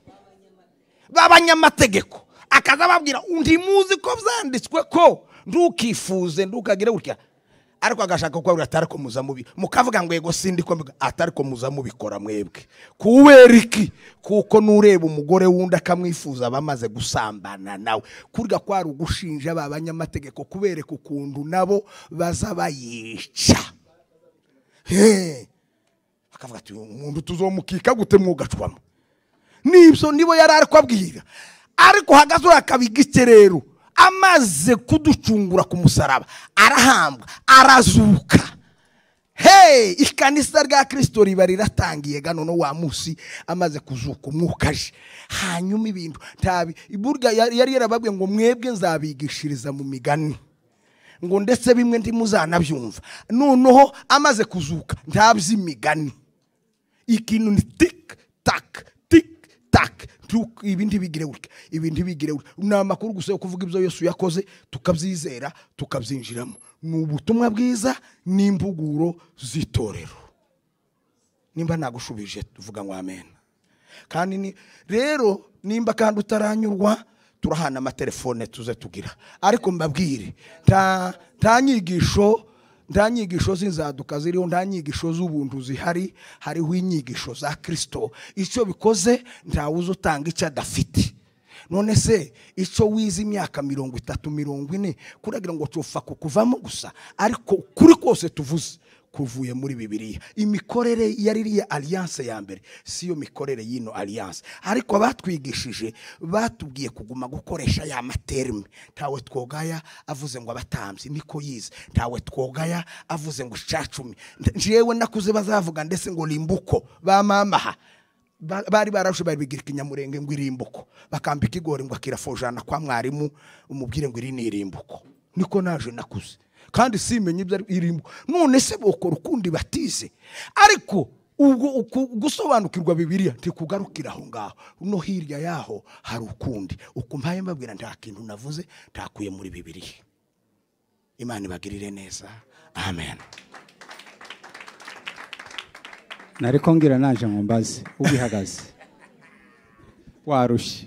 b'abanyamategeko. Akaza babwira undi muzi ko byanditswe ko ndukifuze ndukagire gutya, ariko agashaka ko atari ko muzamubi mukavuga ngo yego sindi ko atari ko muzamubikora mwebwe. Kubera iki? Kuko nureba umugore wundi akamwifuza bamaze gusambana nawe. Kurga kwari ugushinja abanyamategeko kubereka ukuntu nabo baza bayica. akavuga ati umuntu tuzomukika gute mwugacwamo nibyo nibo yari ari kwabwira ariko hagaze akabigice rero amaze kuducungura ku musaraba arahambwa arazuka. Hey, ikanisa rya Kristo riba riratangiye gano no wa musi amaze kuzuka umwuka aje hanyuma ibintu ntabi iburya yari yarababwiye ngo mwebwe nzabigishiriza mu migani ngo ndetse bimwe ndi muzanabyumva noneho amaze kuzuka ntabyi imigani ikintu ni tik tak ibindi bigire urya ibindi bigire n'amakuru gusa yo kuvuga ibyo Yesu yakoze tukabyizera tukabyinjiramo n'ubutumwa bwiza n'imbuguro zitorero nimba nagushubije tuvuga ngo amen. Kandi ni rero nimba kandi utaranyurwa turahana amatelefone tuze tugira ariko mbabwire nta nyigisho zinzaduka ziriho nta nyigisho z'ubuntu zihari hariho inyigisho za Kristo icyo bikoze ntawuze utanga icyo adafite. None se icyo wize imyaka 30-40 kuragira ngo tufa kukuvamo gusa ariko kuri kose tuvuze kuvuye muri Bibiliya. Imikorere yaririye alliance ya mbere siyo mikorere yino alliance ariko batwigishije batubwiye kuguma gukoresha ya materime. Tawe twogaya avuze ngo abatambyi niko yize, tawe twogaya avuze ngo icacumi. Jewe nakuze bazavuga ndetse ngo limbuko bamamaha bari barashe bigira ikinyamurenge ngo irimbuko bakambika igori ngo akirafojana kwa mwarimu umubwire ngo iri ni irimbuko. Niko naje nakuze kandi simenye ibyo irimbuko. None se bokora ukundi batize ariko ubwo gusobanukirwa Bibiliya ntikugarukira aho ngaho no hirya yaho hari ukundi ukumpaye mbabwira nta kintu navuze takuye muri Bibiliya. Imana ibagirire neza amen. Nariko ngira naje ngo mbaze ubihagaze warushye